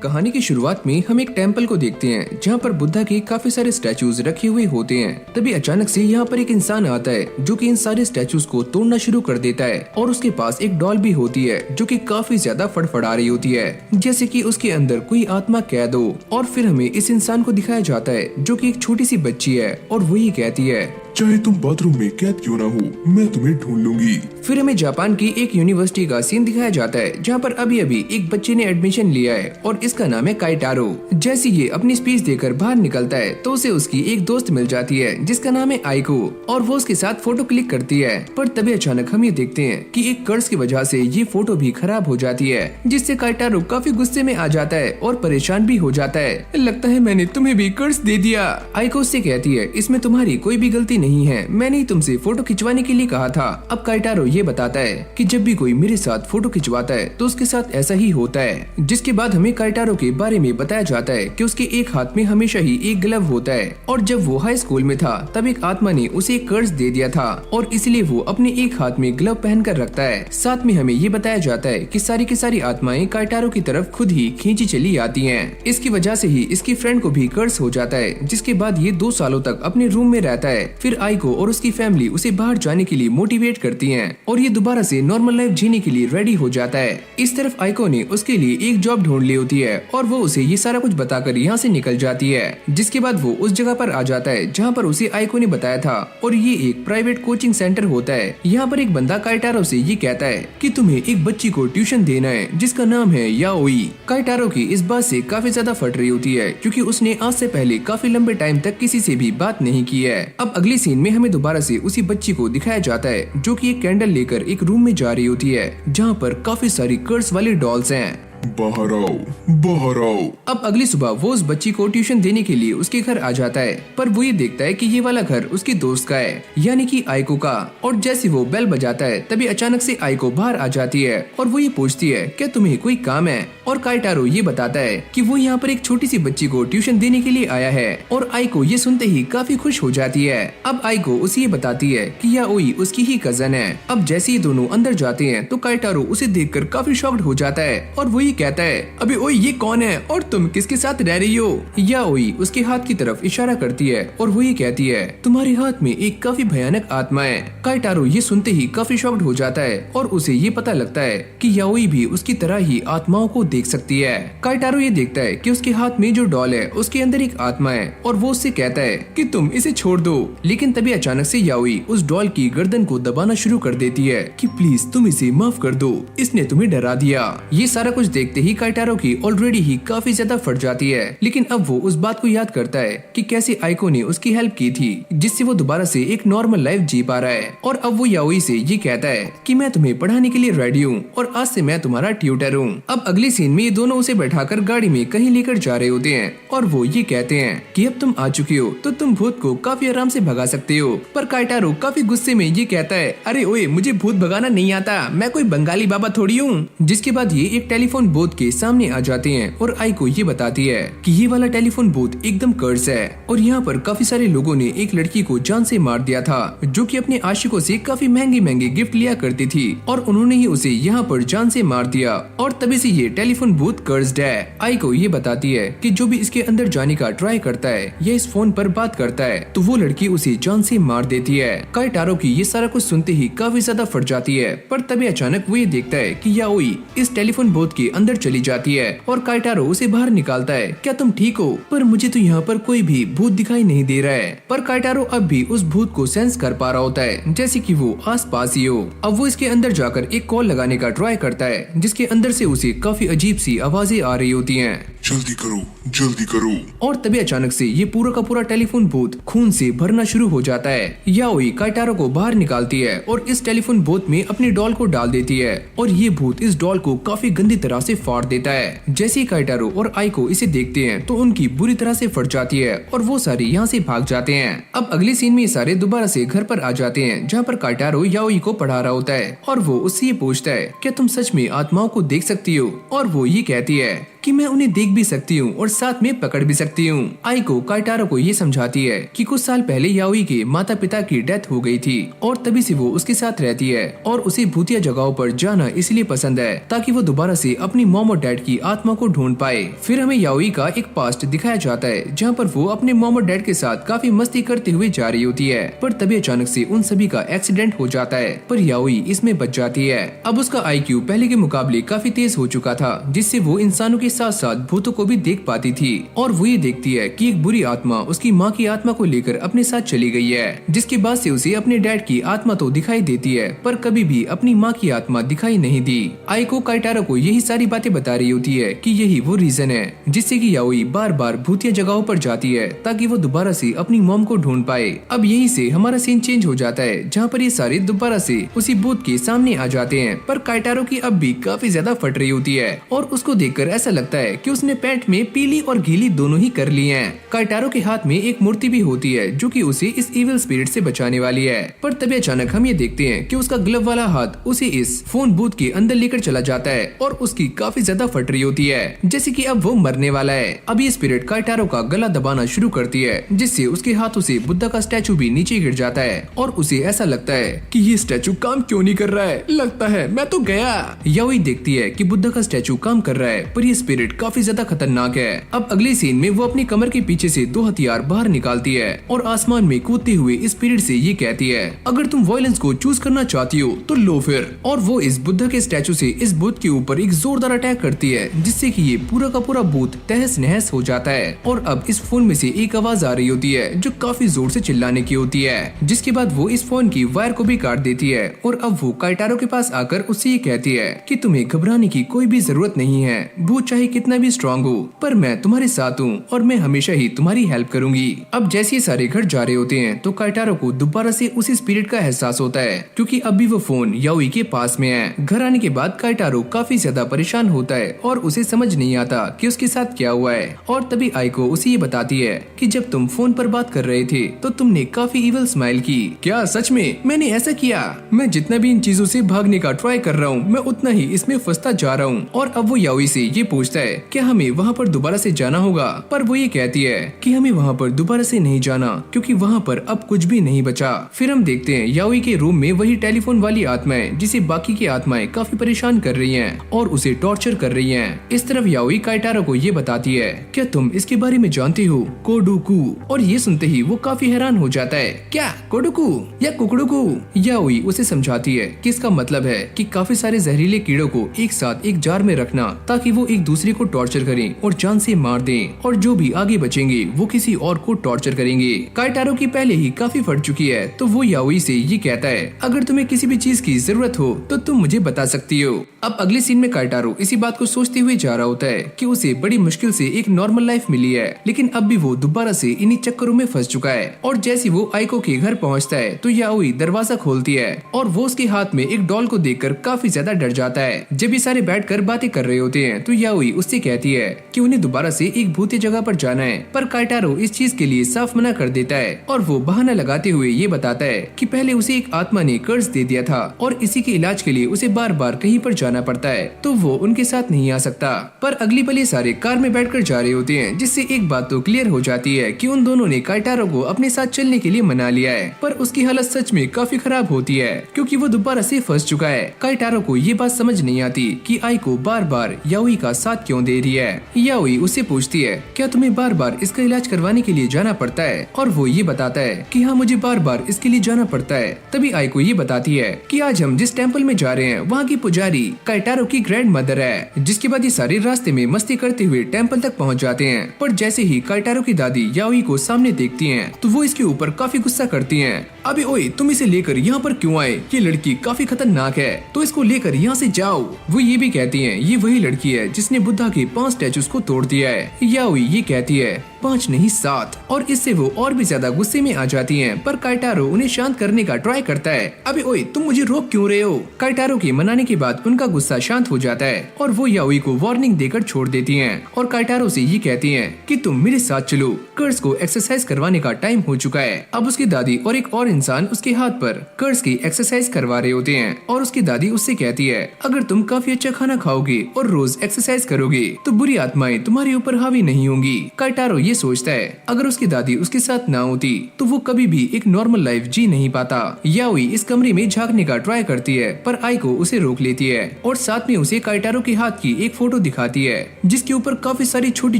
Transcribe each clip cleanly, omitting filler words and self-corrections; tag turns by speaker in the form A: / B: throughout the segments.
A: कहानी की शुरुआत में हम एक टेम्पल को देखते हैं जहाँ पर बुद्धा के काफी सारे स्टैचूज रखे हुए होते हैं। तभी अचानक से यहाँ पर एक इंसान आता है जो कि इन सारे स्टैचूज को तोड़ना शुरू कर देता है और उसके पास एक डॉल भी होती है जो कि काफी ज्यादा फड़फड़ा रही होती है, जैसे कि उसके अंदर कोई आत्मा कैद हो। और फिर हमें इस इंसान को दिखाया जाता है जो कि एक छोटी सी बच्ची है और वही कहती है,
B: चाहे तुम बाथरूम में कैद क्यों ना हो, मैं तुम्हें ढूंढ लूंगी।
A: फिर हमें जापान की एक यूनिवर्सिटी का सीन दिखाया जाता है जहाँ पर अभी अभी एक बच्चे ने एडमिशन लिया है और इसका नाम है काइटारो। जैसे ये अपनी स्पीच देकर बाहर निकलता है तो उसे उसकी एक दोस्त मिल जाती है जिसका नाम है आइको और वो उसके साथ फोटो क्लिक करती है। पर तभी अचानक हम ये देखते हैं कि एक कर्ज की वजह से ये फोटो भी खराब हो जाती है, जिससे काइटारो काफी गुस्से में आ जाता है और परेशान भी हो जाता है। लगता है मैंने तुम्हें भी कर्ज दे दिया। आइको उससे कहती है, इसमें तुम्हारी कोई भी गलती नहीं है, मैंने ही तुमसे फोटो खिंचवाने के लिए कहा था। अब काइटारो ये बताता है कि जब भी कोई मेरे साथ फोटो खिंचवाता है तो उसके साथ ऐसा ही होता है। जिसके बाद हमें काइटारो के बारे में बताया जाता है कि उसके एक हाथ में हमेशा ही एक ग्लव होता है और जब वो हाई स्कूल में था तब एक आत्मा ने उसे एक कर्ज दे दिया था और इसलिए वो अपने एक हाथ में ग्लव पहनकर रखता है। साथ में हमें ये बताया जाता है कि सारी की सारी आत्माएं काइटारो की तरफ खुद ही खींची चली आती हैं। इसकी वजह से ही इसकी फ्रेंड को भी कर्ज हो जाता है, जिसके बाद ये 2 सालों तक अपने रूम में रहता है। फिर आइको और उसकी फैमिली उसे बाहर जाने के लिए मोटिवेट करती हैं और ये दोबारा से नॉर्मल लाइफ जीने के लिए रेडी हो जाता है। इस तरफ आइको ने उसके लिए एक जॉब ढूंढ ली होती है और वो उसे ये सारा कुछ बताकर यहाँ से निकल जाती है। जिसके बाद वो उस जगह पर आ जाता है जहाँ पर उसे आइको ने बताया था और ये एक प्राइवेट कोचिंग सेंटर होता है। यहाँ पर एक बंदा काइटारो से ये कहता है कि तुम्हें एक बच्ची को ट्यूशन देना है जिसका नाम है याओई। काइटारो की इस बात से काफी ज्यादा फट रही होती है क्योंकि उसने आज से पहले काफी लंबे टाइम तक किसी से भी बात नहीं की है। अब अगली सीन में हमें दोबारा से उसी बच्ची को दिखाया जाता है जो कि एक कैंडल लेकर एक रूम में जा रही होती है जहाँ पर काफी सारी कर्स वाली डॉल्स हैं।
B: बाहर आओ, बाहर आओ।
A: अब अगली सुबह वो उस बच्ची को ट्यूशन देने के लिए उसके घर आ जाता है, पर वो ये देखता है कि ये वाला घर उसकी दोस्त का है, यानी कि आइको का। और जैसे वो बेल बजाता है तभी अचानक से आइको बाहर आ जाती है और वो ये पूछती है, क्या तुम्हें कोई काम है? और काइटारो ये बताता है कि वो यहाँ पर एक छोटी सी बच्ची को ट्यूशन देने के लिए आया है और आइको ये सुनते ही काफी खुश हो जाती है। अब आइको उसे ये बताती है कि याओई उसकी ही कजन है। अब जैसे ये दोनों अंदर जाते हैं तो काइटारो उसे देखकर काफी शॉक्ड हो जाता है और वो कहता है, अबे ओए ये कौन है और तुम किसके साथ रह रही हो? याओई उसके हाथ की तरफ इशारा करती है और वो ये कहती है, तुम्हारे हाथ में एक काफी भयानक आत्मा है। काइटारो ये सुनते ही काफी शॉक्ड हो जाता है और उसे ये पता लगता है कि याओई भी उसकी तरह ही आत्माओं को देख सकती है। काइटारो ये देखता है कि उसके हाथ में जो डॉल है उसके अंदर एक आत्मा है और वो उससे कहता है कि तुम इसे छोड़ दो। लेकिन तभी अचानक से याओई उस डॉल की गर्दन को दबाना शुरू कर देती है कि प्लीज तुम इसे माफ कर दो, इसने तुम्हें डरा दिया। ये सारा कुछ देखते ही काइटारो की ऑलरेडी ही काफी ज्यादा फट जाती है, लेकिन अब वो उस बात को याद करता है कि कैसे आइको ने उसकी हेल्प की थी जिससे वो दोबारा से एक नॉर्मल लाइफ जी पा रहा है। और अब वो याओई से ये कहता है कि मैं तुम्हें पढ़ाने के लिए रेडी हूँ और आज से मैं तुम्हारा ट्यूटर हूँ। अब अगली सीन में ये दोनों उसे बैठाकर गाड़ी में कहीं लेकर जा रहे होते हैं और वो ये कहते हैं कि अब तुम आ चुकी हो तो तुम भूत को काफी आराम से भगा सकते हो। पर काइटारो काफी गुस्से में ये कहता है, अरे ओए मुझे भूत भगाना नहीं आता, मैं कोई बंगाली बाबा थोड़ी हूँ। जिसके बाद ये एक टेलीफोन बूथ के सामने आ जाते हैं और आइको ये बताती है कि ये वाला टेलीफोन बूथ एकदम कर्स है और यहाँ पर काफी सारे लोगों ने एक लड़की को जान से मार दिया था जो कि अपने आशिकों से काफी महंगे महंगे गिफ्ट लिया करती थी और उन्होंने ही उसे यहाँ पर जान से मार दिया और तभी से ये टेलीफोन बूथ कर्स्ड है। आइको ये बताती है कि जो भी इसके अंदर जाने का ट्राई करता है या इस फोन पर बात करता है तो वो लड़की उसे जान से मार देती है। काइटारो की ये सारा कुछ सुनते ही काफी ज्यादा फट जाती है, पर तभी अचानक वो ये देखता है कि याओई इस टेलीफोन बूथ के अंदर चली जाती है और काइटारो उसे बाहर निकालता है, क्या तुम ठीक हो? पर मुझे तो यहाँ पर कोई भी भूत दिखाई नहीं दे रहा है। पर काइटारो अब भी उस भूत को सेंस कर पा रहा होता है जैसे कि वो आस पास ही हो। अब वो इसके अंदर जाकर एक कॉल लगाने का ट्राई करता है जिसके अंदर से उसे काफी अजीब सी आवाजें आ रही होती हैं।
B: जल्दी करो, जल्दी करो।
A: और तभी अचानक से ये पूरा का पूरा टेलीफोन बूथ खून से भरना शुरू हो जाता है। याओई काइटारो को बाहर निकालती है और इस टेलीफोन बूथ में अपनी डॉल को डाल देती है और ये भूत इस डॉल को काफी गंदी तरह से फाड़ देता है। जैसे ही काइटारो और आइको इसे देखते हैं तो उनकी बुरी तरह से फट जाती है और वो सारे यहाँ से भाग जाते हैं। अब अगली सीन में ये सारे दोबारा से घर पर आ जाते हैं जहाँ पर काइटारो याओई को पढ़ा रहा होता है और वो उससे ये पूछता है, क्या तुम सच में आत्माओं को देख सकती हो? और वो ये कहती है कि मैं उन्हें देख भी सकती हूँ और साथ में पकड़ भी सकती हूँ। आइको काइटारो को ये समझाती है कि कुछ साल पहले याओई के माता पिता की डेथ हो गई थी और तभी से वो उसके साथ रहती है और उसे भूतिया जगहों पर जाना इसलिए पसंद है ताकि वो दोबारा से अपनी मॉम और डैड की आत्मा को ढूंढ पाए। फिर हमें याओई का एक पास्ट दिखाया जाता है जहाँ पर वो अपने मॉम और डैड के साथ काफी मस्ती करते हुए जा रही होती है, पर तभी अचानक से उन सभी का एक्सीडेंट हो जाता है, पर याओई इसमें बच जाती है। अब उसका IQ पहले के मुकाबले काफी तेज हो चुका था, जिससे वो इंसानों के साथ साथ भूतों को भी देख पाती थी और वो ये देखती है कि एक बुरी आत्मा उसकी माँ की आत्मा को लेकर अपने साथ चली गई है, जिसके बाद से उसे अपने डैड की आत्मा तो दिखाई देती है पर कभी भी अपनी माँ की आत्मा दिखाई नहीं दी। आइको काइटारो को यही सारी बातें बता रही होती है कि यही वो रीजन है जिससे कि याओई बार बार भूतिया जगहों पर जाती है ताकि वो दोबारा से अपनी मॉम को ढूंढ पाए। अब यहीं से हमारा सीन चेंज हो जाता है जहाँ पर ये सारे दोबारा से उसी भूत के सामने आ जाते हैं, पर काइटारो की अब भी काफी ज्यादा फट रही होती है और उसको देखकर ऐसा लगता है कि उसने पैंट में पीली और गीली दोनों ही कर ली है। काइटारो के हाथ में एक मूर्ति भी होती है जो कि उसे इस इविल स्पिरिट से बचाने वाली है, पर तभी अचानक हम ये देखते हैं कि उसका ग्लव वाला हाथ उसे इस फोन बूथ के अंदर लेकर चला जाता है और उसकी काफी ज्यादा फट रही होती है जैसे कि अब वो मरने वाला है। अब ये स्पिरिट काइटारो का गला दबाना शुरू करती है जिससे उसके हाथों से बुद्धा का स्टैचू भी नीचे गिर जाता है और उसे ऐसा लगता है कि ये स्टैचू काम क्यों नहीं कर रहा है, लगता है मैं तो गया। याओई देखती है कि बुद्धा का स्टैचू काम कर रहा है पर ये स्पिरिट काफी ज्यादा खतरनाक है। अब अगले सीन में वो अपनी कमर के पीछे से 2 हथियार बाहर निकालती है और आसमान में कूदते हुए स्पिरिट से ये कहती है अगर तुम वायलेंस को चूज करना चाहती हो तो लो फिर। और वो इस बुद्धा के स्टैचू से इस भूत के ऊपर एक जोरदार अटैक करती है जिससे कि ये पूरा का पूरा भूत तहस नहस हो जाता है। और अब इस फोन में से एक आवाज आ रही होती है जो काफी जोर से चिल्लाने की होती है, जिसके बाद वो इस फोन की वायर को भी काट देती है और अब वो काइटारो के पास आकर उससे ये कहती है कि तुम्हें घबराने की कोई भी जरूरत नहीं है, भूत चाहे कितना भी स्ट्रांग हो पर मैं तुम्हारे साथ हूँ और मैं हमेशा ही तुम्हारी हेल्प करूंगी। अब जैसे ये सारे घर जा रहे होते हैं तो काइटारो को दोबारा से उसी स्पिरिट का एहसास होता है क्योंकि अभी वो फोन याओई के पास में है। घर आने के बाद काइटारो काफी ज्यादा परेशान होता है और उसे समझ नहीं आता कि उसके साथ क्या हुआ है और तभी आइको उसे ये बताती है कि जब तुम फोन पर बात कर रहे थे तो तुमने काफी इविल स्माइल की। क्या सच में मैंने ऐसा किया? मैं जितना भी इन चीजों से भागने का ट्राई कर रहा हूँ मैं उतना ही इसमें फंसता जा रहा हूँ। और अब वो याओई से ये पूछता है क्या हमें वहाँ पर दोबारा से जाना होगा, पर वो ये कहती है कि हमें वहाँ पर दोबारा से नहीं जाना क्योंकि वहाँ पर अब कुछ भी नहीं बचा। फिर हम देखते हैं याओई के रूम में वही टेलीफोन वाली आत्माएं जिसे बाकी की आत्माएं काफी परेशान कर रही हैं और उसे टॉर्चर कर रही हैं। इस तरफ याओई काइटारो को ये बताती है क्या तुम इसके बारे में जानती हो, कोडुकू। और ये सुनते ही वो काफी हैरान हो जाता है, क्या कोडुकू या कुकड़ुकू? याओई उसे समझाती है कि इसका मतलब है कि काफी सारे जहरीले कीड़ों को एक साथ एक जार में रखना ताकि वो एक दूसरे को टॉर्चर करें और जान से मार दें और जो भी आगे बचेंगे वो किसी और को टॉर्चर करेंगे। काइटारो की पहले ही काफी फट चुकी है तो वो याओई से ये कहता है अगर तुम्हें किसी भी चीज की जरूरत हो तो तुम मुझे बता सकती हो। अब अगले सीन में काइटारो इसी बात को सोचते हुए जा रहा होता है कि उसे बड़ी मुश्किल से एक नॉर्मल लाइफ मिली है लेकिन अब भी वो दोबारा से इन्हीं चक्करों में फंस चुका है। और जैसे वो आइको के घर पहुंचता है तो याओई दरवाजा खोलती है और वो उसके हाथ में एक डॉल को देखकर काफी ज्यादा डर जाता है। जब ये सारे बैठकर बातें कर रहे होते हैं तो याओई उससे कहती है कि उन्हें दोबारा से एक भूतिया जगह पर जाना है, पर काइटारो इस चीज के लिए साफ मना कर देता है और वो बहाना लगाते हुए ये बताता है कि पहले उसे एक आत्मा ने कर्ज दे दिया था और इसी के इलाज के लिए उसे बार बार कहीं पर जाना पड़ता है तो वो उनके साथ नहीं आ सकता। पर अगली पल ये सारे कार में बैठकर जा रहे होते हैं जिससे एक बात तो क्लियर हो जाती है कि उन दोनों ने काइटारो को अपने साथ चलने के लिए मना लिया है, पर उसकी हालत सच में काफी खराब होती है क्योंकि वो दोबारा से फंस चुका है। काइटारो को ये बात समझ नहीं आती कि आइको बार बार याओई का साथ क्यों दे रही है। याओई उससे पूछती है क्या तुम्हें बार बार इसका इलाज करवाने के लिए जाना पड़ता है, और वो ये बताता है कि हाँ मुझे बार बार इसके लिए जाना पड़ता है। तभी आइको ये बताती है कि आज हम जिस टेम्पल में जा रहे हैं वहाँ की पुजारी काइटारो की ग्रैंड मदर है। जिसके बाद ये सारे रास्ते में मस्ती करते हुए टेम्पल तक पहुँच जाते हैं, पर जैसे ही काइटारो की दादी याओई को सामने देखती हैं तो वो इसके ऊपर काफी गुस्सा करती हैं। अबे ओए तुम इसे लेकर यहाँ पर क्यों आए, ये लड़की काफी खतरनाक है तो इसको लेकर यहाँ से जाओ। वो ये भी कहती हैं ये वही लड़की है जिसने बुद्धा के 5 स्टैचूज को तोड़ दिया है। याओई ये कहती है 5 नहीं 7, और इससे वो और भी ज्यादा गुस्से में आ जाती हैं, पर काइटारो उन्हें शांत करने का ट्राई करता है। अबे ओए तुम मुझे रोक क्यों रहे हो? काइटारो के मनाने के बाद उनका गुस्सा शांत हो जाता है और वो याओई को वार्निंग देकर छोड़ देती हैं और काइटारो से ये कहती हैं कि तुम मेरे साथ चलो, कर्स को एक्सरसाइज करवाने का टाइम हो चुका है। अब उसकी दादी और एक और इंसान उसके हाथ पर कर्स की एक्सरसाइज करवा रहे होते हैं और उसकी दादी उससे कहती है अगर तुम काफी अच्छा खाना खाओगे और रोज एक्सरसाइज करोगे तो बुरी आत्माएं तुम्हारे ऊपर हावी नहीं होंगी। काइटारो ये सोचता है अगर उसकी दादी उसके साथ ना होती तो वो कभी भी एक नॉर्मल लाइफ जी नहीं पाता। याओई इस कमरे में झांकने का ट्राई करती है पर आइको उसे रोक लेती है और साथ में उसे काइटारो के हाथ की एक फोटो दिखाती है जिसके ऊपर काफी सारी छोटी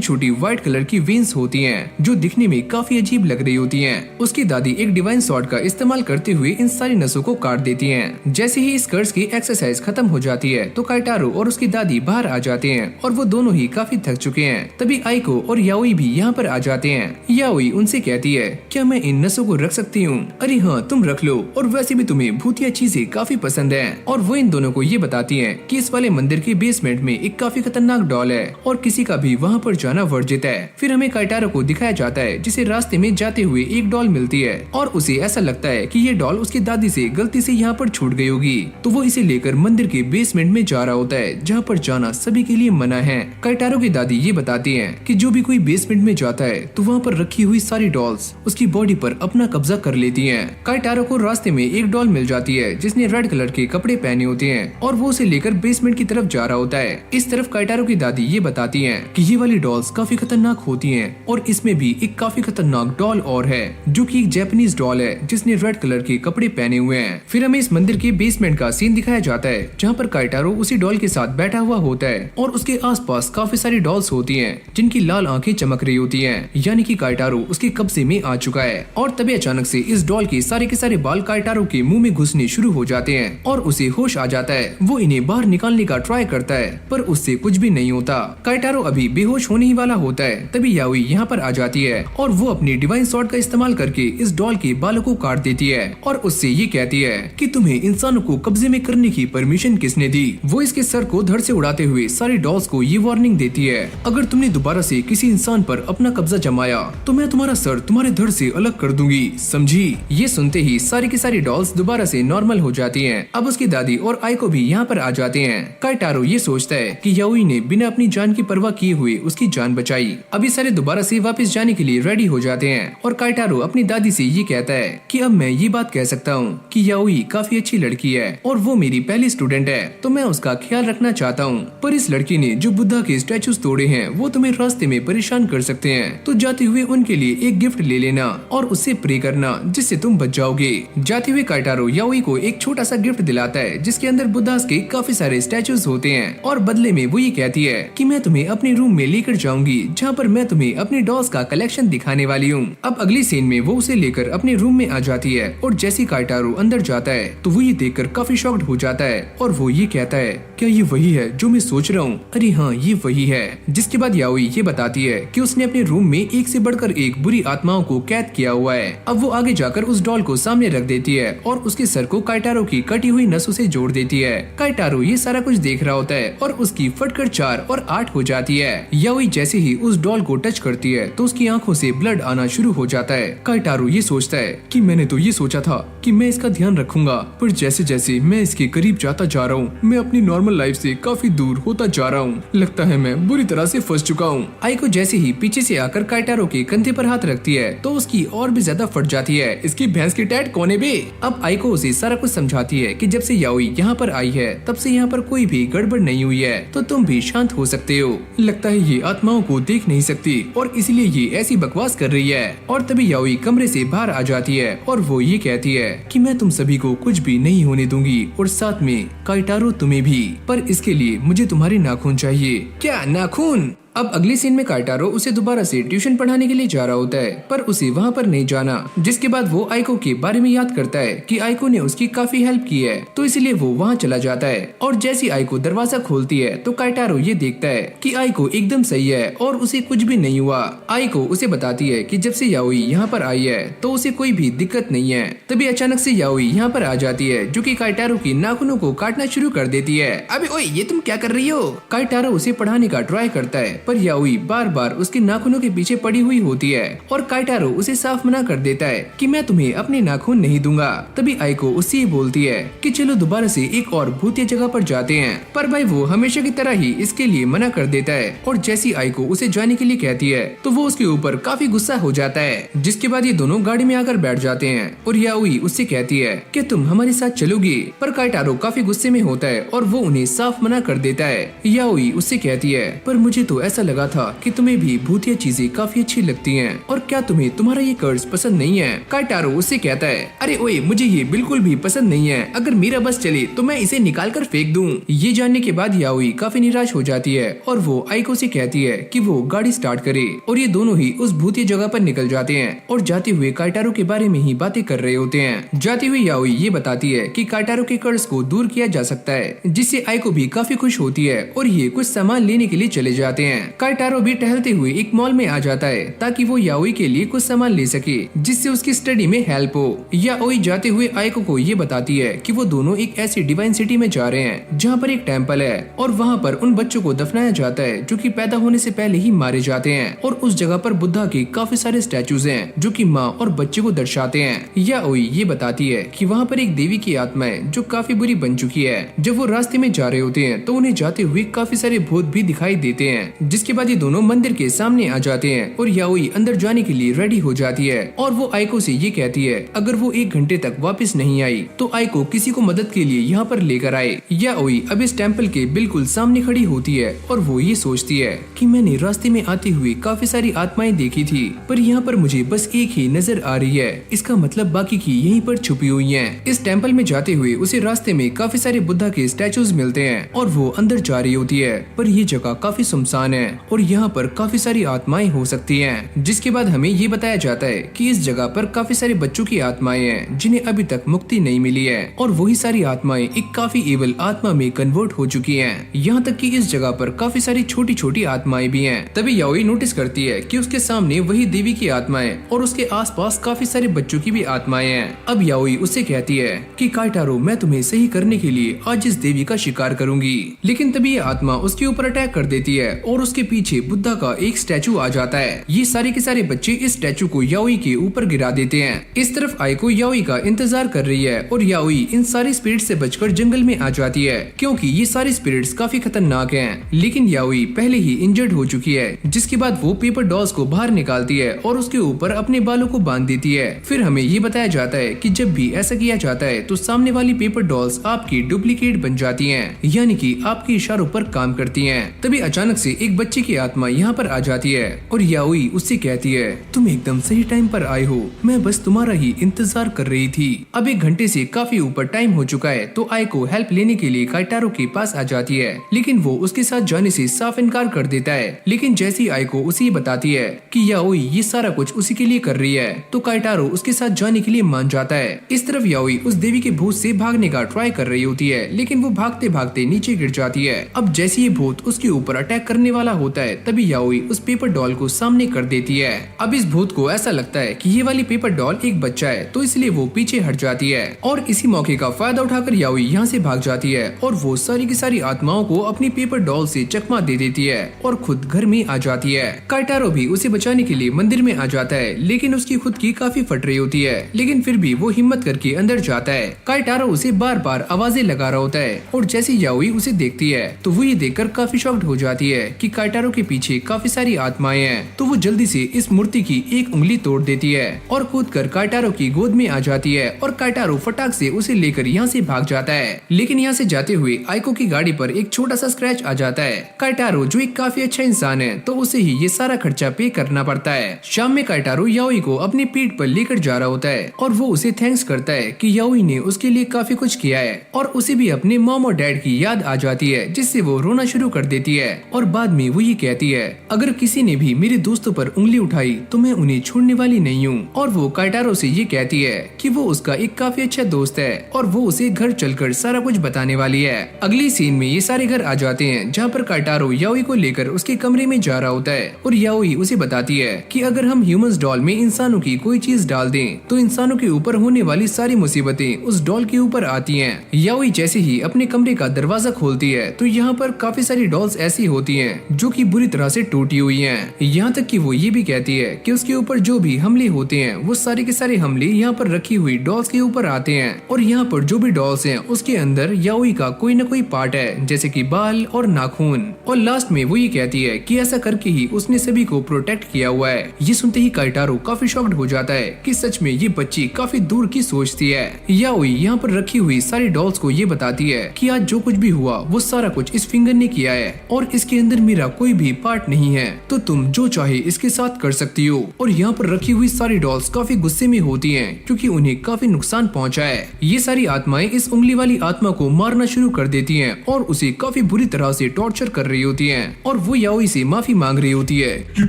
A: छोटी व्हाइट कलर की वेन्स होती हैं जो दिखने में काफी अजीब लग रही होती हैं। उसकी दादी एक डिवाइन सॉर्ड का इस्तेमाल करते हुए इन सारी नसों को काट देती हैं। जैसे ही इस कर्स की एक्सरसाइज खत्म हो जाती है तो काइटारो और उसकी दादी बाहर आ जाते हैं और वो दोनों ही काफी थक चुके हैं। तभी आइको और याओई भी यहाँ पर आ जाते हैं। याओई उनसे कहती है क्या मैं इन नसों को रख सकती हूँ? अरे हाँ तुम रख लो, और वैसे भी तुम्हें भूतिया चीजें काफी पसंद है। और वो इन दोनों को ये बताती है कि इस वाले मंदिर के बेसमेंट में एक काफी खतरनाक डॉल है और किसी का भी वहाँ पर जाना वर्जित है। फिर हमें काइटारो को दिखाया जाता है जिसे रास्ते में जाते हुए एक डॉल मिलती है और उसे ऐसा लगता है कि ये डॉल उसकी दादी से गलती से यहाँ पर छूट गई होगी, तो वो इसे लेकर मंदिर के बेसमेंट में जा रहा होता है जहाँ पर जाना सभी के लिए मना है। काइटारो की दादी ये बताती है कि जो भी कोई बेसमेंट में जाता है तो वहाँ पर रखी हुई सारी डॉल्स उसकी बॉडी पर अपना कब्जा कर लेती हैं। काइटारो को रास्ते में एक डॉल मिल जाती है जिसने रेड कलर के कपड़े पहने होते हैं और वो उसे लेकर बेसमेंट की तरफ जा रहा होता है। इस तरफ काइटारो की दादी ये बताती है कि ये वाली डॉल्स काफी खतरनाक होती हैं और इसमें भी एक काफी खतरनाक डॉल और है जो कि एक जापानीज डॉल है जिसने रेड कलर के कपड़े पहने हुए हैं। फिर हमें इस मंदिर के बेसमेंट का सीन दिखाया जाता है जहाँ पर काइटारो उसी डॉल के साथ बैठा हुआ होता है और उसके आसपास काफी सारी डॉल्स होती हैं जिनकी लाल आंखें चमक रही होती हैं, यानी कि काइटारो उसके कब्जे में आ चुका है। और तभी अचानक से इस डॉल के सारे बाल काइटारो के मुंह में घुसने शुरू हो जाते हैं और उसे होश आ जाता है। वो इन्हें बाहर निकालने का ट्राई करता है पर उससे कुछ भी नहीं होता। काइटारो अभी बेहोश होने ही वाला होता है तभी याओई यहाँ पर आ जाती है और वो अपनी डिवाइन सॉर्ड का इस्तेमाल करके इस डॉल के बालों को काट देती है और उससे ये कहती है कि तुम्हें इंसानों को कब्जे में करने की परमिशन किसने दी। वो इसके सर को धड़ से उड़ाते हुए सारी डॉल्स को ये वार्निंग देती है अगर तुमने दोबारा से किसी इंसान पर अपना कब्जा जमाया तो मैं तुम्हारा सर तुम्हारे धड़ से अलग कर दूंगी, समझी? ये सुनते ही सारी की सारी डॉल्स दोबारा से नॉर्मल हो जाती हैं। अब उसकी दादी और आइको भी यहाँ पर आ जाते हैं। काइटारो ये सोचता है कि याओई ने बिना अपनी जान की परवाह किए हुए उसकी जान बचाई। अभी सारे दोबारा से वापस जाने के लिए रेडी हो जाते हैं और काइटारो अपनी दादी से ये कहता है कि अब मैं ये बात कह सकता हूँ कि याओई काफी अच्छी लड़की है और वो मेरी पहली स्टूडेंट है, तो मैं उसका ख्याल रखना चाहता हूँ। पर इस लड़की ने जो बुद्धा के स्टैचूज तोड़े हैं वो तुम्हें रास्ते में परेशान कर सकते हैं, तो जाते हुए उनके लिए एक गिफ्ट ले लेना और उससे प्रे करना जिससे तुम बच जाओगे। जाते हुए काइटारो याओई को एक छोटा सा गिफ्ट दिलाता है जिसके अंदर बुद्धा के काफी सारे स्टैचूज होते हैं और बदले में वो ये कहती है कि मैं तुम्हें अपने रूम में लेकर जाऊंगी जहाँ पर मैं तुम्हें अपनी डॉल्स का कलेक्शन दिखाने वाली हूँ। अब अगली सीन में वो उसे लेकर अपने रूम में आ जाती है और जैसे काइटारो अंदर जाता है तो वो ये देखकर काफी शॉक्ड हो जाता है और वो ये कहता है क्या ये वही है जो मैं सोच रहा हूँ? अरे हाँ ये वही है। जिसके बाद याओई ये बताती है कि उसने अपने रूम में एक से बढ़कर एक बुरी आत्माओं को कैद किया हुआ है। अब वो आगे जाकर उस डॉल को सामने रख देती है और उसके सर को काइटारो की कटी हुई नसों से जोड़ देती है। काइटारो ये सारा कुछ देख रहा होता है और उसकी फटकर 4 और 8 हो जाती है। याओई जैसे ही उस डॉल को टच करती है तो उसकी आंखों से ब्लड आना शुरू हो जाता है। काइटारो ये सोचता है कि मैंने तो ये सोचा था कि मैं इसका ध्यान रखूंगा, पर जैसे जैसे मैं इसके करीब जाता जा रहा हूँ मैं अपनी नॉर्मल लाइफ से काफी दूर होता जा रहा हूँ। लगता है मैं बुरी तरह से फंस चुका हूँ। आइको जैसे ही पीछे से आकर काइटारो के कंधे पर हाथ रखती है तो उसकी और भी ज्यादा फट जाती है। इसकी भैंस की टैट कोने बे। अब आइको उसे सारा कुछ समझाती है कि जब से याओई यहाँ पर आई है तब से यहाँ पर कोई भी गड़बड़ नहीं हुई है, तो तुम भी शांत हो सकते हो। लगता है ये आत्माओं को देख नहीं सकती और इसलिए ये ऐसी बकवास कर रही है। और तभी याओई कमरे से बाहर आ जाती है और वो ये कहती है कि मैं तुम सभी को कुछ भी नहीं होने दूंगी और साथ में काइटारो तुम्हें भी, पर इसके लिए मुझे तुम्हारे नाखून चाहिए। क्या नाखून? अब अगले सीन में काइटारो उसे दोबारा से ट्यूशन पढ़ाने के लिए जा रहा होता है पर उसे वहाँ पर नहीं जाना। जिसके बाद वो आइको के बारे में याद करता है कि आइको ने उसकी काफी हेल्प की है, तो इसलिए वो वहाँ चला जाता है। और जैसी आइको दरवाजा खोलती है तो काइटारो ये देखता है कि आइको एकदम सही है और उसे कुछ भी नहीं हुआ। आइको उसे बताती है कि जब से याओई यहाँ पर आई है तो उसे कोई भी दिक्कत नहीं है। तभी अचानक से याओई यहाँ पर आ जाती है जो कि काइटारो की नाखूनों को काटना शुरू कर देती है। अबे ओए ये तुम क्या कर रही हो? काइटारो उसे पढ़ाने का ट्राई करता है पर याओई बार बार उसके नाखूनों के पीछे पड़ी हुई होती है और काइटारो उसे साफ मना कर देता है कि मैं तुम्हें अपने नाखून नहीं दूंगा। तभी आइको उससे ये बोलती है कि चलो दोबारा से एक और भूतिया जगह पर जाते हैं, पर भाई वो हमेशा की तरह ही इसके लिए मना कर देता है। और जैसी आइको उसे जाने के लिए कहती है तो वो उसके ऊपर काफी गुस्सा हो जाता है, जिसके बाद ये दोनों गाड़ी में आकर बैठ जाते हैं और याओई उससे कहती है कि तुम हमारे साथ चलोगी, पर काइटारो काफी गुस्से में होता है और वो उन्हें साफ मना कर देता है। याओई उससे कहती है पर मुझे तो ऐसा लगा था कि तुम्हें भी भूतिया चीजें काफी अच्छी लगती हैं, और क्या तुम्हें तुम्हारा ये कर्ज पसंद नहीं है? काइटारो उससे कहता है अरे ओए मुझे ये बिल्कुल भी पसंद नहीं है, अगर मेरा बस चले तो मैं इसे निकाल कर फेंक दूं। ये जानने के बाद याओई काफी निराश हो जाती है और वो आइको से कहती है कि वो गाड़ी स्टार्ट करे, और ये दोनों ही उस भूतिया जगह पर निकल जाते हैं और जाते हुए काइटारो के बारे में ही बातें कर रहे होते हैं। जाती हुई याओई ये बताती है कि काइटारो के कर्ज को दूर किया जा सकता है, जिससे आइको भी काफी खुश होती है और ये कुछ सामान लेने के लिए चले जाते हैं। काइटारो भी टहलते हुए एक मॉल में आ जाता है ताकि वो याओई के लिए कुछ सामान ले सके जिससे उसकी स्टडी में हेल्प हो। याओई जाते हुए आइको को ये बताती है कि वो दोनों एक ऐसी डिवाइन सिटी में जा रहे हैं जहाँ पर एक टेम्पल है और वहाँ पर उन बच्चों को दफनाया जाता है जो कि पैदा होने से पहले ही मारे जाते हैं, और उस जगह पर बुद्धा के काफी सारे स्टैचूज हैं जो कि माँ और बच्चे को दर्शाते हैं। याओई ये बताती है कि वहाँ पर एक देवी की आत्मा है जो काफी बुरी बन चुकी है। जब वो रास्ते में जा रहे होते हैं तो उन्हें जाते हुए काफी सारे भूत भी दिखाई देते हैं, जिसके बाद ये दोनों मंदिर के सामने आ जाते हैं और याओई अंदर जाने के लिए रेडी हो जाती है और वो आइको से ये कहती है अगर वो 1 घंटे तक वापस नहीं आई तो आइको किसी को मदद के लिए यहाँ पर लेकर आए। याओई अब इस टेम्पल के बिल्कुल सामने खड़ी होती है और वो ये सोचती है कि मैंने रास्ते में आते हुए काफी सारी आत्माएं देखी थी, पर यहाँ पर मुझे बस एक ही नजर आ रही है, इसका मतलब बाकी की यहीं पर छुपी हुई हैं। इस टेम्पल में जाते हुए उसे रास्ते में काफी सारे बुद्धा के स्टैचूज मिलते हैं और वो अंदर जा रही होती है, पर ये जगह काफी सुनसान है और यहाँ पर काफी सारी आत्माएं हो सकती हैं। जिसके बाद हमें ये बताया जाता है कि इस जगह पर काफी सारे बच्चों की आत्माएं हैं जिन्हें अभी तक मुक्ति नहीं मिली है, और वही सारी आत्माएं एक काफी इविल आत्मा में कन्वर्ट हो चुकी हैं। यहाँ तक कि इस जगह पर काफी सारी छोटी छोटी आत्माएं भी हैं। तभी याओई नोटिस करती है कि उसके सामने वही देवी की आत्माएं और उसके आसपास काफी सारे बच्चों की भी आत्माएं हैं। अब याओई उससे कहती है कि काइटारो मैं तुम्हें सही करने के लिए आज इस देवी का शिकार करूंगी, लेकिन तभी ये आत्मा उसके ऊपर अटैक कर देती है और उसके पीछे बुद्धा का एक स्टैचू आ जाता है। ये सारे के सारे बच्चे इस स्टैचू को याओई के ऊपर गिरा देते हैं। इस तरफ आइको याओई का इंतजार कर रही है और याओई इन सारे स्पिरिट्स से बचकर जंगल में आ जाती है क्योंकि ये सारे स्पिरिट्स काफी खतरनाक हैं। लेकिन याओई पहले ही इंजर्ड हो चुकी है, जिसके बाद वो पेपर डॉल्स को बाहर निकालती है और उसके ऊपर अपने बालों को बांध देती है। फिर हमें ये बताया जाता है कि जब भी ऐसा किया जाता है तो सामने वाली पेपर डॉल्स आपकी डुप्लीकेट बन जाती हैं, यानी कि आपके इशारों पर काम करती हैं। तभी अचानक से एक बच्चे की आत्मा यहाँ पर आ जाती है और याओई उससे कहती है तुम एकदम सही टाइम पर आए हो, मैं बस तुम्हारा ही इंतजार कर रही थी। अब 1 घंटे से काफी ऊपर टाइम हो चुका है तो आइको हेल्प लेने के लिए काइटारो के पास आ जाती है, लेकिन वो उसके साथ जाने से साफ इनकार कर देता है। लेकिन जैसी आइको उसे बताती है कि याओई ये सारा कुछ उसी के लिए कर रही है तो काइटारो उसके साथ जाने के लिए मान जाता है। इस तरफ याओई उस देवी के भूत से भागने का ट्राई कर रही होती है, लेकिन वो भागते भागते नीचे गिर जाती है। अब जैसे ये भूत उसके ऊपर अटैक करने वाला होता है तभी याओई उस पेपर डॉल को सामने कर देती है। अब इस भूत को ऐसा लगता है कि ये वाली पेपर डॉल एक बच्चा है तो इसलिए वो पीछे हट जाती है और इसी मौके का फायदा उठाकर याओई यहाँ से भाग जाती है और वो सारी की सारी आत्माओं को अपनी पेपर डॉल से चकमा दे देती है और खुद घर में आ जाती है। काइटारो भी उसे बचाने के लिए मंदिर में आ जाता है, लेकिन उसकी खुद की काफी फट रही होती है, लेकिन फिर भी वो हिम्मत करके अंदर जाता है। काइटारो उसे बार बार आवाजें लगा रहा होता है और जैसे याओई उसे देखती है तो वो ये देखकर काफी शॉक्ड हो जाती है कि काइटारो के पीछे काफी सारी आत्माएं हैं। तो वो जल्दी से इस मूर्ति की एक उंगली तोड़ देती है और कूद कर काइटारो की गोद में आ जाती है और काइटारो फटाक से उसे लेकर यहाँ से भाग जाता है। लेकिन यहाँ से जाते हुए आइको की गाड़ी पर एक छोटा सा स्क्रैच आ जाता है। काइटारो जो एक काफी अच्छा इंसान है तो उसे ही ये सारा खर्चा पे करना पड़ता है। शाम में काइटारो याओई को अपनी पीठ पर लेकर जा रहा होता है और वो उसे थैंक्स करता है कि याओई ने उसके लिए काफी कुछ किया है, और उसे भी अपने मॉम और डैड की याद आ जाती है जिससे वो रोना शुरू कर देती है। और बाद में वो ये कहती है अगर किसी ने भी मेरे दोस्तों पर उंगली उठाई तो मैं उन्हें छोड़ने वाली नहीं हूँ। और वो काइटारो से ये कहती है कि वो उसका एक काफी अच्छा दोस्त है और वो उसे घर चलकर सारा कुछ बताने वाली है। अगली सीन में ये सारे घर आ जाते हैं जहाँ पर काइटारो याओई को लेकर उसके कमरे में जा रहा होता है और याओई उसे बताती है कि अगर हम ह्यूमंस डॉल में इंसानों की कोई चीज डाल दें तो इंसानों के ऊपर होने वाली सारी मुसीबतें उस डॉल के ऊपर आती हैं। याओई जैसे ही अपने कमरे का दरवाजा खोलती है तो यहाँ पर काफी सारी डॉल्स ऐसी होती हैं जो कि बुरी तरह से टूटी हुई हैं। यहाँ तक कि वो ये भी कहती है कि उसके ऊपर जो भी हमले होते हैं वो सारे के सारे हमले यहाँ पर रखी हुई डॉल्स के ऊपर आते हैं और यहाँ पर जो भी डॉल्स हैं उसके अंदर याओई का कोई न कोई पार्ट है, जैसे कि बाल और नाखून। और लास्ट में वो ये कहती है कि ऐसा करके ही उसने सभी को प्रोटेक्ट किया हुआ है। ये सुनते ही काइटारो काफी शॉक्ड हो जाता है कि सच में ये बच्ची काफी दूर की सोचती है। याओई यहाँ पर रखी हुई सारी डॉल्स को ये बताती है कि आज जो कुछ भी हुआ वो सारा कुछ इस फिंगर ने किया है और इसके अंदर मेरा कोई भी पार्ट नहीं है, तो तुम जो चाहे इसके साथ कर सकती हो। और यहाँ पर रखी हुई सारी डॉल्स काफी गुस्से में होती हैं क्योंकि उन्हें काफी नुकसान पहुँचा है। ये सारी आत्माएं इस उंगली वाली आत्मा को मारना शुरू कर देती हैं और उसे काफी बुरी तरह से टॉर्चर कर रही होती हैं और वो याओई से माफी मांग रही होती है
B: कि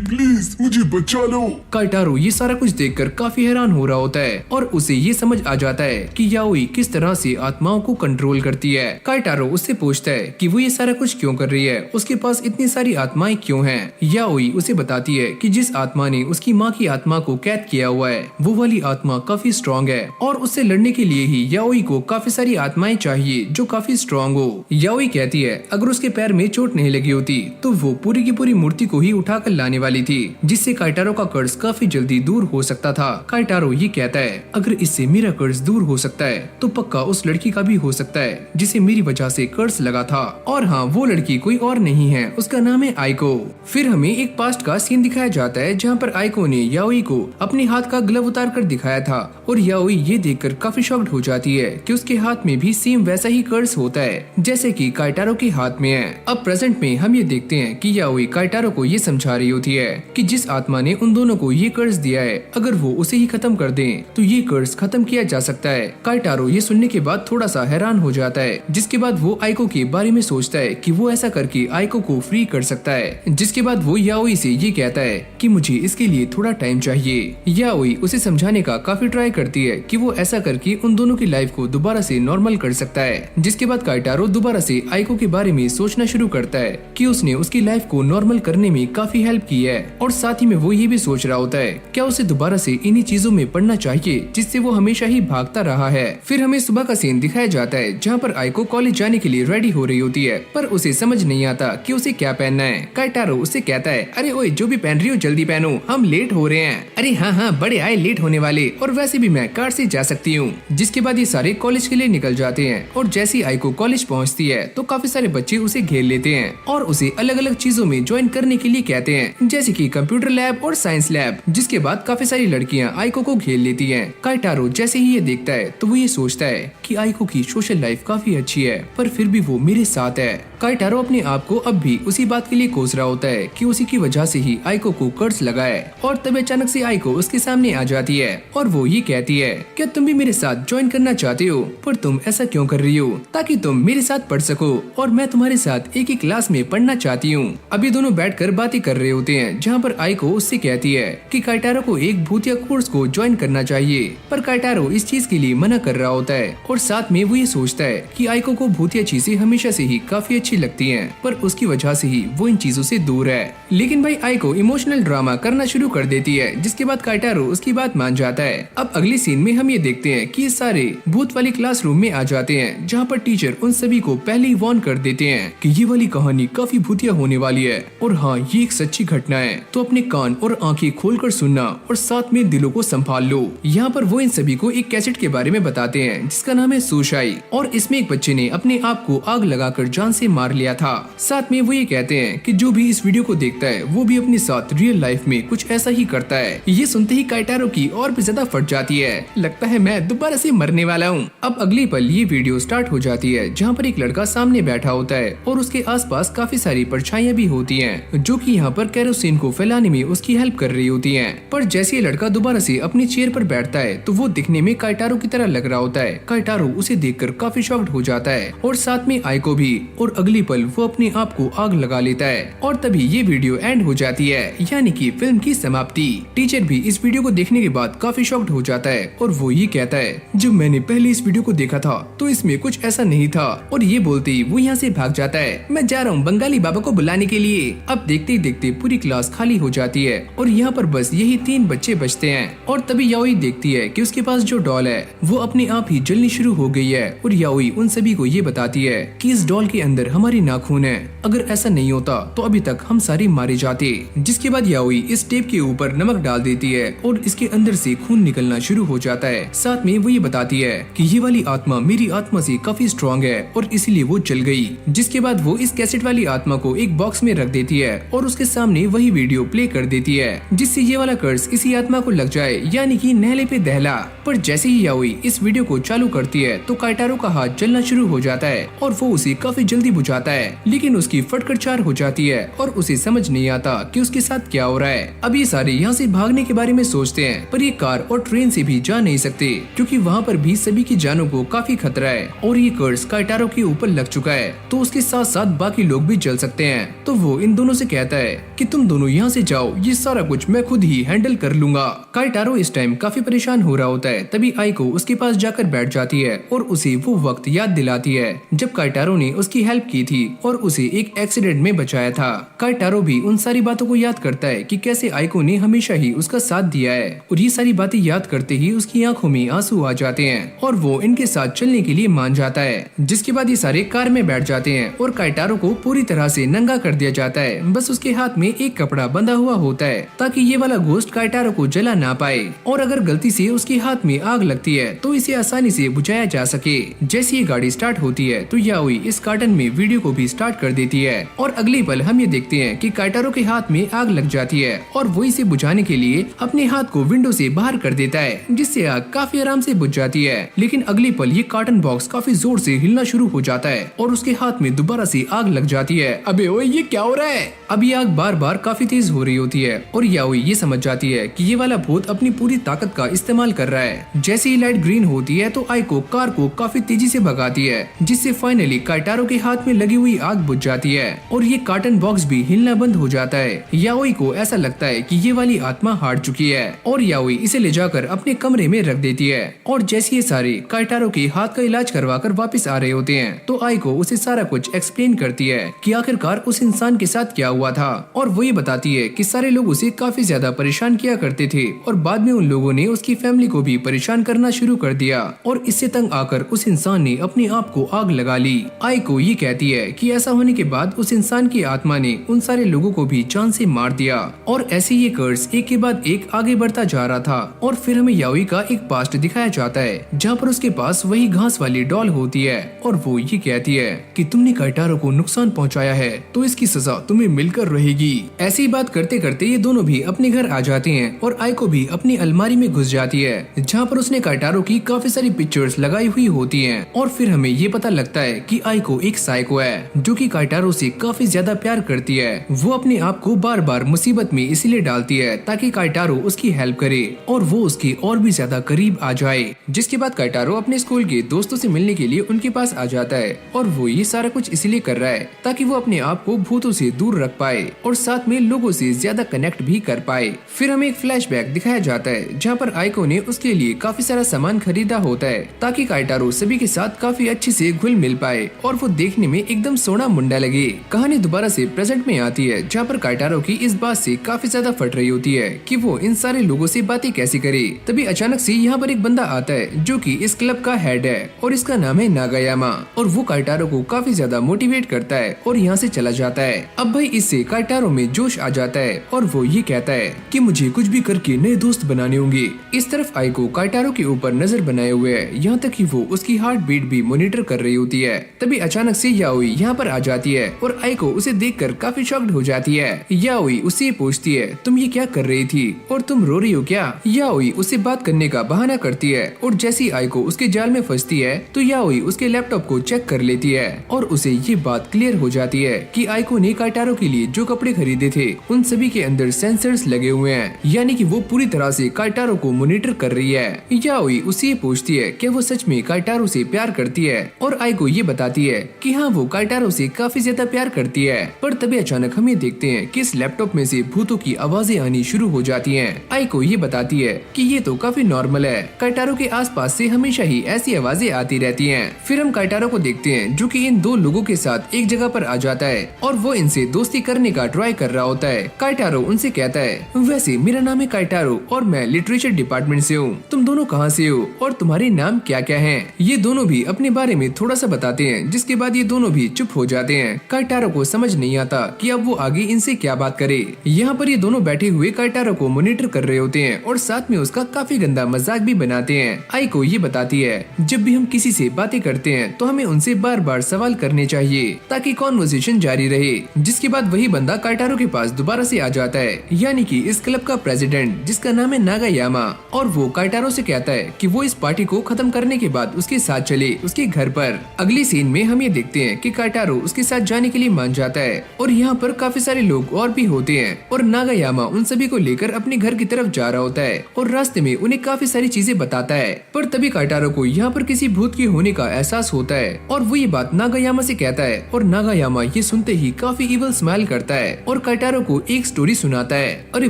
B: प्लीज मुझे बचा लो।
A: काइटारो ये सारा कुछ देखकर काफी हैरान हो रहा होता है और उसे ये समझ आ जाता है कि याओई किस तरह से आत्माओं को कंट्रोल करती है। काइटारो उससे पूछता है कि वो ये सारा कुछ क्यों कर रही है, उसके पास इतनी सारी आत्माएं क्यों हैं। याओई उसे बताती है कि जिस आत्मा ने उसकी माँ की आत्मा को कैद किया हुआ है वो वाली आत्मा काफी स्ट्रॉन्ग है और उससे लड़ने के लिए ही याओई को काफी सारी आत्माएं चाहिए जो काफी स्ट्रॉन्ग हो। याओई कहती है अगर उसके पैर में चोट नहीं लगी होती तो वो पूरी की पूरी मूर्ति को ही उठाकर लाने वाली थी, जिससे काइटारो का कर्ज काफी जल्दी दूर हो सकता था। काइटारो ये कहता है अगर इससे मेरा कर्ज दूर हो सकता है तो पक्का उस लड़की का भी हो सकता है जिसे मेरी वजह से कर्ज लगा था। और हाँ, वो लड़की कोई और नहीं है, उसका नाम है आइको। फिर हमें एक पास्ट का सीन दिखाया जाता है जहाँ पर आइको ने याओई को अपने हाथ का ग्लव उतार कर दिखाया था और याओई ये देखकर काफी शॉक्ड हो जाती है कि उसके हाथ में भी सेम वैसा ही कर्ज होता है जैसे कि काइटारो के हाथ में है। अब प्रेजेंट में हम ये देखते हैं कि याओई काइटारो को ये समझा रही होती है कि जिस आत्मा ने उन दोनों को ये कर्ज दिया है अगर वो उसे ही खत्म कर दें तो ये कर्ज खत्म किया जा सकता है। काइटारो ये सुनने के बाद थोड़ा सा हैरान हो जाता है, जिसके बाद वो आइको के बारे में सोचता है कि वो ऐसा करके आइको को फ्री कर सकता है। जिसके बाद वो याओई से ये कहता है कि मुझे इसके लिए थोड़ा टाइम चाहिए। याओई उसे समझाने का काफी ट्राई करती है कि वो ऐसा करके उन दोनों की लाइफ को दोबारा से नॉर्मल कर सकता है। जिसके बाद काइटारो दोबारा से आइको के बारे में सोचना शुरू करता है कि उसने उसकी लाइफ को नॉर्मल करने में काफी हेल्प की है और साथ ही में वो ये भी सोच रहा होता है क्या उसे दोबारा से इन्हीं चीजों में पढ़ना चाहिए जिससे वो हमेशा ही भागता रहा है। फिर हमें सुबह का सीन दिखाया जाता है जहाँ पर आइको कॉलेज जाने के लिए रेडी हो रही होती है, पर उसे समझ नहीं आता कि उसे क्या पहनना है। काइटारो उससे कहता है अरे ओए जो भी पहन रही हो जल्दी पहनो, हम लेट हो रहे हैं। अरे हाँ हाँ बड़े आए लेट होने वाले, और वैसे भी मैं कार से जा सकती हूँ। जिसके बाद ये सारे कॉलेज के लिए निकल जाते हैं और जैसी आइको कॉलेज पहुँचती है तो काफी सारे बच्चे उसे घेर लेते हैं और उसे अलग अलग चीजों में ज्वाइन करने के लिए कहते हैं, जैसे कि कंप्यूटर लैब और साइंस लैब। जिसके बाद काफी सारी लड़कियां आइको को घेर लेती हैं। काइटारो जैसे ही ये देखता है तो वो ये सोचता है कि आइको की सोशल लाइफ काफी अच्छी है पर फिर भी वो मेरे साथ है। काइटारो अपने आप को अब भी उसी बात के लिए कोस रहा होता है कि उसी की वजह से ही आइको को कर्ज लगा है। और तब अचानक से आइको उसके सामने आ जाती है और वो ये कहती है क्या तुम भी मेरे साथ ज्वाइन करना चाहते हो, पर तुम ऐसा क्यों कर रही हो? ताकि तुम मेरे साथ पढ़ सको और मैं तुम्हारे साथ एक ही क्लास में पढ़ना चाहती हूँ। अभी दोनों बैठकर बातें कर रहे होते हैं जहाँ पर आइको उससे कहती है कि काइटारो को एक भूतिया कोर्स को ज्वाइन करना चाहिए, पर काइटारो इस चीज के लिए मना कर रहा होता है। और साथ में वो ये सोचता है कि आइको को भूतिया चीजें हमेशा से ही काफी अच्छी लगती हैं, पर उसकी वजह से ही वो इन चीजों से दूर है। लेकिन भाई आइको इमोशनल ड्रामा करना शुरू कर देती है, जिसके बाद काइटारो उसकी बात मान जाता है। अब अगले सीन में हम ये देखते हैं कि सारे भूत वाली क्लासरूम में आ जाते हैं जहाँ पर टीचर उन सभी को पहले ही वार्न कर देते हैं कि ये वाली कहानी काफी भूतिया होने वाली है और हाँ ये एक सच्ची घटना है, तो अपने कान और आंखें खोलकर सुनना और साथ में दिलों को संभाल लो। यहाँ पर वो इन सभी को एक कैसेट के बारे में बताते हैं जिसका नाम है सुशाई, और इसमें एक बच्चे ने अपने आप को आग लगाकर जान से मार लिया था। साथ में वो ये कहते हैं कि जो भी इस वीडियो को देखता है वो भी अपने साथ रियल लाइफ में कुछ ऐसा ही करता है। ये सुनते ही काइटारो की और भी ज्यादा फट जाती है, लगता है मैं दोबारा से मरने वाला हूँ। अब अगले पल ये वीडियो स्टार्ट हो जाती है जहाँ पर एक लड़का सामने बैठा होता है और उसके आसपास काफी सारी परछाइयां भी होती हैं जो कि यहाँ पर केरोसिन को फैलाने में उसकी हेल्प कर रही होती हैं। पर जैसे ये लड़का दोबारा से अपनी चेयर पर बैठता है तो वो दिखने में काइटारो की तरह लग रहा होता है। काइटारो उसे देखकर काफी शॉक्ड हो जाता है और साथ में आइको भी, और अगली पल वो अपने आप को आग लगा लेता है और तभी ये वीडियो एंड हो जाती है, यानी कि फिल्म की समाप्ति। टीचर भी इस वीडियो को देखने के बाद काफी शॉक्ड हो जाता है और वो ये कहता है जब मैंने पहले इस वीडियो को देखा था तो इसमें कुछ ऐसा नहीं था, और ये बोलते ही वो यहाँ से भाग जाता है। मैं जा रहा हूँ बंगाली बाबा को बुलाने के लिए। अब देखते ही देखते पूरी क्लास खाली हो जाती है और यहाँ पर बस यही 3 बच्चे बचते हैं। और तभी याओई देखती है कि उसके पास जो डॉल है वो अपने आप ही जलनी शुरू हो गई है और याओई उन सभी को ये बताती है कि इस डॉल के अंदर हमारी नाखून है, अगर ऐसा नहीं होता तो अभी तक हम सारे मारे जाते। जिसके बाद याओई इस टेप के ऊपर नमक डाल देती है और इसके अंदर से खून निकलना शुरू हो जाता है। साथ में वो ये बताती है कि ये वाली आत्मा मेरी आत्मा से काफी स्ट्रॉन्ग है और इसीलिए वो जल गई। जिसके बाद वो इस कैसेट वाली आत्मा को एक बॉक्स में रख देती है और उसके सामने वही वीडियो प्ले कर देती है, जिससे ये वाला कर्स इसी आत्मा को लग जाए, यानी कि नहले पे दहला। पर जैसे ही याओई इस वीडियो को चालू करती है तो काइटारो का हाथ जलना शुरू हो जाता है और वो उसे काफी जल्दी बुझाता है, लेकिन उसकी फटकर चार हो जाती है और उसे समझ नहीं आता कि उसके साथ क्या हो रहा है। अब ये सारे यहाँ से भागने के बारे में सोचते हैं, पर ये कार और ट्रेन से भी जा नहीं सकते क्योंकि वहाँ पर भी सभी की जानों को काफी खतरा है और ये कर्स काइटारो के ऊपर लग चुका है, तो उसके साथ साथ बाकी लोग भी जल सकते हैं। तो वो इन दोनों से कहता है कि तुम दोनों यहाँ से जाओ, ये सारा कुछ मैं खुद ही हैंडल कर लूंगा। काइटारो इस टाइम काफी परेशान हो रहा होता है, तभी आइको उसके पास जाकर बैठ जाती है और उसे वो वक्त याद दिलाती है जब काइटारो ने उसकी हेल्प की थी और उसे एक एक्सीडेंट में बचाया था। काइटारो भी उन सारी बातों को याद करता है कि कैसे आइको ने हमेशा ही उसका साथ दिया है और ये सारी बातें याद करते ही उसकी आंखों में आंसू आ जाते हैं और वो इनके साथ चलने के लिए मान जाता है। जिसके बाद ये सारे कार में बैठ जाते हैं और काइटारो को पूरी तरह से नंगा कर दिया जाता है। बस उसके हाथ में एक कपड़ा बंधा हुआ होता है ताकि ये वाला घोस्ट काइटारो को जला ना पाए और अगर गलती से उसके हाथ में आग लगती है तो इसे आसानी से बुझाया जा सके। जैसे ये गाड़ी स्टार्ट होती है तो याओई इस कार्टन में वीडियो को भी स्टार्ट कर देती है और अगले पल हम ये देखते हैं कि काइटारो के हाथ में आग लग जाती है और वो इसे बुझाने के लिए अपने हाथ को विंडो से बाहर कर देता है, जिससे आग काफी आराम से बुझ जाती है। लेकिन अगले पल ये कार्टन बॉक्स काफी जोर से हिलना शुरू हो जाता है और उसके हाथ में दोबारा से आग लग जाती है। अबे ओए ये क्या हो रहा है? अब ये आग बार बार काफी तेज हो रही होती है और याओई ये समझ जाती है कि ये वाला भूत अपनी पूरी ताकत का इस्तेमाल कर रहा है। जैसे ही लाइट ग्रीन होती है तो आइको कार को काफी तेजी से भगाती है, जिससे फाइनली काइटारो के हाथ में लगी हुई आग बुझ जाती है और ये कार्टन बॉक्स भी हिलना बंद हो जाता है। याओई को ऐसा लगता है कि ये वाली आत्मा हार चुकी है और याओई इसे ले जाकर अपने कमरे में रख देती है और जैसे ये सारे काइटारो के हाथ का इलाज करवाकर वापस आ रहे होते हैं तो आइको उसे सारा कुछ एक्सप्लेन करती है कि आखिरकार उस इंसान के साथ क्या हुआ था और वो ये बताती है कि सारे लोग उसे काफी ज्यादा परेशान किया करते थे और बाद में उन लोगों ने उसकी फैमिली को भी परेशान करना शुरू कर दिया और इससे तंग आकर उस इंसान ने अपने आप को आग लगा ली। आइको ये कहती है कि ऐसा होने के बाद उस इंसान की आत्मा ने उन सारे लोगों को भी जान से मार दिया और ऐसे ये कर्स एक के बाद एक आगे बढ़ता जा रहा था और फिर हमें याओई का एक पास्ट दिखाया जाता है जहाँ पर उसके पास वही घास वाली डॉल होती है और वो ये कहती है कि तुमने काइटारो को नुकसान पहुँचाया है तो इसकी सजा तुम्हें मिलकर रहेगी। ऐसी बात करते करते ये दोनों भी अपने घर आ जाते हैं और आइको भी अपनी अलमारी में घुस जाती है जहाँ पर उसने काइटारो की काफी सारी पिक्चर्स लगाई हुई होती हैं और फिर हमें ये पता लगता है कि आइको एक साइको है जो कि काइटारो से काफी ज्यादा प्यार करती है। वो अपने आप को बार बार मुसीबत में इसलिए डालती है ताकि काइटारो उसकी हेल्प करे और वो उसके और भी ज्यादा करीब आ जाए। जिसके बाद काइटारो अपने स्कूल के दोस्तों से मिलने के लिए उनके पास आ जाता है और वो ये सारा कुछ इसलिए कर रहा है ताकि वो अपने आप को भूतों से दूर रख पाए और साथ में लोगों से ज्यादा कनेक्ट भी कर पाए। फिर हमें एक फ्लैशबैक दिखाया जाता है जहाँ पर आइको ने उसके लिए काफी सारा सामान खरीदा होता है ताकि काइटारो सभी के साथ काफी अच्छे से घुल मिल पाए और वो देखने में एकदम सोना मुंडा लगे। कहानी दोबारा से प्रेजेंट में आती है जहाँ पर काइटारो की इस बात से काफी ज्यादा फट रही होती है कि वो इन सारे लोगों से बातें कैसे करे। तभी अचानक से यहाँ पर एक बंदा आता है जो कि इस क्लब का हेड है और इसका नाम है नागायामा और वो काइटारो को काफी ज्यादा मोटिवेट करता है और यहाँ से चला जाता है। अब भाई इससे काइटारो में जोश आ जाता है और वो ये कहता है कि मुझे कुछ भी करके नए दोस्त बनाने होंगे। इस तरफ आइको काइटारो के ऊपर नजर बनाए हुए है, यहाँ तक कि वो उसकी हार्ट बीट भी मॉनिटर कर रही होती है। तभी अचानक से याओई यहाँ पर आ जाती है और आइको उसे देखकर काफी शॉक्ड हो जाती है। याओई उससे पूछती है तुम ये क्या कर रही थी और तुम रो रही हो क्या? याओई उससे बात करने का बहाना करती है और जैसी आइको उसके जाल में फंसती है तो याओई उसके लैपटॉप को चेक कर लेती है और उसे ये बात क्लियर हो जाती है कि आइको ने काइटारो के लिए जो कपड़े खरीदे थे उन सभी के अंदर सेंसर्स लगे हुए हैं, यानी कि वो पूरी तरह से काइटारो को मॉनिटर कर रही है। याओई उससे पूछती है कि वो सच में काइटारो से प्यार करती है और आइको ये बताती है कि हाँ वो काइटारो से काफी ज्यादा प्यार करती है। पर तभी अचानक हम ये देखते हैं कि इस लैपटॉप में से भूतों की आवाजें आनी शुरू हो जाती हैं। आइको ये बताती है कि ये तो काफी नॉर्मल है, काइटारो के आसपास से हमेशा ही ऐसी आवाजें आती रहती हैं। फिर हम काइटारो को देखते हैं जो कि इन दो लोगों के साथ एक जगह पर आ जाता है और वो इनसे दोस्ती करने का ट्राई कर रहा होता है। काइटारो उनसे कहता है, वैसे मेरा नाम है काइटारो और मैं लिटरेचर डिपार्टमेंट से हूँ। तुम दोनों कहाँ से हो और तुम्हारे नाम क्या क्या हैं? ये दोनों भी अपने बारे में थोड़ा सा बताते हैं, जिसके बाद ये दोनों भी चुप हो जाते हैं। काइटारो को समझ नहीं आता कि अब वो आगे इनसे क्या बात करे। यहाँ पर ये दोनों बैठे हुए काइटारो को मॉनिटर कर रहे होते हैं और साथ में उसका काफी गंदा मजाक भी बनाते हैं। आइको ये बताती है, जब भी हम किसी से बातें करते हैं तो हमें उनसे बार बार सवाल करने चाहिए ताकि कॉन्वर्सेशन जारी रहे। जिसके बाद वही बंदा काइटारो के पास दोबारा से आ जाता है, यानी कि इस क्लब का प्रेसिडेंट जिसका नाम है नागायामा, और वो काइटारो से कहता है कि वो इस पार्टी को खत्म करने के बाद उसके साथ चले उसके घर पर। अगली सीन में हम ये देखते हैं कि काइटारो उसके साथ जाने के लिए मान जाता है और यहाँ पर काफी सारे लोग और भी होते हैं और नागायामा उन सभी को लेकर अपने घर की तरफ जा रहा होता है और रास्ते में उन्हें काफी सारी चीजें बताता है। पर तभी काइटारो को यहाँ पर किसी भूत के होने का एहसास होता है और वो ये बात नागायामा से कहता है और नागायामा ये सुनते ही काफी इवल स्माइल करता है और काइटारो को एक स्टोरी सुनाता है। अरे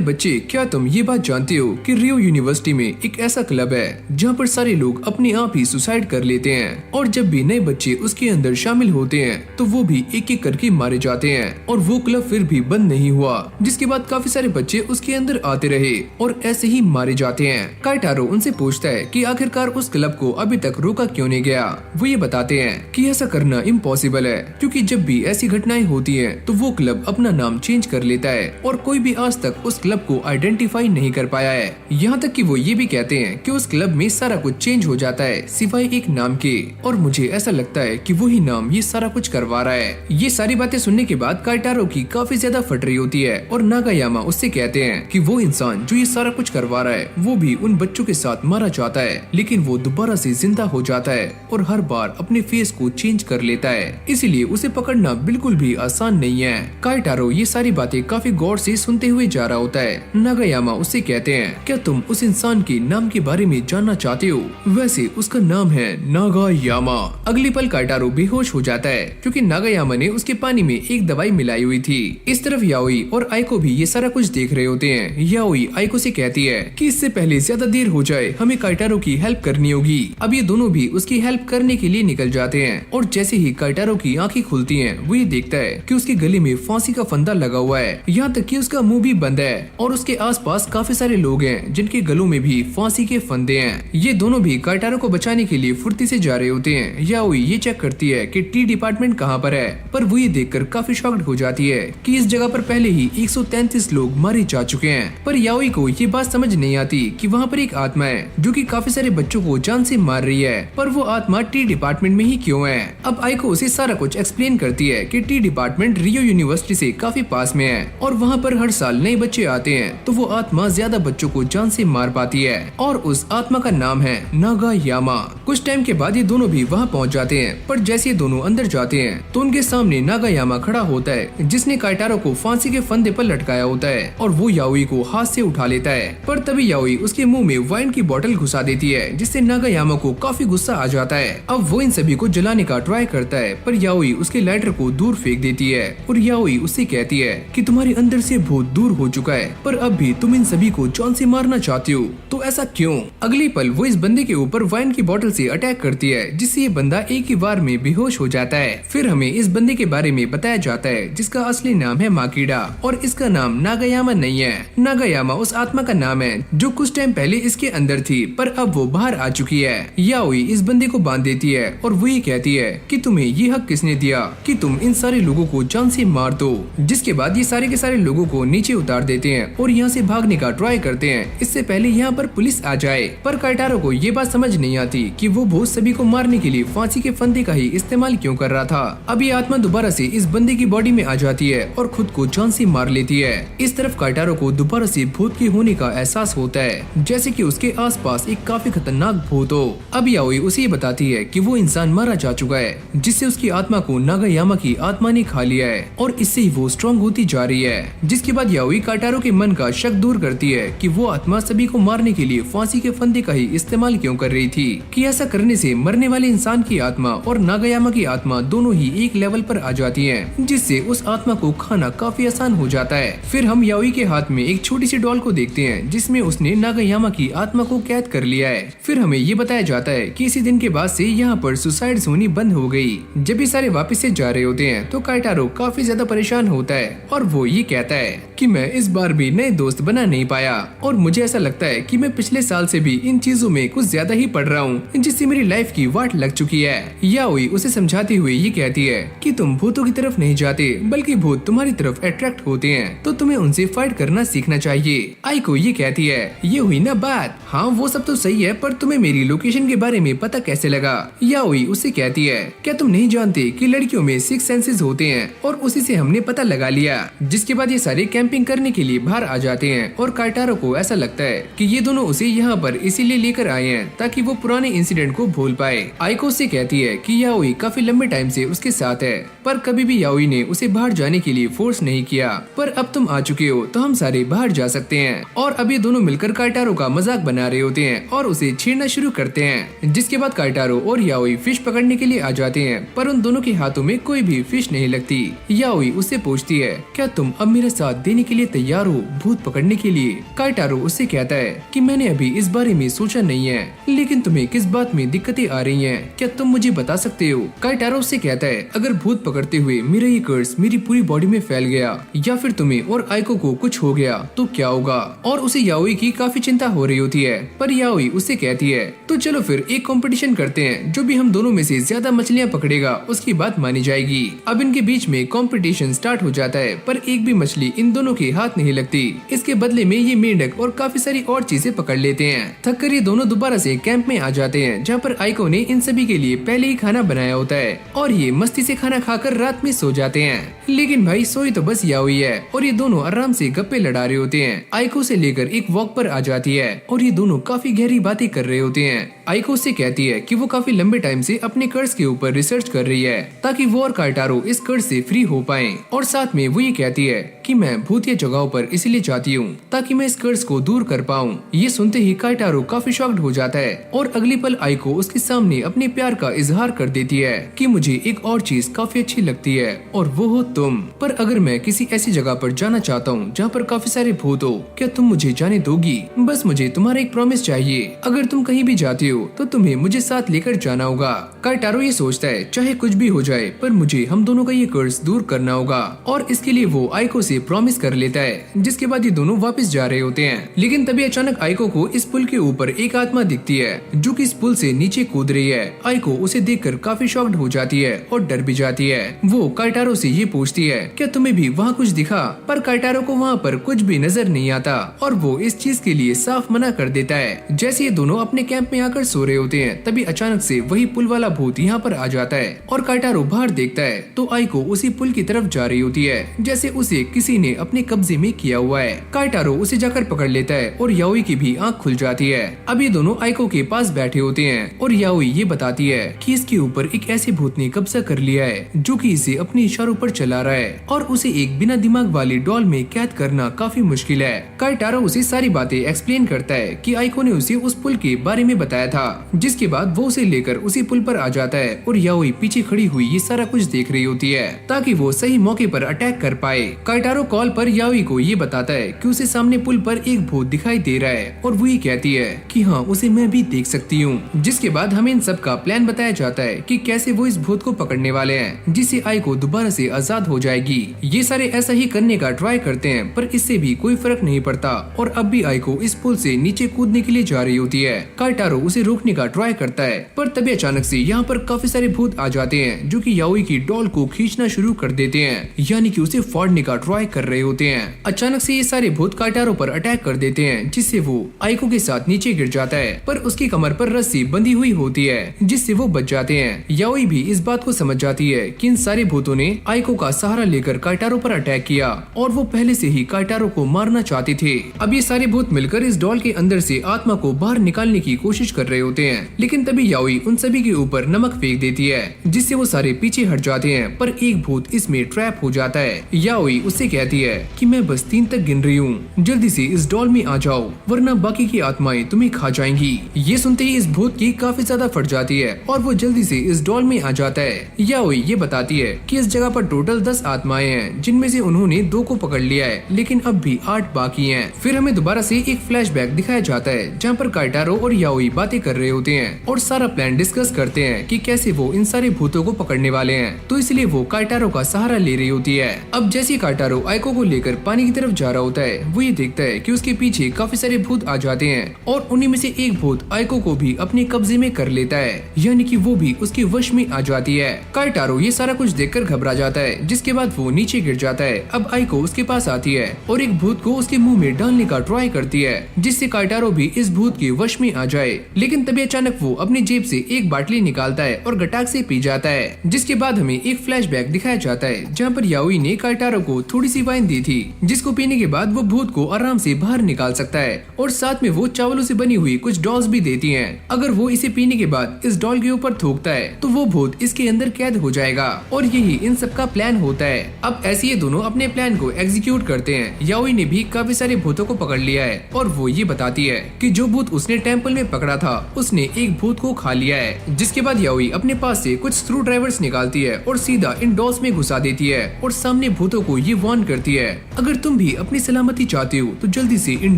A: बच्चे, क्या तुम ये बात जानते हो कि रियो यूनिवर्सिटी में एक ऐसा क्लब है जहाँ पर सारे लोग अपने आप ही सुसाइड कर लेते हैं और जब भी नए बच्चे उसके अंदर शामिल होते हैं तो वो भी एक एक करके मारे जाते हैं और वो क्लब फिर भी बंद नहीं हुआ। जिसके बाद काफी सारे बच्चे उसके अंदर आते रहे और ऐसे ही मारे जाते हैं। काइटारो उनसे पूछता है कि आखिरकार उस क्लब को अभी तक रोका क्यों नहीं गया। वो ये बताते हैं कि ऐसा करना इम्पॉसिबल है क्योंकि जब भी ऐसी घटनाएं होती हैं तो वो क्लब अपना नाम चेंज कर लेता है और कोई भी आज तक उस क्लब को आइडेंटिफाई नहीं कर पाया है। यहाँ तक कि वो ये भी कहते हैं कि उस क्लब में सारा कुछ चेंज हो जाता है सिवाय एक नाम के, और मुझे ऐसा लगता है कि वही नाम ये सारा कुछ करवा रहा है। ये सारी बातें सुनने के बाद काइटारो की काफी ज्यादा फट रही होती है और नागायामा उससे कहते हैं कि वो इंसान जो ये सारा कुछ करवा रहा है वो भी उन बच्चों के साथ मारा जाता है, लेकिन वो दोबारा से जिंदा हो जाता है और हर बार अपने फेस को चेंज कर लेता है, इसीलिए उसे पकड़ना बिल्कुल भी आसान नहीं है। काइटारो ये सारी बातें काफी गौर से सुनते हुए जा रहा होता है। नागायामा उससे कहते हैं, क्या तुम उस इंसान के नाम के बारे में जानना चाहते हो? वैसे उसका नाम है नागायामा। अगली पल काइटारो बेहोश हो जाता है क्योंकि नागायामा ने उसके पानी में एक दवाई मिलाई हुई थी। इस तरफ याओई और आइको भी ये सारा कुछ देख रहे होते हैं। याओई आइको से कहती है कि इससे पहले ज्यादा देर हो जाए हमें काइटारो की हेल्प करनी होगी। अब ये दोनों भी उसकी हेल्प करने के लिए निकल जाते हैं और जैसे ही काइटारो की आंखें खुलती हैं वो ये देखता है कि उसके गले में फांसी का फंदा लगा हुआ है, यहाँ तक कि उसका मुंह भी बंद है और उसके आसपास काफी सारे लोग हैं जिनके गलों में भी फांसी के फंदे हैं। ये दोनों भी काइटारो को बचाने के लिए फुर्ती से जा रहे होते हैं। याओई ये चेक करती है कि टी डिपार्टमेंट कहाँ पर है, पर वो ये देखकर काफी शॉक्ड हो जाती है कि इस जगह पर पहले ही 133 लोग मारे जा चुके हैं। पर याओई को ये बात समझ नहीं आती कि वहाँ पर एक आत्मा है जो कि काफी सारे बच्चों को जान से मार रही है, पर वो आत्मा टी डिपार्टमेंट में ही क्यों है। अब आइको उसे सारा कुछ एक्सप्लेन करती है कि टी डिपार्टमेंट रियो यूनिवर्सिटी से काफी पास में है और वहाँ पर हर साल नए बच्चे आते हैं तो वो आत्मा ज्यादा बच्चों को जान से मार पाती है और उस आत्मा का नाम है नागायामा। कुछ टाइम के बाद ये दोनों भी वहाँ पहुँच जाते हैं, पर जैसे ये दोनों अंदर जाते हैं तो उनके सामने नागायामा खड़ा होता है जिसने काइटारो को फांसी के फंदे पर लटकाया होता है और वो याओई को हाथ से उठा लेता है। पर तभी याओई उसके मुंह में वाइन की बोतल घुसा देती है जिससे नागायामा को काफी गुस्सा आ जाता है। अब वो इन सभी को जलाने का ट्राई करता है पर याओई उसके लाइटर को दूर फेंक देती है और याओई उससे कहती है कि तुम्हारे अंदर से भूत दूर हो चुका है पर अब भी तुम इन सभी को जान से मारना चाहती हो, तो ऐसा क्यों? अगली पल वो इस बंदे के ऊपर वाइन की बोतल से अटैक करती है जिससे ये बंदा एक ही बार में बेहोश हो जाता है। फिर हमें इस बंदे के बारे में बताया जाता है जिसका असली नाम है माकीडा और इसका नाम नागायामा नहीं है। नागायामा उस आत्मा का नाम है जो कुछ टाइम पहले इसके अंदर थी पर अब वो बाहर आ चुकी है। याओई इस बंदे को बांध देती है और वो ये कहती है कि तुम्हें ये हक किसने दिया कि तुम इन सारे लोगों को जान से मार दो। जिसके बाद ये सारे के सारे लोगों को नीचे उतार देते हैं और यहाँ से भागने का ट्राई करते हैं इससे पहले यहाँ पर पुलिस आ जाए। पर काइटारो को ये बात समझ नहीं आती कि वो भूत सभी को मारने के लिए फांसी के फंदे का ही इस्तेमाल क्यों कर रहा था। अब ये आत्मा दोबारा से इस बंदे की बॉडी में आ जाती है और खुद को जान से मार लेती है। इस तरफ काइटारो को दोबारा से भूत के होने का एहसास होता है जैसे कि उसके आसपास एक काफी खतरनाक भूत हो। अब याओई उसे ये बताती है कि वो इंसान मारा जा चुका है जिससे उसकी आत्मा को नागायामा की आत्मा ने खा लिया है और इससे ही वो स्ट्रॉन्ग होती जा रही है। जिसके बाद याओई काइटारो के मन का शक दूर करती है कि वो आत्मा सभी को मारने के लिए फांसी के फंदे का ही इस्तेमाल क्यों कर रही थी, कि ऐसा करने से मरने वाले इंसान की आत्मा और नागायामा की आत्मा दोनों ही एक लेवल पर आ जाती हैं, जिससे उस आत्मा को खाना काफी आसान हो जाता है। फिर हम याओई के हाथ में एक छोटी सी डॉल को देखते हैं जिसमें उसने नागायामा की आत्मा को कैद कर लिया है। फिर हमें ये बताया जाता है कि इसी दिन के बाद से यहाँ पर सुसाइड होनी बंद हो गई। जब ये सारे वापस से जा रहे होते हैं तो काइटारो काफी ज्यादा परेशान होता है है और वो ये कहता है कि मैं इस बार भी नए दोस्त बना नहीं पाया और मुझे ऐसा लगता है कि मैं पिछले साल से भी इन चीजों में कुछ ज्यादा ही पढ़ रहा हूँ, जिससे मेरी लाइफ की वाट लग चुकी है। याओई उसे समझाती हुई ये कहती है कि तुम भूतों की तरफ नहीं जाते बल्कि भूत तुम्हारी तरफ अट्रैक्ट होते हैं, तो तुम्हें उनसे फाइट करना सीखना चाहिए। आइको ये कहती है ये हुई ना बात, हाँ वो सब तो सही है पर तुम्हें मेरी लोकेशन के बारे में पता कैसे लगा। याओई उससे कहती है क्या तुम नहीं जानते कि लड़कियों में 6 सेंसेस होते हैं और उसी से हमने पता लगा लिया। जिसके बाद ये सारे कैंपिंग करने के लिए बाहर आ जाते हैं और काइटारो को ऐसा लगता है कि ये दोनों उसे यहाँ पर इसीलिए लेकर आए हैं ताकि वो पुराने इंसिडेंट को भूल पाए। आइको से कहती है कि याओई काफी लंबे टाइम से उसके साथ है पर कभी भी याओई ने उसे बाहर जाने के लिए फोर्स नहीं किया, पर अब तुम आ चुके हो तो हम सारे बाहर जा सकते हैं। और अभी दोनों मिलकर काइटारो का मजाक बना रहे होते हैं और उसे छेड़ना शुरू करते हैं। जिसके बाद काइटारो और याओई फिश पकड़ने के लिए आ जाते हैं पर उन दोनों के हाथों में कोई भी फिश नहीं लगती। याओई उससे पूछती है क्या तुम अब मेरे साथ देने के लिए तैयार हो भूत पकड़ने के लिए। काइटारो उससे कहता है कि मैंने अभी इस बारे में सोचा नहीं है, लेकिन तुम्हें किस बात में दिक्कतें आ रही हैं, क्या तुम मुझे बता सकते हो। काइटारो उससे कहता है अगर भूत पकड़ते हुए मेरा ये कर्स मेरी पूरी बॉडी में फैल गया या फिर तुम्हें और आइको को कुछ हो गया तो क्या होगा। और उसे याओई की काफी चिंता हो रही होती है, पर याओई उससे कहती है तो चलो फिर एक कंपटीशन करते हैं, जो भी हम दोनों में से ज्यादा मछलियाँ पकड़ेगा उसकी बात मानी जाएगी। अब इनके बीच में कंपटीशन स्टार्ट हो जाता है पर एक भी मछली इन दोनों के हाथ नहीं लगती। इसके बदले में ये मेंढक और काफी सारी और चीजें पकड़ लेते हैं। थक कर ये दोनों दोबारा से कैंप में आ जाते हैं जहाँ पर आइको ने इन सभी के लिए पहले ही खाना बनाया होता है और ये मस्ती से खाना खाकर रात में सो जाते हैं। लेकिन भाई सोई तो बस याओई है और ये दोनों आराम से गप्पे लड़ा रहे होते हैं। आइको से लेकर एक वॉक पर आ जाती है और ये दोनों काफी गहरी बातें कर रहे होते हैं। आइको से कहती है कि वो काफी लंबे टाइम से अपने कर्ज के ऊपर रिसर्च कर रही है ताकि वो और काइटारो इस कर्ज से फ्री हो पाएं। और साथ में वो ये कहती है कि मैं भूतिया जगहों पर इसलिए जाती हूँ ताकि मैं इस कर्ज को दूर कर पाऊँ। ये सुनते ही काइटारो काफी शॉक्ड हो जाता है और अगली पल आइको उसके सामने अपने प्यार का इजहार कर देती है कि मुझे एक और चीज काफी अच्छी लगती है और वो हो तुम। पर अगर मैं किसी ऐसी जगह पर जाना चाहता हूँ जहाँ पर काफी सारे भूत हो, क्या तुम मुझे जाने दोगी। बस मुझे तुम्हारा एक प्रॉमिस चाहिए, अगर तुम कहीं भी जाती हो तो तुम्हें मुझे साथ लेकर जाना होगा। काइटारो ये सोचता है चाहे कुछ भी हो जाए पर मुझे हम दोनों का ये कर्ज दूर करना होगा और इसके लिए वो आइको से प्रॉमिस कर लेता है। जिसके बाद ये दोनों वापस जा रहे होते हैं, लेकिन तभी अचानक आइको को इस पुल के ऊपर एक आत्मा दिखती है जो कि इस पुल से नीचे कूद रही है। आइको उसे देखकर काफी शॉक्ड हो जाती है और डर भी जाती है। वो काइटारो से ये पूछती है क्या तुम्हें भी वहाँ कुछ दिखा, पर काइटारो को वहाँ पर कुछ भी नजर नहीं आता और वो इस चीज के लिए साफ मना कर देता है। जैसे ये दोनों अपने कैंप में आकर सो रहे होते हैं तभी अचानक से वही पुल वाला भूत यहाँ पर आ जाता है और काइटारो बाहर देखता है तो आइको उसी पुल की तरफ जा रही होती है जैसे उसे किसी ने अपने कब्जे में किया हुआ है। काइटारो उसे जाकर पकड़ लेता है और याओई की भी आंख खुल जाती है। अब ये दोनों आइको के पास बैठे होते हैं और याओई ये बताती है कि इसके ऊपर एक ऐसे भूत ने कब्जा कर लिया है जो कि इसे अपने इशारों पर चला रहा है और उसे एक बिना दिमाग वाली डॉल में कैद करना काफी मुश्किल है। काइटारो उसे सारी बातें एक्सप्लेन करता है कि आइको ने उसे उस पुल के बारे में बताया था। जिसके बाद वो उसे लेकर उसी पुल पर आ जाता है और याओई पीछे खड़ी हुई ये सारा कुछ देख रही होती है ताकि वो सही मौके पर अटैक कर पाए। काइटारो कॉल पर याओई को ये बताता है कि उसे सामने पुल पर एक भूत दिखाई दे रहा है और वो ये कहती है कि हाँ उसे मैं भी देख सकती हूँ। जिसके बाद हमें इन सब का प्लान बताया जाता है कि कैसे वो इस भूत को पकड़ने वाले हैं जिससे आइको दोबारा से आजाद हो जाएगी। ये सारे ऐसा ही करने का ट्राई करते हैं पर इससे भी कोई फर्क नहीं पड़ता और अब भी आइको इस पुल से नीचे कूदने के लिए जा रही होती है। काइटारो उसे रोकने का ट्राई करता है पर तभी अचानक से यहाँ पर काफी सारे भूत आ जाते हैं जो कि याओई की डॉल को खींचना शुरू कर देते हैं, यानी कि उसे फाड़ने का ट्राई कर रहे होते हैं। अचानक से ये सारे भूत काइटारो पर अटैक कर देते हैं जिससे वो आइको के साथ नीचे गिर जाता है पर उसकी कमर पर रस्सी बंधी हुई होती है जिससे वो बच जाते हैं। याओई भी इस बात को समझ जाती है कि इन सारे भूतों ने आइको का सहारा लेकर काइटारो पर अटैक किया और वो पहले से ही काइटारो को मारना चाहते थे। अब ये सारे भूत मिलकर इस डॉल के अंदर से आत्मा को बाहर निकालने की कोशिश कर रहे होते हैं, लेकिन तभी याओई उन सभी के ऊपर नमक फेंक देती है जिससे वो सारे पीछे हट जाते हैं पर एक भूत इसमें ट्रैप हो जाता है। याओई उससे कहती है कि मैं बस 3 तक गिन रही हूँ, जल्दी से इस डॉल में आ जाओ वरना बाकी की आत्माएं तुम्हें खा जाएंगी। ये सुनते ही इस भूत की काफी ज्यादा फट जाती है और वो जल्दी से इस डॉल में आ जाता है। याओई ये बताती है कि इस जगह पर टोटल 10 आत्माएं हैं जिनमें से उन्होंने 2 को पकड़ लिया है लेकिन अब भी 8 बाकी हैं। फिर हमें दोबारा से एक फ्लैशबैक दिखाया जाता है जहाँ पर काइटारो और याओई बातें कर रहे होते हैं और सारा प्लान डिस्कस करते हैं कि कैसे वो इन सारे भूतों को पकड़ने वाले हैं, तो इसलिए वो काइटारो का सहारा ले रही होती है। अब जैसे काइटारो काइटारो आइको को लेकर पानी की तरफ जा रहा होता है, वो ये देखता है कि उसके पीछे काफी सारे भूत आ जाते हैं और उन्हीं में से एक भूत आइको को भी अपने कब्जे में कर लेता है, यानी कि वो भी उसके वश में आ जाती है। काइटारो ये सारा कुछ देखकर घबरा जाता है, जिसके बाद वो नीचे गिर जाता है। अब आइको उसके पास आती है और एक भूत को उसके मुंह में डालने का ट्राई करती है, जिससे काइटारो भी इस भूत के वश में आ जाए। लेकिन तभी अचानक वो अपनी जेब से एक बाटली निकालता है और गटाक से पी जाता है, जिसके बाद हमें एक फ्लैशबैक दिखाया जाता है जहाँ पर याओई ने काइटारो को थोड़ी सी वाइन दी थी, जिसको पीने के बाद वो भूत को आराम से बाहर निकाल सकता है और साथ में वो चावलों से बनी हुई कुछ डॉल्स भी देती हैं। अगर वो इसे पीने के बाद इस डॉल के ऊपर थूकता है तो वो भूत इसके अंदर कैद हो जाएगा और यही इन सब का प्लान होता है। अब ऐसे ये दोनों अपने प्लान को एग्जीक्यूट करते हैं। याओई ने भी काफी सारे भूतों को पकड़ लिया है और वो ये बताती है कि जो भूत उसने टेम्पल में पकड़ा था उसने एक भूत को खा लिया है। जिसके बाद याओई अपने पास से कुछ स्क्रू ड्राइवर्स निकालती है और सीधा इन डॉल्स में घुसा देती है और सामने भूतों को ये वार्न करती है, अगर तुम भी अपनी सलामती चाहते हो तो जल्दी से इन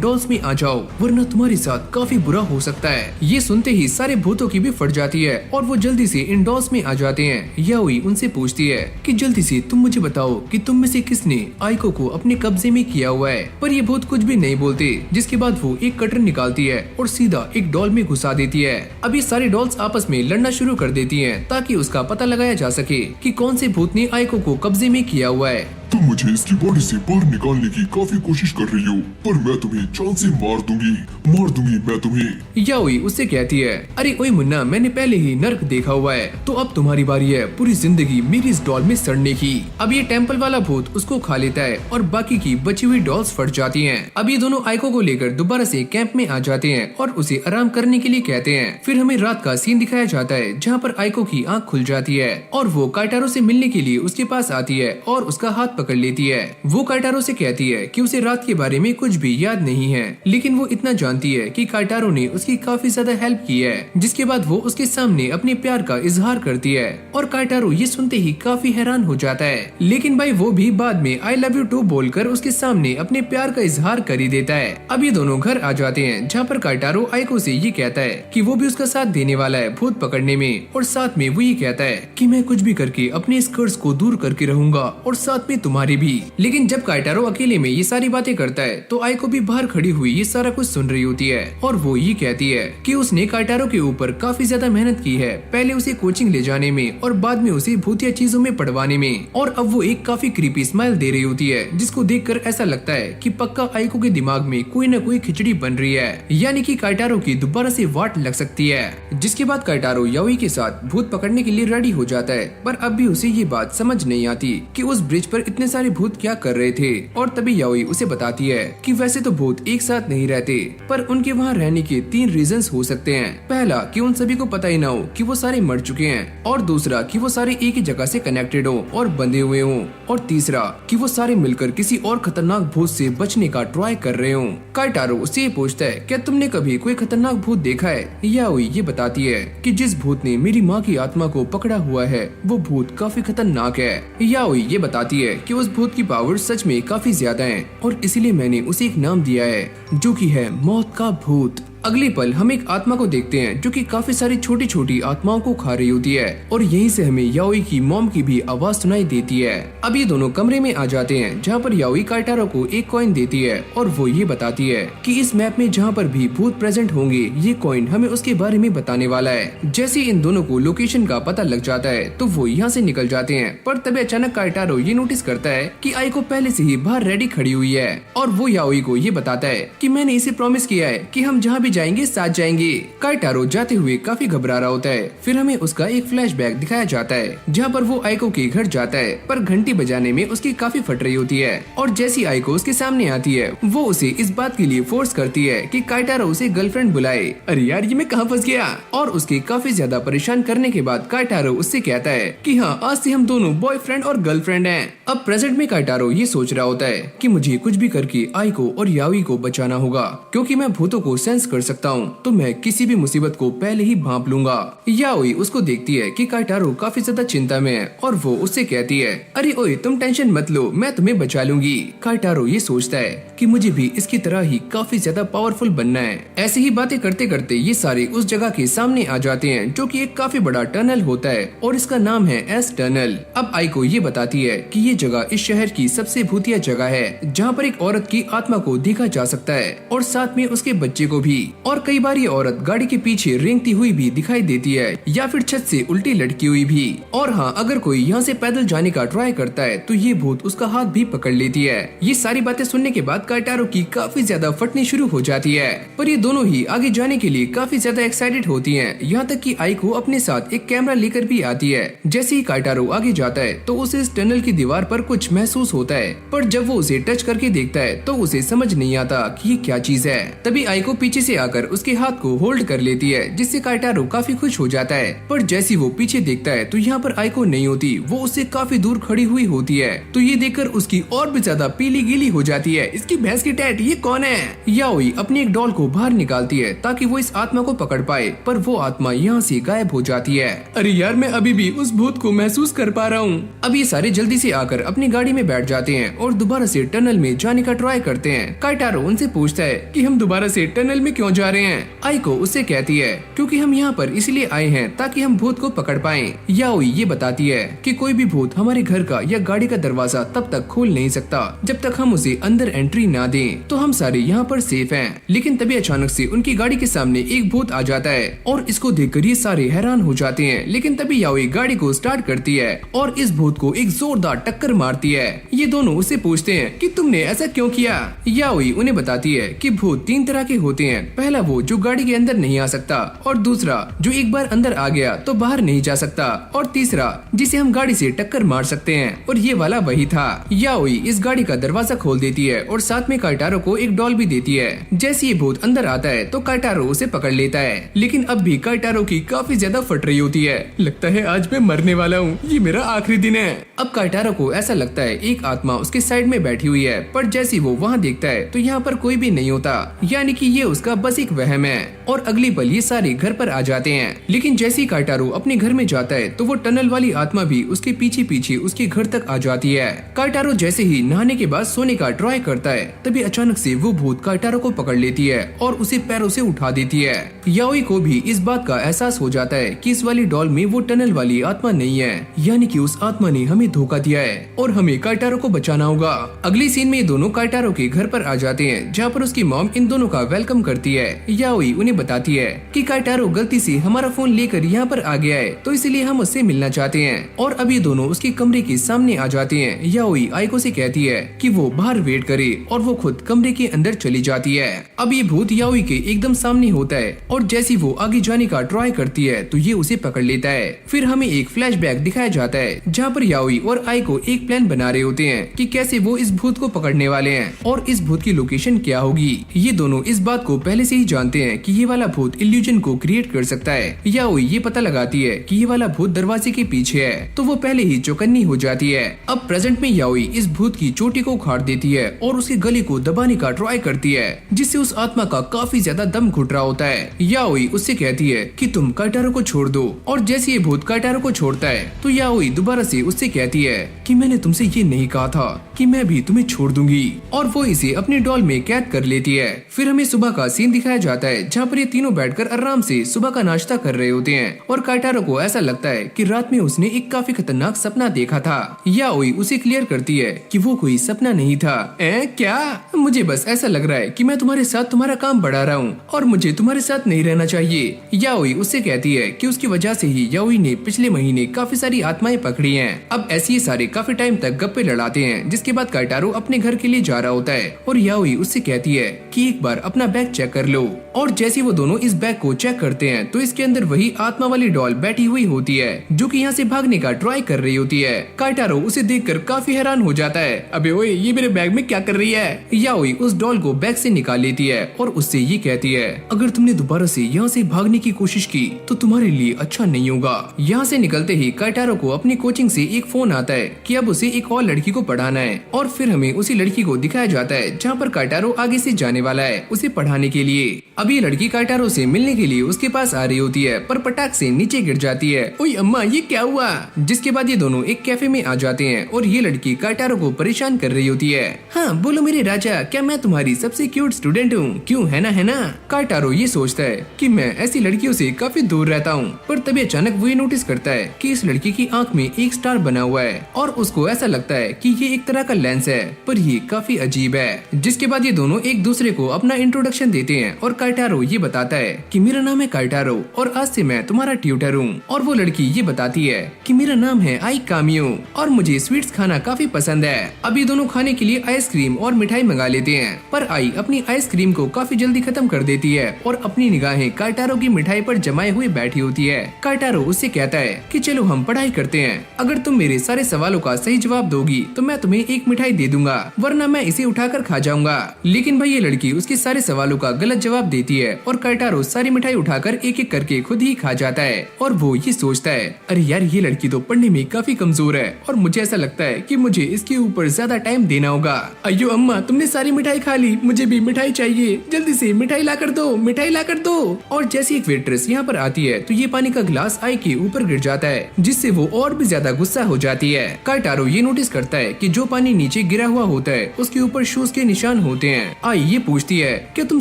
A: डॉल्स में आ जाओ, वरना तुम्हारे साथ काफी बुरा हो सकता है। ये सुनते ही सारे भूतों की भी फट जाती है और वो जल्दी से इन डॉल्स में आ जाते हैं। याओई उनसे पूछती है कि जल्दी से तुम मुझे बताओ कि तुम में से किसने आइको को अपने कब्जे में किया हुआ है, पर ये भूत कुछ भी नहीं बोलते। जिसके बाद वो एक कटर निकालती है और सीधा एक डॉल में घुसा देती है। अब ये सारे डॉल्स आपस में लड़ना शुरू कर देती हैं ताकि उसका पता लगाया जा सके कि कौन से भूत ने आइको को कब्जे में किया हुआ है।
B: तुम मुझे इसकी बॉडी से बाहर निकालने की काफी कोशिश कर रही हो, पर मैं तुम्हें जान से मार दूंगी मैं तुम्हें।
A: याओई उससे कहती है, अरे ओए मुन्ना, मैंने पहले ही नर्क देखा हुआ है, तो अब तुम्हारी बारी है पूरी जिंदगी मेरी इस डॉल में सड़ने की। अब ये टेम्पल वाला भूत उसको खा लेता है और बाकी की बची हुई डॉल्स फट जाती हैं। अब ये दोनों आइको को लेकर दोबारा से कैंप में आ जाते हैं और उसे आराम करने के लिए कहते हैं। फिर हमें रात का सीन दिखाया जाता है जहाँ पर आइको की आँख खुल जाती है और वो काइटारो से मिलने के लिए उसके पास आती है और उसका हाथ पकड़ लेती है। वो काइटारो से कहती है कि उसे रात के बारे में कुछ भी याद नहीं है, लेकिन वो इतना जानती है कि काइटारो ने उसकी काफी ज्यादा हेल्प की है। जिसके बाद वो उसके सामने अपने प्यार का इजहार करती है और काइटारो ये सुनते ही काफी हैरान हो जाता है। लेकिन भाई वो भी बाद में आई लव यू टू बोलकर उसके सामने अपने प्यार का इजहार कर ही देता है। अब ये दोनों घर आ जाते हैं जहाँ पर काइटारो आइको से ये कहता है कि वो भी उसका साथ देने वाला है भूत पकड़ने में, और साथ में वो ये कहता है कि मैं कुछ भी करके अपने इस कर्ज को दूर करके रहूंगा और साथ में तुम्हारी भी। लेकिन जब काइटारो अकेले में ये सारी बातें करता है तो आइको भी बाहर खड़ी हुई ये सारा कुछ सुन रही होती है और वो ये कहती है कि उसने काइटारो के ऊपर काफी ज्यादा मेहनत की है, पहले उसे कोचिंग ले जाने में और बाद में उसे भूतिया चीजों में पढ़वाने में, और अब वो एक काफी क्रीपी स्माइल दे रही होती है जिसको देखकर ऐसा लगता है कि पक्का आइको के दिमाग में कोई न कोई खिचड़ी बन रही है, यानी कि काइटारो की दोबारा से वाट लग सकती है। जिसके बाद काइटारो याओई के साथ भूत पकड़ने के लिए रेडी हो जाता है, पर अब भी उसे ये बात समझ नहीं आती कि उस ब्रिज पर इतने सारे भूत क्या कर रहे थे। और तभी याओई उसे बताती है कि वैसे तो भूत एक साथ नहीं रहते, पर उनके वहाँ रहने के 3 रीजंस हो सकते हैं। पहला कि उन सभी को पता ही ना हो कि वो सारे मर चुके हैं, और दूसरा कि वो सारे एक ही जगह से कनेक्टेड हो और बंधे हुए हों, और तीसरा कि वो सारे मिलकर किसी और खतरनाक भूत से बचने का ट्राई कर रहे हों। काइटारो उससे ये पूछता है, क्या तुमने कभी कोई खतरनाक भूत देखा है? याओई ये बताती है कि जिस भूत ने मेरी माँ की आत्मा को पकड़ा हुआ है वो भूत काफी खतरनाक है। याओई ये बताती है कि उस भूत की पावर सच में काफी ज्यादा है और इसीलिए मैंने उसे एक नाम दिया है जो कि है मौत का भूत। अगले पल हम एक आत्मा को देखते हैं जो कि काफी सारी छोटी छोटी आत्माओं को खा रही होती है, और यहीं से हमें याओई की मॉम की भी आवाज सुनाई देती है। अब ये दोनों कमरे में आ जाते हैं जहाँ पर याओई काइटारो को एक कॉइन देती है और वो ये बताती है कि इस मैप में जहाँ पर भी भूत प्रेजेंट होंगे ये कॉइन हमें उसके बारे में बताने वाला है। जैसे इन दोनों को लोकेशन का पता लग जाता है तो वो यहाँ से निकल जाते हैं, पर तभी अचानक काइटारो ये नोटिस करता है कि आइको पहले से ही बाहर रेडी खड़ी हुई है, और वो याओई को ये बताता है कि मैंने इसे प्रॉमिस किया है कि हम जहाँ भी जाएंगे साथ जाएंगे। काइटारो जाते हुए काफी घबरा रहा होता है। फिर हमें उसका एक फ्लैशबैक दिखाया जाता है जहाँ पर वो आइको के घर जाता है, पर घंटी बजाने में उसकी काफी फट रही होती है, और जैसी आइको उसके सामने आती है वो उसे इस बात के लिए फोर्स करती है कि काइटारो उसे गर्लफ्रेंड बुलाए। अरे यार ये मैं कहाँ फंस गया। और उसके काफी ज्यादा परेशान करने के बाद काइटारो उससे कहता है कि हाँ आज से हम दोनों बॉयफ्रेंड और गर्लफ्रेंड हैं। अब प्रेजेंट में काइटारो ये सोच रहा होता है कि मुझे कुछ भी करके आइको और याओई को बचाना होगा, क्योंकि मैं भूतों को सेंस कर सकता हूँ तो मैं किसी भी मुसीबत को पहले ही भांप लूंगा। याओई उसको देखती है कि काइटारो काफी ज्यादा चिंता में है और वो उससे कहती है, अरे ओए तुम टेंशन मत लो, मैं तुम्हें बचा लूंगी। काइटारो ये सोचता है कि मुझे भी इसकी तरह ही काफी ज्यादा पावरफुल बनना है। ऐसे ही बातें करते करते ये सारे उस जगह के सामने आ जाते हैं जो कि एक काफी बड़ा टनल होता है और इसका नाम है एस टनल। अब आइको ये बताती है कि ये जगह इस शहर की सबसे भूतिया जगह है जहाँ पर एक औरत की आत्मा को देखा जा सकता है और साथ में उसके बच्चे को भी। और कई बार ये औरत गाड़ी के पीछे रेंगती हुई भी दिखाई देती है या फिर छत से उल्टी लटकी हुई भी। और हाँ, अगर कोई यहाँ से पैदल जाने का ट्राई करता है तो ये भूत उसका हाथ भी पकड़ लेती है। ये सारी बातें सुनने के बाद काइटारो की काफी ज्यादा फटनी शुरू हो जाती है, पर ये दोनों ही आगे जाने के लिए काफी ज्यादा एक्साइटेड होती हैं। यहाँ तक कि आइको अपने साथ एक कैमरा लेकर भी आती है। जैसे ही काइटारो आगे जाता है तो उसे इस टनल की दीवार पर कुछ महसूस होता है, पर जब वो उसे टच करके देखता है तो उसे समझ नहीं आता कि ये क्या चीज है। तभी आइको पीछे से आकर उसके हाथ को होल्ड कर लेती है, जिससे काइटारो काफी खुश हो जाता है। पर जैसे वो पीछे देखता है तो यहाँ पर आइको नहीं होती, वो उससे काफी दूर खड़ी हुई होती है। तो ये देखकर उसकी और भी ज्यादा पीली गीली हो जाती है। इसकी भैंस की टैट, ये कौन है? याओई अपनी एक डॉल को बाहर निकालती है ताकि वो इस आत्मा को पकड़ पाए, पर वो आत्मा यहाँ से गायब हो जाती है। अरे यार, मैं अभी भी उस भूत को महसूस कर पा रहा हूँ। अब ये सारे जल्दी से आकर अपनी गाड़ी में बैठ जाते हैं और दोबारा से टनल में जाने का ट्राई करते हैं। काइटारो उनसे पूछता है कि हम दोबारा से टनल में क्यों जा रहे हैं? आइको उससे कहती है क्योंकि हम यहाँ पर इसलिए आए हैं ताकि हम भूत को पकड़ पाएं। याओई ये बताती है कि कोई भी भूत हमारे घर का या गाड़ी का दरवाजा तब तक खोल नहीं सकता जब तक हम उसे अंदर एंट्री ना दें, तो हम सारे यहाँ पर सेफ हैं। लेकिन तभी अचानक से उनकी गाड़ी के सामने एक भूत आ जाता है और इसको देखकर ये सारे हैरान हो जाते हैं। लेकिन तभी याओई गाड़ी को स्टार्ट करती है और इस भूत को एक जोरदार टक्कर मारती है। ये दोनों उससे पूछते हैं कि तुमने ऐसा क्यों किया? याओई उन्हें बताती है कि भूत 3 तरह के होते हैं। पहला वो जो गाड़ी के अंदर नहीं आ सकता, और दूसरा जो एक बार अंदर आ गया तो बाहर नहीं जा सकता, और तीसरा जिसे हम गाड़ी से टक्कर मार सकते हैं। और ये वाला वही था। याओई इस गाड़ी का दरवाजा खोल देती है और साथ में काइटारो को एक डॉल भी देती है। जैसे ये भूत अंदर आता है तो काइटारो उसे पकड़ लेता है, लेकिन अब भी काइटारो की काफी ज्यादा फट रही होती है। लगता है आज मैं मरने वाला हूँ, ये मेरा आखिरी दिन है। अब काइटारो को ऐसा लगता है एक आत्मा उसके साइड में बैठी हुई है, पर जैसे वो वहाँ देखता है तो यहाँ पर कोई भी नहीं होता, यानी कि ये उसका बस एक वहम है। और अगली पल ये सारे घर पर आ जाते हैं। लेकिन जैसे ही काइटारो अपने घर में जाता है तो वो टनल वाली आत्मा भी उसके पीछे पीछे उसके घर तक आ जाती है। काइटारो जैसे ही नहाने के बाद सोने का ट्राई करता है, तभी अचानक से वो भूत काइटारो को पकड़ लेती है और उसे पैरों से उठा देती है। याओई को भी इस बात का एहसास हो जाता है कि इस वाली डॉल में वो टनल वाली आत्मा नहीं है, यानी कि उस आत्मा ने हमें धोखा दिया है और हमें काइटारो को बचाना होगा। अगली सीन में ये दोनों काइटारो के घर पर आ जाते हैं, जहाँ पर उसकी मॉम इन दोनों का वेलकम करती है। याओई उन्हें बताती है कि काइटारो गलती से हमारा फोन लेकर यहाँ पर आ गया है, तो इसलिए हम उससे मिलना चाहते हैं। और अब ये दोनों उसके कमरे के सामने आ जाते हैं। याओई आइको से कहती है कि वो बाहर वेट करे और वो खुद कमरे के अंदर चली जाती है। अब ये भूत याओई के एकदम सामने होता है और जैसे वो आगे जाने का ट्राई करती है तो ये उसे पकड़ लेता है। फिर हमें एक फ्लैशबैक दिखाया जाता है जहाँ पर याओई और आइको एक प्लान बना रहे होते हैं कि कैसे वो इस भूत को पकड़ने वाले हैं और इस भूत की लोकेशन क्या होगी। ये दोनों इस बात को पहले से ही जानते हैं कि ये वाला भूत इल्यूजन को क्रिएट कर सकता है। याओई ये पता लगाती है कि ये वाला भूत दरवाजे के पीछे है, तो वो पहले ही चौकन्नी हो जाती है। अब प्रेजेंट में याओई इस भूत की चोटी को उखाड़ देती है और उसके गले को दबाने का ट्राई करती है, जिससे उस आत्मा का काफी ज्यादा दम घुट रहा होता है। याओई उससे कहती है कि तुम काइटारो को छोड़ दो, और जैसे ये भूत काइटारो को छोड़ता है तो याओई दोबारा से उससे कहती है कि मैंने तुमसे ये नहीं कहा था कि मैं भी तुम्हें छोड़ दूंगी, और वो इसे अपनी डॉल में कैद कर लेती है। फिर हमें सुबह का सीन दिखाया जाता है जहाँ पर ये तीनों बैठकर आराम से सुबह का नाश्ता कर रहे होते हैं और काइटारो को ऐसा लगता है कि रात में उसने एक काफी खतरनाक सपना देखा था। याओई उसे क्लियर करती है कि वो कोई सपना नहीं था। क्या? मुझे बस ऐसा लग रहा है कि मैं तुम्हारे साथ तुम्हारा काम बढ़ा रहा हूँ और मुझे तुम्हारे साथ नहीं रहना चाहिए। याओई उससे कहती है कि उसकी वजह से ही याओई ने पिछले महीने काफी सारी आत्माएं पकड़ी हैं। अब ऐसे ही सारे काफी टाइम तक गप्पे लड़ाते हैं, जिसके बाद काइटारो अपने घर के लिए जा रहा होता है और याओई उससे कहती है कि एक बार अपना बैग चेक कर लो। और जैसे वो दोनों इस बैग को चेक करते हैं तो इसके अंदर वही आत्मा वाली डॉल बैठी हुई होती है जो कि यहाँ से भागने का ट्राई कर रही होती है। काइटारो उसे देखकर काफी हैरान हो जाता है। अबे ओए, ये मेरे बैग में क्या कर रही है? याओई उस डॉल को बैग से निकाल लेती है और उससे ये कहती है अगर तुमने दोबारा से यहाँ से भागने की कोशिश की तो तुम्हारे लिए अच्छा नहीं होगा। यहाँ से निकलते ही काइटारो को अपनी कोचिंग से एक फोन आता है कि अब उसे एक और लड़की को पढ़ाना है, और फिर हमें उसी लड़की को दिखाया जाता है जहाँ पर काइटारो आगे से जाने वाला है उसे पढ़ाने के लिए। अब ये लड़की काइटारो से मिलने के लिए उसके पास आ रही होती है, पर पटाख से नीचे गिर जाती है। ओए अम्मा, ये क्या हुआ? जिसके बाद ये दोनों एक कैफे में आ जाते हैं और ये लड़की काइटारो को परेशान कर रही होती है। हाँ बोलो मेरे राजा, क्या मैं तुम्हारी सबसे क्यूट स्टूडेंट हूँ? क्यों, है ना? काइटारो ये सोचता है कि मैं ऐसी लड़कियों से काफी दूर रहता हूँ, पर तभी अचानक वो ये नोटिस करता है कि इस लड़की की आंख में एक स्टार बना हुआ है और उसको ऐसा लगता है कि ये एक तरह का लेंस है, पर ये काफी अजीब है। जिसके बाद ये दोनों एक दूसरे को अपना इंट्रोडक्शन देते हैं और काइटारो ये बताता है कि मेरा नाम है काइटारो और आज से मैं तुम्हारा ट्यूटर हूँ। और वो लड़की ये बताती है कि मेरा नाम है आई कामियो और मुझे स्वीट्स खाना काफी पसंद है। अब ये दोनों खाने के लिए आइसक्रीम और मिठाई मंगा लेते हैं, पर आई अपनी आइसक्रीम को काफी जल्दी खत्म कर देती है और अपनी निगाहें काइटारो की मिठाई पर जमाए हुए बैठी होती है। काइटारो उससे कहता है कि चलो हम पढ़ाई करते हैं, अगर तुम मेरे सारे सवालों का सही जवाब दोगी तो मैं तुम्हें एक मिठाई दे दूंगा, वरना मैं इसे उठाकर खा जाऊंगा। लेकिन भाई ये लड़की उसके सारे सवालों का गलत जवाब देती है और काइटारो सारी मिठाई उठाकर एक एक करके खुद ही खा जाता है। और वो ये सोचता है, अरे यार ये लड़की तो पढ़ने में काफी कमजोर है और मुझे ऐसा लगता है कि मुझे इसके ऊपर ज्यादा टाइम देना होगा। अयो अम्मा, तुमने सारी मिठाई खा ली, मुझे भी मिठाई चाहिए, जल्दी से मिठाई ला कर दो, मिठाई ला कर दो। और जैसे एक वेट्रेस यहाँ पर आती है तो ये पानी का गिलास आई के ऊपर गिर जाता है, जिससे वो और भी ज्यादा गुस्सा हो जाती है। काइटारो ये नोटिस करता है कि जो पानी नीचे गिरा हुआ होता है उसके ऊपर शूज के निशान होते हैं। आई ये पूछती है, क्या तुम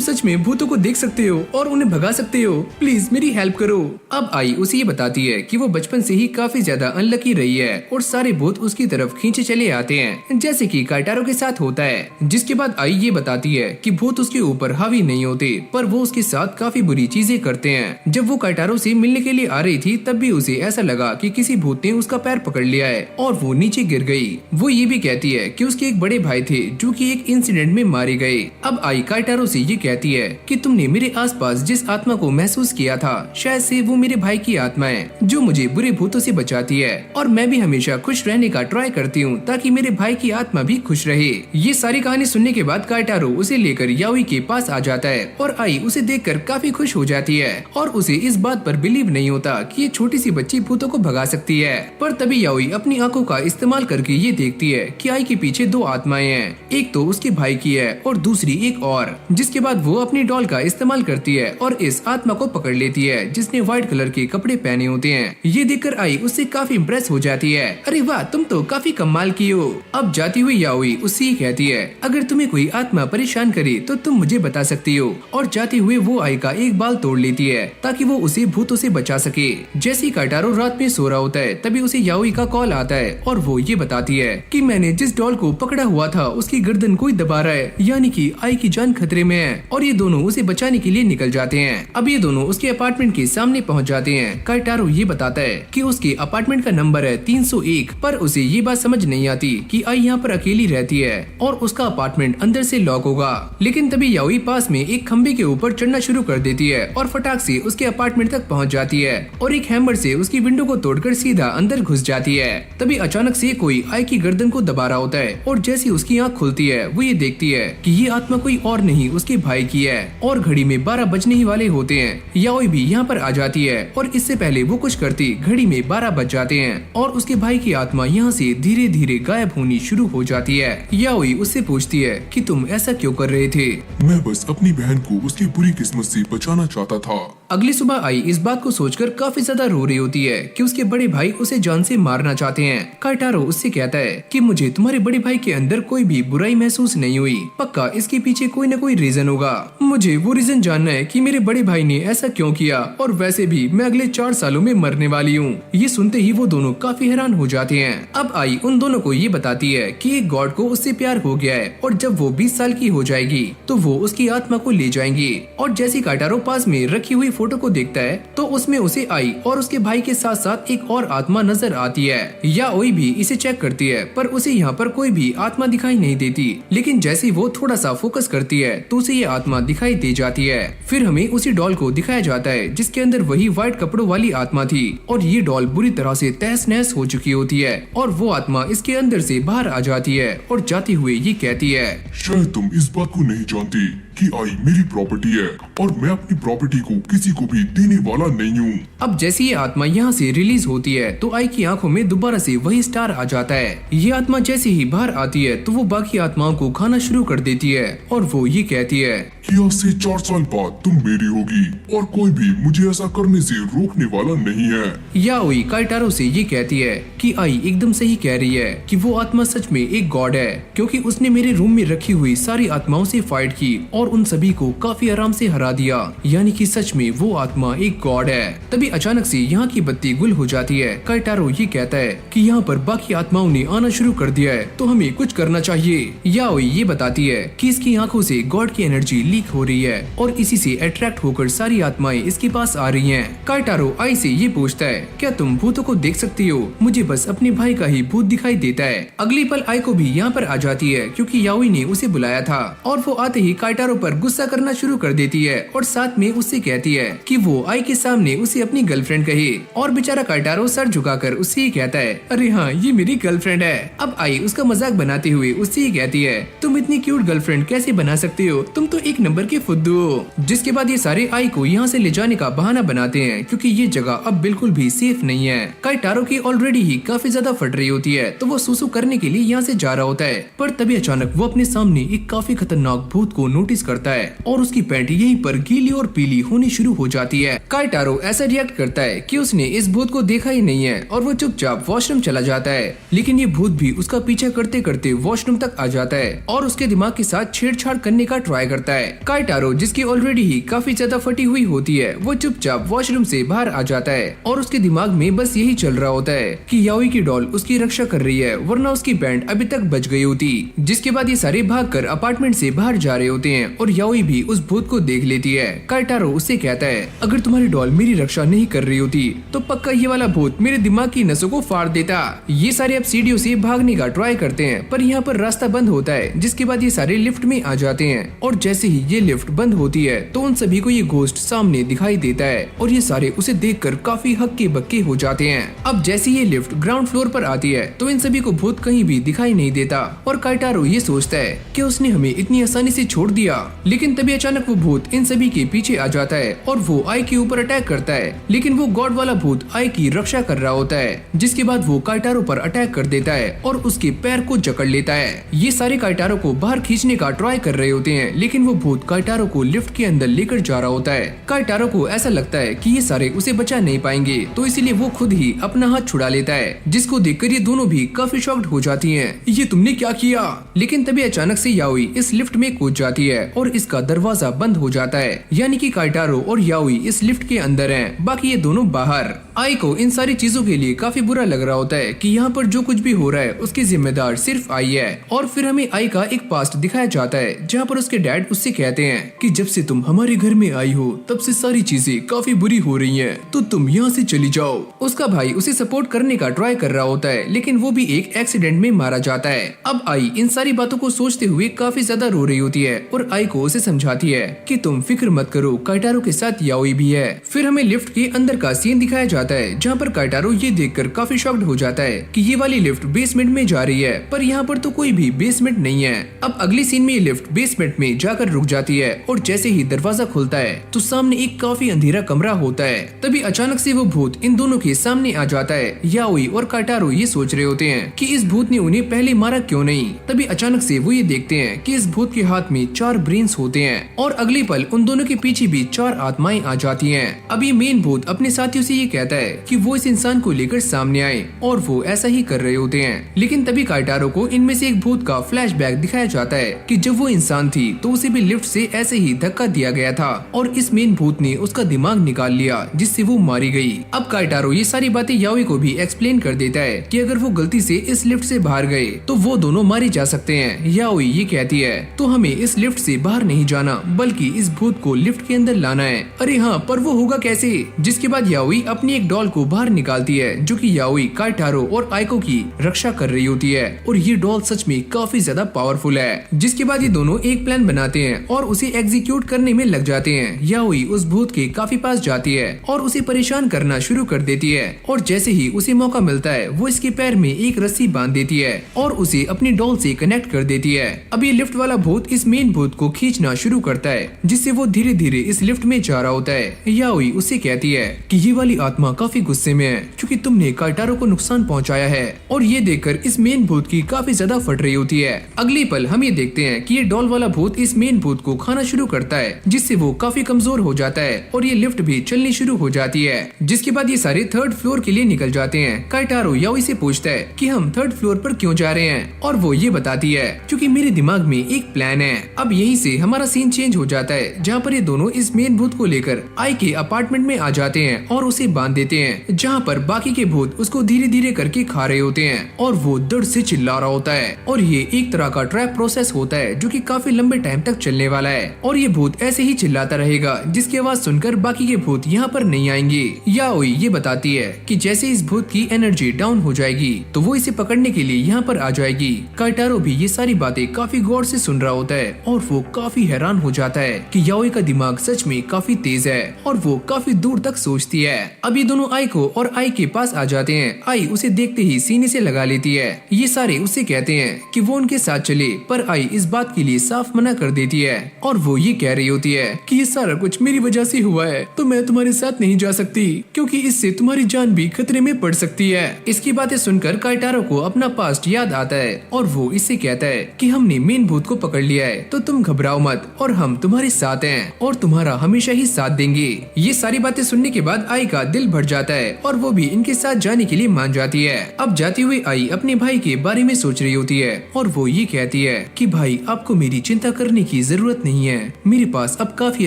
A: सच में भूतों को देख सकते हो और उन्हें भगा सकते हो? प्लीज मेरी हेल्प करो। अब आई उसे ये बताती है कि वो बचपन से ही काफी ज्यादा अनलकी रही है और सारे भूत उसकी तरफ खींचे चले आते हैं, जैसे कि काइटारो के साथ होता है। जिसके बाद आई ये बताती है कि भूत उसके ऊपर हावी नहीं होते, पर वो उसके साथ काफी बुरी चीजें करते हैं। जब वो काइटारो से मिलने के लिए आ रही थी तब भी उसे ऐसा लगा कि किसी भूत ने उसका पैर पकड़ लिया है और वो नीचे गिर गई। वो ये भी कहती है कि उसके एक बड़े भाई थे जो कि एक इंसिडेंट में मारे गए। अब आई काइटारो से ये कहती है कि तुमने मेरे आसपास जिस आत्मा को महसूस किया था शायद से वो मेरे भाई की आत्मा है जो मुझे बुरे भूतों से बचाती है, और मैं भी हमेशा खुश रहने का ट्राई करती हूँ ताकि मेरे भाई की आत्मा भी खुश रहे। ये सारी कहानी सुनने के बाद काइटारो उसे लेकर याओई के पास आ जाता है और आई उसे देखकर काफी खुश हो जाती है और उसे इस बात पर बिलीव नहीं होता कि ये छोटी सी बच्ची भूतों को भगा सकती है। पर तभी याओई अपनी आंखों का इस्तेमाल करके ये देखती है कि आई के पीछे दो आत्माएं हैं, एक तो उसके भाई की है और दूसरी एक और। जिसके बाद वो अपनी डॉल का इस्तेमाल करती है और इस आत्मा को पकड़ लेती है जिसने व्हाइट कलर के कपड़े पहने होते हैं। ये देखकर आई उससे काफी इम्प्रेस हो जाती है। अरे वाह, तुम तो काफी कमाल की हो। अब जाती हुई याओई उससे ही कहती है, अगर तुम्हें कोई आत्मा परेशान करे तो तुम मुझे बता सकती हो। और जाते हुए वो आई का एक बाल तोड़ लेती है ताकि वो उसे भूतों से बचा सके। जैसे ही काइटारो रात में सो रहा होता है तभी उसे याओई का कॉल आता है और वो ये बताती है कि मैंने जिस डॉल को पकड़ा हुआ था उसकी गर्दन कोई दबा रहा है, यानी कि आई की जान खतरे में है। और ये दोनों उसे बचाने के लिए निकल जाते हैं। अब ये दोनों उसके अपार्टमेंट के सामने पहुंच जाते हैं। काइटारो ये बताता है कि उसके अपार्टमेंट का नंबर है 301, पर उसे ये बात समझ नहीं आती कि आई यहाँ पर अकेली रहती है और उसका अपार्टमेंट अंदर से लॉक होगा। लेकिन तभी याओई पास में एक खंबे के ऊपर चढ़ना शुरू कर देती है और फटाक से उसके अपार्टमेंट तक पहुँच जाती है और एक हैमर से उसकी विंडो को तोड़कर सीधा अंदर घुस जाती है। तभी अचानक से कोई आई की गर्दन को दबा रहा होता है और जैसी उसकी आँख खुलती है वो ये देखती है कि ये आत्मा कोई और नहीं उसके भाई की है और घड़ी में 12 बजने ही वाले होते हैं। याओई भी यहाँ पर आ जाती है और इससे पहले वो कुछ करती घड़ी में 12 बज जाते हैं और उसके भाई की आत्मा यहाँ से धीरे धीरे गायब होनी शुरू हो जाती है। याओई उससे पूछती है कि तुम ऐसा क्यों कर रहे थे?
B: मैं बस अपनी बहन को उसकी बुरी किस्मत से बचाना चाहता था।
A: अगली सुबह आई इस बात को सोचकर काफी ज्यादा रो रही होती है कि उसके बड़े भाई उसे जान से मारना चाहते हैं। काइटारो उससे कहता है कि मुझे तुम्हारे बड़े भाई के अंदर कोई भी बुराई महसूस नहीं हुई, पक्का इसके पीछे कोई न कोई रीजन होगा। मुझे वो रीजन जानना है कि मेरे बड़े भाई ने ऐसा क्यों किया, और वैसे भी मैं अगले 4 सालों में मरने वाली हूँ। ये सुनते ही वो दोनों काफी हैरान हो जाते हैं। अब आई उन दोनों को ये बताती है कि एक गॉड को उससे प्यार हो गया है और जब वो 20 साल की हो जाएगी तो वो उसकी आत्मा को ले जाएंगी। और जैसे काइटारो पास में रखी हुई फोटो को देखता है तो उसमें उसे आई और उसके भाई के साथ साथ एक और आत्मा नजर आती है। याओई भी इसे चेक करती है पर उसे यहाँ पर कोई भी आत्मा दिखाई नहीं देती, लेकिन जैसे वो थोड़ा सा फोकस करती है तो उसे ये आत्मा दिखाई दे जाती है। फिर हमें उसी डॉल को दिखाया जाता है जिसके अंदर वही व्हाइट कपड़ों वाली आत्मा थी और ये डॉल बुरी तरह से तहस नहस हो चुकी होती है और वो आत्मा इसके अंदर से बाहर आ जाती है और जाते हुए ये कहती है,
B: शायद तुम इस बात को नहीं जानती कि आई मेरी प्रॉपर्टी है और मैं अपनी प्रॉपर्टी को किसी को भी देने वाला नहीं हूँ।
A: अब जैसे ये आत्मा यहाँ से रिलीज होती है तो आई की आंखों में दोबारा से वही स्टार आ जाता है। ये आत्मा जैसे ही बाहर आती है तो वो बाकी आत्माओं को खाना शुरू कर देती है और वो ये कहती है
B: कि आज से 4 साल बाद तुम मेरी होगी और कोई भी मुझे ऐसा करने से रोकने वाला नहीं है।
A: याओई काइटारो से ये कहती है कि आई एकदम सही कह रही है कि वो आत्मा सच में एक गॉड है, क्योंकि उसने मेरे रूम में रखी हुई सारी आत्माओं से फाइट की और उन सभी को काफी आराम से हरा दिया, यानी कि सच में वो आत्मा एक गॉड है। तभी अचानक से यहाँ की बत्ती गुल हो जाती है। काइटारो ये कहता है कि यहाँ पर बाकी आत्माओं ने आना शुरू कर दिया है तो हमें कुछ करना चाहिए। याओई ये बताती है कि इसकी आंखों से गॉड की एनर्जी लीक हो रही है और इसी से अट्रैक्ट होकर सारी आत्माएं इसके पास आ रही हैं। काइटारो आई से ये पूछता है क्या तुम भूतों को देख सकती हो? मुझे बस अपने भाई का ही भूत दिखाई देता है। अगली पल आई को भी यहाँ पर आ जाती है क्योंकि याओई ने उसे बुलाया था और वो आते ही काइटारो पर गुस्सा करना शुरू कर देती है और साथ में उससे कहती है कि वो आई के सामने उसे अपनी गर्लफ्रेंड कहे और बेचारा काइटारो सर झुकाकर उससे ही कहता है अरे हाँ ये मेरी गर्लफ्रेंड है। अब आई उसका मजाक बनाते हुए उससे ही कहती है तुम इतनी क्यूट गर्लफ्रेंड कैसे बना सकते हो, तुम तो एक नंबर के फुद्दू हो। जिसके बाद ये सारे आई को यहाँ से ले जाने का बहाना बनाते हैं क्योंकि ये जगह अब बिल्कुल भी सेफ नहीं है। काइटारो की ऑलरेडी ही काफी ज्यादा फट रही होती है तो वो सुसु करने के लिए यहाँ से जा रहा होता है, पर तभी अचानक वो अपने सामने एक काफी खतरनाक भूत को नोटिस करता है और उसकी पैंट यहीं पर गीली और पीली होनी शुरू हो जाती है। काइटारो ऐसा रिएक्ट करता है कि उसने इस भूत को देखा ही नहीं है और वो चुपचाप वॉशरूम चला जाता है, लेकिन ये भूत भी उसका पीछा करते करते वॉशरूम तक आ जाता है और उसके दिमाग के साथ छेड़छाड़ करने का ट्राई करता है। काइटारो जिसकी ऑलरेडी ही काफी ज्यादा फटी हुई होती है वो चुपचाप वॉशरूम से बाहर आ जाता है और उसके दिमाग में बस यही चल रहा होता है कि याओई की डॉल उसकी रक्षा कर रही है वरना उसकी पैंट अभी तक बच गई होती। जिसके बाद ये सारे भागकर अपार्टमेंट से बाहर जा रहे होते हैं और याओई भी उस भूत को देख लेती है। काइटारो उससे कहता है अगर तुम्हारी डॉल मेरी रक्षा नहीं कर रही होती तो पक्का ये वाला भूत मेरे दिमाग की नसों को फाड़ देता। ये सारे अब सीढ़ियों से भागने का ट्राई करते हैं पर यहाँ पर रास्ता बंद होता है। जिसके बाद ये सारे लिफ्ट में आ जाते हैं और जैसे ही ये लिफ्ट बंद होती है तो उन सभी को ये घोस्ट सामने दिखाई देता है और ये सारे उसे देखकर काफी हक्के बक्के हो जाते हैं। अब जैसे ये लिफ्ट ग्राउंड फ्लोर पर आती है तो इन सभी को भूत कहीं भी दिखाई नहीं देता और काइटारो ये सोचता है कि उसने हमें इतनी आसानी से छोड़ दिया, लेकिन तभी अचानक वो भूत इन सभी के पीछे आ जाता है और वो आई के ऊपर अटैक करता है, लेकिन वो गॉड वाला भूत आई की रक्षा कर रहा होता है। जिसके बाद वो काइटारो पर अटैक कर देता है और उसके पैर को जकड़ लेता है। ये सारे काइटारो को बाहर खींचने का ट्राई कर रहे होते हैं, लेकिन वो भूत काइटारो को लिफ्ट के अंदर लेकर जा रहा होता है। काइटारो को ऐसा लगता है कि ये सारे उसे बचा नहीं पाएंगे तो इसीलिए वो खुद ही अपना हाथ छुड़ा लेता है, जिसको देखकर ये दोनों भी काफी शॉक्ड हो जाती हैं। ये तुमने क्या किया? लेकिन तभी अचानक से याओई इस लिफ्ट में कूद जाती है और इसका दरवाजा बंद हो जाता है, यानी कि काइटारो और याओई इस लिफ्ट के अंदर हैं, बाकी ये दोनों बाहर। आई को इन सारी चीजों के लिए काफी बुरा लग रहा होता है कि यहाँ पर जो कुछ भी हो रहा है उसकी जिम्मेदार सिर्फ आई है। और फिर हमें आई का एक पास्ट दिखाया जाता है जहाँ पर उसके डैड उससे कहते हैं कि जब से तुम हमारे घर में आई हो तब से सारी चीजें काफी बुरी हो रही हैं, तो तुम यहाँ से चली जाओ। उसका भाई उसे सपोर्ट करने का ट्राई कर रहा होता है, लेकिन वो भी एक एक्सीडेंट में मारा जाता है। अब आई इन सारी बातों को सोचते हुए काफी ज्यादा रो रही होती है और आई को उसे समझाती है कि तुम फिक्र मत करो, काइटारो के साथ याओई भी है। फिर हमें लिफ्ट के अंदर का सीन दिखाया जाता है जहाँ पर काइटारो ये देखकर काफी शॉक्ड हो जाता है कि ये वाली लिफ्ट बेसमेंट में जा रही है, पर यहाँ पर तो कोई भी बेसमेंट नहीं है। अब अगली सीन में ये लिफ्ट बेसमेंट में जाकर रुक जाती है और जैसे ही दरवाजा खुलता है तो सामने एक काफी अंधेरा कमरा होता है। तभी अचानक से वो भूत इन दोनों के सामने आ जाता है। याओई और काइटारो ये सोच रहे होते हैं कि इस भूत ने उन्हें पहले मारा क्यों नहीं। तभी अचानक से वो ये देखते हैं कि इस भूत के हाथ में 4 ब्रेन्स होते हैं और अगली पल उन दोनों के पीछे भी 4 आत्माएं आ जाती हैं। अब ये मेन भूत अपने साथियों से ये कहता है कि वो इस इंसान को लेकर सामने आए और वो ऐसा ही कर रहे होते हैं। लेकिन तभी काइटारो को इनमें से एक भूत का फ्लैशबैक दिखाया जाता है कि जब वो इंसान थी तो उसे भी लिफ्ट से ऐसे ही धक्का दिया गया था और इस मेन भूत ने उसका दिमाग निकाल लिया जिससे वो मारी गई। अब काइटारो ये सारी बातें याओई को भी एक्सप्लेन कर देता है कि अगर वो गलती से इस लिफ्ट से बाहर गए तो वो दोनों मारे जा सकते हैं। याओई ये कहती है तो हमें इस लिफ्ट से बाहर नहीं जाना बल्कि इस भूत को लिफ्ट के अंदर लाना है। अरे हाँ, पर वो होगा कैसे? जिसके बाद याओई अपनी एक डॉल को बाहर निकालती है जो कि याओई, काइटारो और आइको की रक्षा कर रही होती है और ये डॉल सच में काफी ज्यादा पावरफुल है। जिसके बाद ये दोनों एक प्लान बनाते हैं और उसे एग्जीक्यूट करने में लग जाते हैं। याओई उस भूत के काफी पास जाती है और उसे परेशान करना शुरू कर देती है और जैसे ही उसे मौका मिलता है वो इसके पैर में एक रस्सी बांध देती है और उसे अपनी डॉल से कनेक्ट कर देती है। अब ये लिफ्ट वाला भूत इस मेन भूत को को खींचना शुरू करता है, जिससे वो धीरे धीरे इस लिफ्ट में जा रहा होता है। याओई उससे कहती है कि ये वाली आत्मा काफी गुस्से में है क्योंकि तुमने काइटारो को नुकसान पहुंचाया है, और ये देखकर इस मेन भूत की काफी ज्यादा फट रही होती है। अगली पल हम ये देखते हैं कि ये डॉल वाला भूत इस मेन भूत को खाना शुरू करता है, जिससे वो काफी कमजोर हो जाता है और ये लिफ्ट भी चलनी शुरू हो जाती है। जिसके बाद ये सारे थर्ड फ्लोर के लिए निकल जाते हैं। काइटारो याओई से पूछता है कि हम थर्ड फ्लोर पर क्यों जा रहे हैं, और वो ये बताती है क्योंकि मेरे दिमाग में एक प्लान है। अब यहीं से हमारा सीन चेंज हो जाता है, जहाँ पर ये दोनों इस मेन भूत को लेकर आई के अपार्टमेंट में आ जाते हैं और उसे बांध देते हैं, जहाँ पर बाकी के भूत उसको धीरे धीरे करके खा रहे होते हैं और वो दर्द से चिल्ला रहा होता है। और ये एक तरह का ट्रैप प्रोसेस होता है जो कि काफी लंबे टाइम तक चलने वाला है, और ये भूत ऐसे ही चिल्लाता रहेगा जिसकी आवाज सुनकर बाकी के भूत यहाँ पर नहीं आएंगे। याओई ये बताती है कि जैसे इस भूत की एनर्जी डाउन हो जाएगी तो वो इसे पकड़ने के लिए यहाँ पर आ जाएगी। काइटारो भी ये सारी बातें काफी गौर से सुन रहा होता है और वो काफी हैरान हो जाता है कि याओई का दिमाग सच में काफी तेज है और वो काफी दूर तक सोचती है। अब ये दोनों आई को और आई के पास आ जाते हैं। आई उसे देखते ही सीने से लगा लेती है। ये सारे उससे कहते हैं कि वो उनके साथ चले, पर आई इस बात के लिए साफ मना कर देती है और वो ये कह रही होती है कि ये सारा कुछ मेरी वजह से हुआ है, तो मैं तुम्हारे साथ नहीं जा सकती क्योंकि इससे तुम्हारी जान भी खतरे में पड़ सकती है। इसकी बातें सुनकर काइटारो को अपना पास्ट याद आता है और वो इससे कहता है कि हमने मेन भूत को पकड़ लिया है, तो तुम घबराओ मत और हम तुम्हारे साथ हैं और तुम्हारा हमेशा ही साथ देंगे। ये सारी बातें सुनने के बाद आई का दिल भर जाता है और वो भी इनके साथ जाने के लिए मान जाती है। अब जाती हुई आई अपने भाई के बारे में सोच रही होती है और वो ये कहती है कि भाई आपको मेरी चिंता करने की जरूरत नहीं है, मेरे पास अब काफी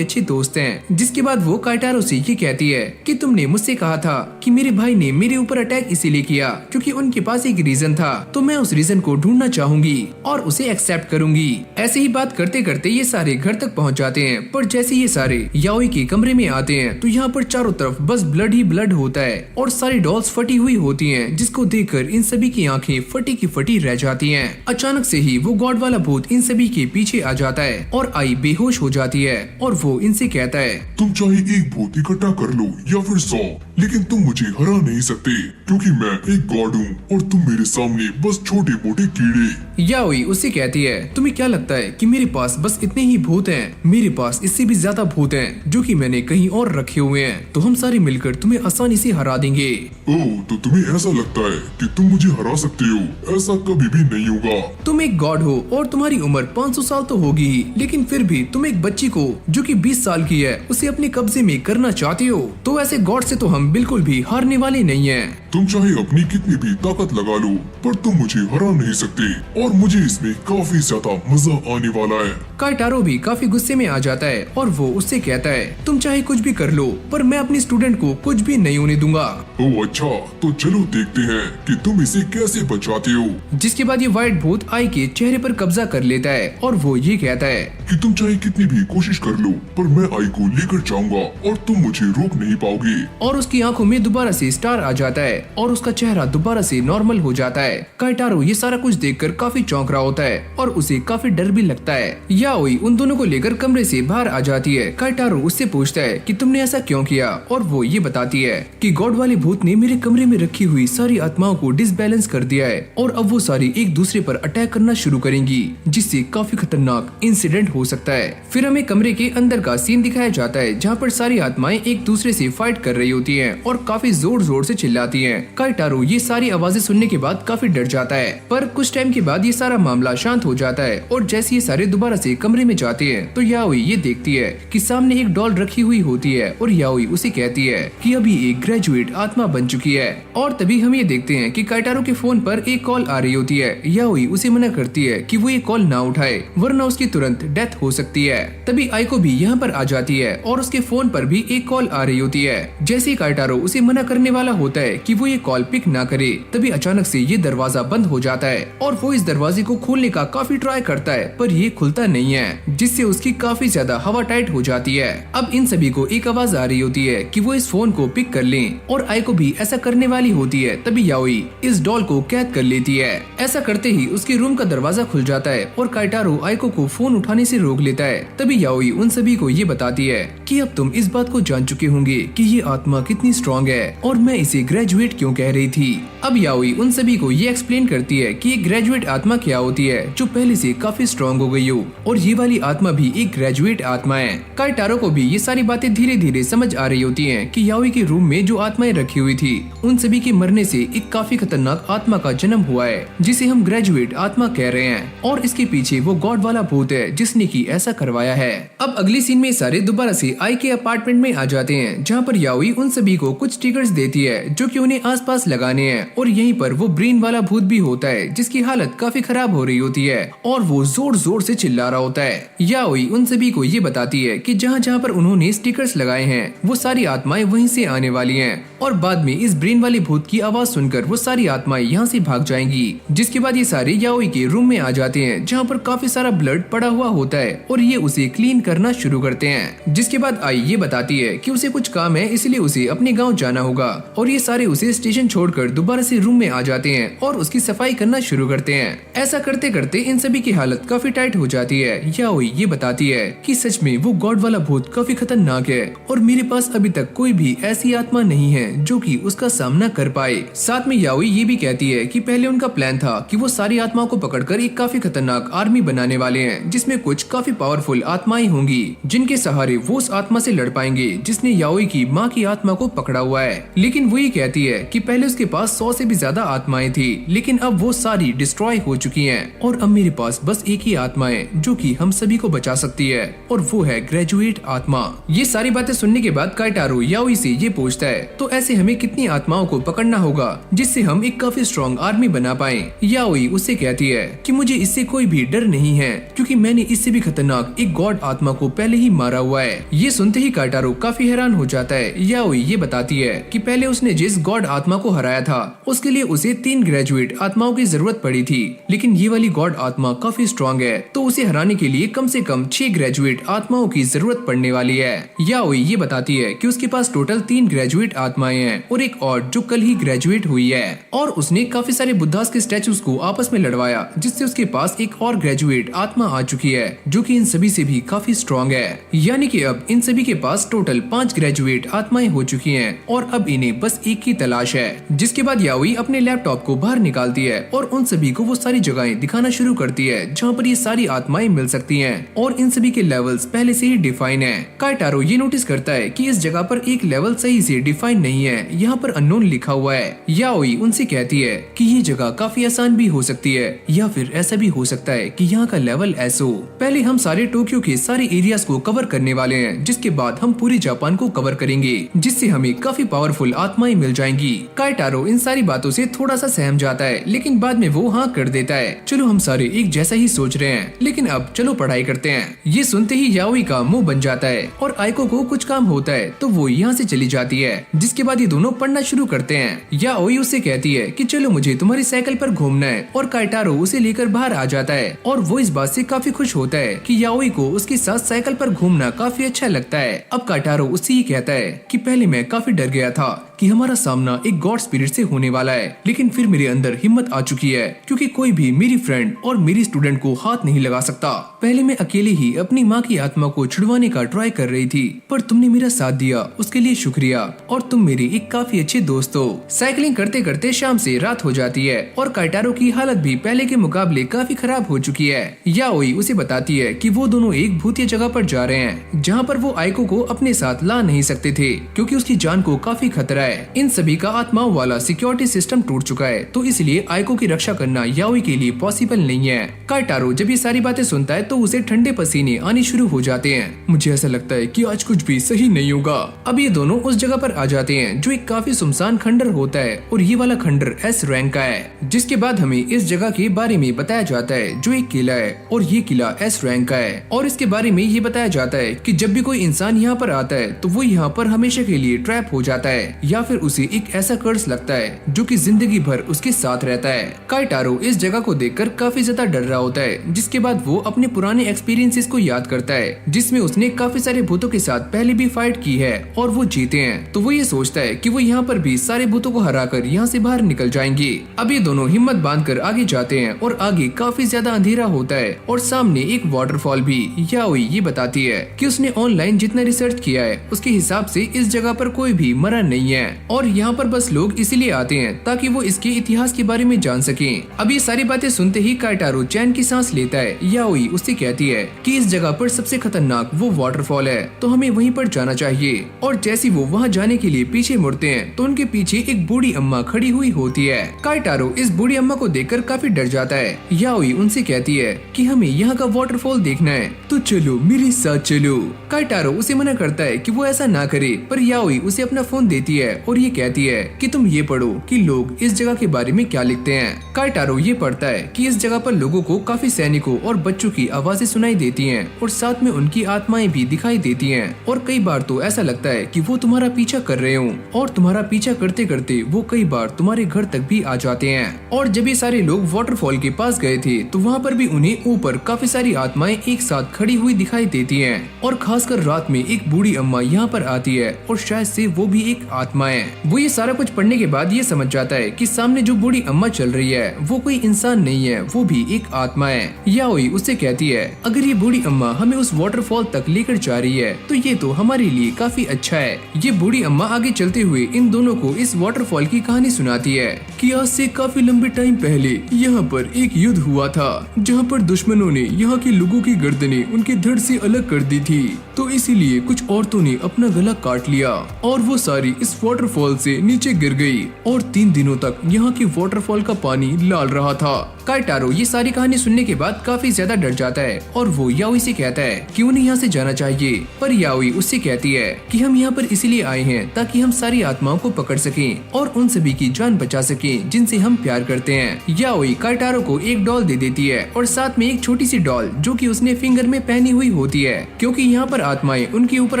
A: अच्छे दोस्त हैं। जिसके बाद वो काइटारो से ये कहती है कि तुमने मुझसे कहा था कि मेरे भाई ने मेरे ऊपर अटैक इसीलिए किया क्योंकि उनके पास एक रीजन था, तो मैं उस रीजन को ढूंढना चाहूंगी और उसे एक्सेप्ट करूंगी। ऐसे ही बात करते करते ये सारे घर तक पहुंच जाते हैं, पर जैसे ये सारे याओई के कमरे में आते हैं तो यहाँ पर चारों तरफ बस ब्लड ही ब्लड होता है और सारी डॉल्स फटी हुई होती हैं, जिसको देखकर इन सभी की आंखें फटी की फटी रह जाती हैं। अचानक से ही वो गॉड वाला भूत इन सभी के पीछे आ जाता है और आई बेहोश हो जाती है और वो इनसे कहता है
B: तुम चाहे एक भूत इकट्ठा कर लो या फिर 100, लेकिन तुम मुझे हरा नहीं सकते क्योंकि मैं एक गॉड हूँ और तुम मेरे सामने बस छोटे मोटे कीड़े।
A: याओई उससे कहती है तुम्हें क्या लगता है कि मेरे पास बस इतने ही भूत हैं? मेरे पास इससे भी ज्यादा भूत हैं जो कि मैंने कहीं और रखे हुए हैं, तो हम सारे मिलकर तुम्हें आसानी से हरा देंगे।
B: ओह, तो तुम्हें ऐसा लगता है कि तुम मुझे हरा सकते हो? ऐसा कभी भी नहीं होगा।
A: तुम एक गॉड हो और तुम्हारी उम्र 500 साल तो होगी ही, लेकिन फिर भी तुम एक बच्ची को जो कि 20 साल की है उसे अपने कब्जे में करना चाहते हो, तो ऐसे गॉड से तो हम बिल्कुल भी हारने वाले नहीं हैं।
B: तुम चाहे अपनी कितनी भी ताकत लगा लो, पर तुम मुझे हरा नहीं सकते और मुझे इसमें काफी ज्यादा मजा आने वाला है।
A: काइटारो भी काफी गुस्से में आ जाता है और वो उससे कहता है तुम चाहे कुछ भी कर लो, पर मैं अपनी स्टूडेंट को कुछ भी नहीं होने दूंगा।
B: ओह अच्छा, तो चलो देखते हैं कि तुम इसे कैसे बचाते हो।
A: जिसके बाद ये व्हाइट भूत आई के चेहरे पर कब्जा कर लेता है और वो ये कहता है
B: कि तुम चाहे कितनी भी कोशिश कर लो, पर मैं आई को लेकर जाऊंगा और तुम मुझे रोक नहीं पाओगे।
A: और उसकी आंखों में दोबारा से स्टार आ जाता है और उसका चेहरा दोबारा से नॉर्मल हो जाता है। काइटारो ये सारा कुछ देखकर काफी चौंक रहा होता है और उसे काफी डर भी लगता है। याओई उन दोनों को लेकर कमरे से बाहर आ जाती है। काइटारो उससे पूछता है कि तुमने ऐसा क्यों किया, और वो ये बताती है कि गॉड वाले भूत ने मेरे कमरे में रखी हुई सारी आत्माओं को डिसबैलेंस कर दिया है और अब वो सारी एक दूसरे पर अटैक करना शुरू करेंगी, जिससे काफी खतरनाक इंसिडेंट हो सकता है। फिर हमें कमरे के अंदर का सीन दिखाया जाता है जहाँ पर सारी आत्माएं एक दूसरे से फाइट कर रही होती हैं और काफी जोर जोर से चिल्लाती हैं। काइटारो ये सारी आवाजें सुनने के बाद काफी डर जाता है, पर कुछ टाइम के बाद ये सारा मामला शांत हो जाता है और जैसे ये सारे दोबारा से कमरे में जाते हैं तो याओई ये देखती है कि सामने एक डॉल रखी हुई होती है और याओई उसे कहती है कि अभी एक ग्रेजुएट आत्मा बन चुकी है। और तभी हम ये देखते हैं कि काइटारो के फोन पर एक कॉल आ रही होती है। याओई उसे मना करती है कि वो ये कॉल ना उठाए वरना उसकी तुरंत डेथ हो सकती है। तभी आइको भी यहाँ पर आ जाती है और उसके फोन पर भी एक कॉल आ रही होती है। जैसे ही काइटारो उसे मना करने वाला होता है कि वो ये कॉल पिक ना करे, तभी अचानक से ये दरवाजा बंद हो जाता है और वो इस दरवाजे को खोलने का काफी ट्राई करता है, पर ये खुलता नहीं है, जिससे उसकी काफी ज्यादा हवा टाइट हो जाती है। अब इन सभी को एक आवाज आ रही होती है कि वो इस फोन को पिक कर लें और आइको भी ऐसा करने वाली होती है। तभी याओई इस डॉल को कैद कर लेती है। ऐसा करते ही उसके रूम का दरवाजा खुल जाता है और काइटारो आइको को फोन उठाने से रोक लेता है। तभी याओई उन सभी को ये बताती है कि अब तुम इस बात को जान चुके होंगे कि ये आत्मा कितनी स्ट्रॉन्ग है और मैं इसे ग्रेजुएट क्यों कह रही थी। अब याओई उन सभी को ये एक्सप्लेन करती है कि ग्रेजुएट आत्मा क्या होती है जो पहले से काफी स्ट्रॉन्ग हो गई हो और ये वाली आत्मा भी एक ग्रेजुएट आत्मा है। काइटारो को भी ये सारी बातें धीरे धीरे समझ आ रही होती हैं कि याओई के रूम में जो आत्माएं रखी हुई थी उन सभी के मरने से एक काफी खतरनाक आत्मा का जन्म हुआ है जिसे हम ग्रेजुएट आत्मा कह रहे हैं, और इसके पीछे वो गॉड वाला भूत है जिसने की ऐसा करवाया है। अब अगली सीन में सारे दोबारा से आई के अपार्टमेंट में आ जाते हैं जहाँ पर याओई उन सभी को कुछ स्टिकर्स देती है जो कि उन्हें आसपास लगाने हैं, और यहीं पर वो ब्रेन वाला भूत भी होता है जिसकी हालत काफी खराब हो रही होती है और वो जोर जोर से चिल्ला रहा होता है। याओई उन सभी को ये बताती है कि जहाँ जहाँ पर उन्होंने स्टिकर्स लगाए हैं वो सारी आत्माएं वहीं से आने वाली हैं, और बाद में इस ब्रेन वाले भूत की आवाज सुनकर वो सारी आत्माएं यहाँ से भाग जाएंगी। जिसके बाद ये सारे याओई के रूम में आ जाते हैं जहाँ पर काफी सारा ब्लड पड़ा हुआ होता है और ये उसे क्लीन करना शुरू करते हैं। जिसके बाद आई ये बताती है कि उसे कुछ काम है इसलिए उसे अपने गाँव जाना होगा, और ये सारे उसे स्टेशन छोड़कर दोबारा से रूम में आ जाते हैं और उसकी सफाई करना शुरू करते हैं। ऐसा करते करते इन सभी की हालत काफी टाइट हो जाती है। याओई ये बताती है कि सच में वो गॉड वाला भूत काफी खतरनाक है और मेरे पास अभी तक कोई भी ऐसी आत्मा नहीं है जो कि उसका सामना कर पाए। साथ में याओई ये भी कहती है कि पहले उनका प्लान था कि वो सारी आत्माओं को पकड़कर एक काफी खतरनाक आर्मी बनाने वाले हैं जिसमें कुछ काफी पावरफुल आत्माएं होंगी जिनके सहारे वो उस आत्मा से लड़ पाएंगे जिसने याओई की माँ की आत्मा को पकड़ा हुआ है। लेकिन वो ये कहती है कि पहले उसके पास 100 से भी ज्यादा आत्माएं थी लेकिन अब वो सारी डिस्ट्रॉय हो चुकी हैं और अब मेरे पास बस एक ही आत्मा है जो कि हम सभी को बचा सकती है और वो है ग्रेजुएट आत्मा। ये सारी बातें सुनने के बाद काइटारो याओई से ये पूछता है तो ऐसे हमें कितनी आत्माओं को पकड़ना होगा जिससे हम एक काफी स्ट्रॉन्ग आर्मी बना पाए। याओई उससे कहती है कि मुझे इससे कोई भी डर नहीं है क्योंकि मैंने इससे भी खतरनाक एक गॉड आत्मा को पहले ही मारा हुआ है। ये सुनते ही काइटारो काफी हैरान हो जाता है। याओई ये बताती है कि पहले उसने जिस गॉड आत्मा को हराया था उसके लिए उसे 3 ग्रेजुएट आत्माओं की जरूरत पड़ी थी, लेकिन ये वाली गॉड आत्मा काफी स्ट्रॉन्ग है तो उसे हराने के लिए कम से कम 6 ग्रेजुएट आत्माओं की जरूरत पड़ने वाली है। याओई ये बताती है कि उसके पास टोटल 3 ग्रेजुएट आत्माएं हैं और एक और जो कल ही ग्रेजुएट हुई है, और उसने काफी सारे बुद्धास के स्टैचूज को आपस में लड़वाया जिससे उसके पास एक और ग्रेजुएट आत्मा आ चुकी है जो कि इन सभी से भी काफी स्ट्रॉन्ग है। यानी कि अब इन सभी के पास टोटल 5 ग्रेजुएट आत्माएं हो चुकी हैं और अब इन्हें बस एक की तलाश है। जिसके बाद याओई अपने लैपटॉप को बाहर निकालती है और उन सभी को वो सारी जगहें दिखाना शुरू करती है जहाँ पर ये सारी आत्माएं मिल सकती हैं और इन सभी के लेवल्स पहले से ही डिफाइन है। काइटारो ये नोटिस करता है कि इस जगह पर एक लेवल सही से डिफाइन नहीं है, यहाँ पर अननोन लिखा हुआ है। याओई उनसे कहती है कि ये जगह काफी आसान भी हो सकती है या फिर ऐसा भी हो सकता है कि यहाँ का लेवल ऐसा हो। पहले हम सारे टोक्यो के सारे एरियाज को कवर करने वाले हैं जिसके बाद हम पूरे जापान को कवर करेंगे जिससे हमें काफी पावरफुल आत्माएं मिल जाएंगी। काइटारो इन सारी बातों से थोड़ा सा सहम जाता है लेकिन बाद में वो हाँ कर देता है। चलो हम सारे एक जैसा ही सोच रहे हैं लेकिन अब चलो पढ़ाई करते हैं। ये सुनते ही याओई का मुंह बन जाता है और आइको को कुछ काम होता है तो वो यहाँ से चली जाती है। जिसके बाद ये दोनों पढ़ना शुरू करते हैं। याओई उससे कहती है कि चलो मुझे तुम्हारी साइकिल पर घूमना है और काइटारो उसे लेकर बाहर आ जाता है और वो इस बात से काफी खुश होता है कि याओई को उसके साथ साइकिल पर घूमना काफी अच्छा लगता है। अब काइटारो उससे ये कहता है कि पहले मैं काफी डर गया था कि हमारा सामना एक गॉड स्पिरिट से होने वाला है, लेकिन फिर मेरे अंदर हिम्मत आ चुकी है क्योंकि कोई भी मेरी फ्रेंड और मेरी स्टूडेंट को हाथ नहीं लगा सकता। पहले मैं अकेले ही अपनी माँ की आत्मा को छुड़वाने का ट्राई कर रही थी पर तुमने मेरा साथ दिया, उसके लिए शुक्रिया और तुम मेरे एक काफी अच्छे दोस्त हो। साइकिलिंग करते करते शाम से रात हो जाती है और काइटारो की हालत भी पहले के मुकाबले काफी खराब हो चुकी है। याओई उसे बताती है कि वो दोनों एक भूतिया जगह पर जा रहे हैं जहाँ पर वो आइको को अपने साथ ला नहीं सकते थे क्योंकि उसकी जान को काफी खतरा है। इन सभी का आत्माओं वाला सिक्योरिटी सिस्टम टूट चुका है तो इसलिए आइको की रक्षा करना याओई के लिए पॉसिबल नहीं है। काइटारो जब ये सारी बातें सुनता है तो उसे ठंडे पसीने आने शुरू हो जाते हैं। मुझे ऐसा लगता है कि आज कुछ भी सही नहीं होगा। अब ये दोनों उस जगह पर आ जाते हैं जो एक काफी सुनसान खंडर होता है और ये वाला खंडर S रैंक का है। जिसके बाद हमें इस जगह के बारे में बताया जाता है जो एक किला है और ये किला S रैंक का है और इसके बारे में ये बताया जाता है कि जब भी कोई इंसान यहाँ पर आता है तो वो यहाँ पर हमेशा के लिए ट्रैप हो जाता है या फिर उसे एक ऐसा कर्स लगता है जो कि जिंदगी भर उसके साथ रहता है। काइटारो इस जगह को देखकर काफी ज्यादा डर रहा होता है जिसके बाद वो अपने पुराने एक्सपीरियंसेस को याद करता है जिसमें उसने काफी सारे भूतों के साथ पहले भी फाइट की है और वो जीते हैं। तो वो ये सोचता है कि वो यहाँ पर भी सारे भूतों को हराकर यहाँ से बाहर निकल जाएंगे। अब ये दोनों हिम्मत बांधकर आगे जाते हैं और आगे काफी ज्यादा अंधेरा होता है और सामने एक वाटरफॉल भी। याओई ये बताती है कि उसने ऑनलाइन जितना रिसर्च किया है उसके हिसाब से इस जगह पर कोई भी मरा नहीं है हैं और यहाँ पर बस लोग इसीलिए आते हैं ताकि वो इसके इतिहास के बारे में जान सकें। अब ये सारी बातें सुनते ही काइटारो चैन की सांस लेता है। याओई उससे कहती है कि इस जगह पर सबसे खतरनाक वो वाटरफॉल है, तो हमें वहीं पर जाना चाहिए। और जैसे वो वहाँ जाने के लिए पीछे मुड़ते हैं तो उनके पीछे एक बूढ़ी अम्मा खड़ी हुई होती है। काइटारो इस बूढ़ी अम्मा को देखकर काफी डर जाता है। याओई उनसे कहती है कि हमें यहाँ का वाटरफॉल देखना है, तो चलो मेरे साथ चलो। काइटारो उसे मना करता है कि वो ऐसा ना करे, पर याओई उसे अपना फोन देती है और ये कहती है कि तुम ये पढ़ो कि लोग इस जगह के बारे में क्या लिखते हैं। काइटारो ये पढ़ता है कि इस जगह पर लोगों को काफी सैनिकों और बच्चों की आवाजें सुनाई देती हैं और साथ में उनकी आत्माएं भी दिखाई देती हैं और कई बार तो ऐसा लगता है कि वो तुम्हारा पीछा कर रहे हो और तुम्हारा पीछा करते करते वो कई बार तुम्हारे घर तक भी आ जाते हैं। और जब ये सारे लोग वाटरफॉल के पास गए थे तो वहाँ पर भी उन्हें ऊपर काफी सारी आत्माएं एक साथ खड़ी हुई दिखाई देती हैं और खासकर रात में एक बूढ़ी अम्मा यहाँ पर आती है और शायद से वो भी एक आत्मा है। वो ये सारा कुछ पढ़ने के बाद ये समझ जाता है कि सामने जो बूढ़ी अम्मा चल रही है वो कोई इंसान नहीं है, वो भी एक आत्मा है। याओई उससे कहती है अगर ये बूढ़ी अम्मा हमें उस वाटरफॉल तक लेकर जा रही है तो ये तो हमारे लिए काफी अच्छा है। ये बूढ़ी अम्मा आगे चलते हुए इन दोनों को इस वाटरफॉल की कहानी सुनाती है कि आज से काफी लंबे टाइम पहले यहाँ पर एक युद्ध हुआ था जहाँ पर दुश्मनों ने यहाँ के लोगों की गर्दनें उनके धड़ से अलग कर दी थी, तो इसीलिए कुछ औरतों ने अपना गला काट लिया और वो सारी इस वाटरफॉल से नीचे गिर गई और 3 दिनों तक यहाँ के वाटरफॉल का पानी लाल रहा था। काइटारो ये सारी कहानी सुनने के बाद काफी ज्यादा डर जाता है और वो याओई से कहता है कि उन्हें यहाँ से जाना चाहिए, पर याओई उससे कहती है कि हम यहाँ पर इसलिए आए हैं ताकि हम सारी आत्माओं को पकड़ सकें और उन सभी की जान बचा सकें जिनसे हम प्यार करते हैं। याओई काइटारो को एक डॉल दे देती है और साथ में एक छोटी सी डॉल जो कि उसने फिंगर में पहनी हुई होती है, क्योंकि यहाँ पर आत्माएं उनके ऊपर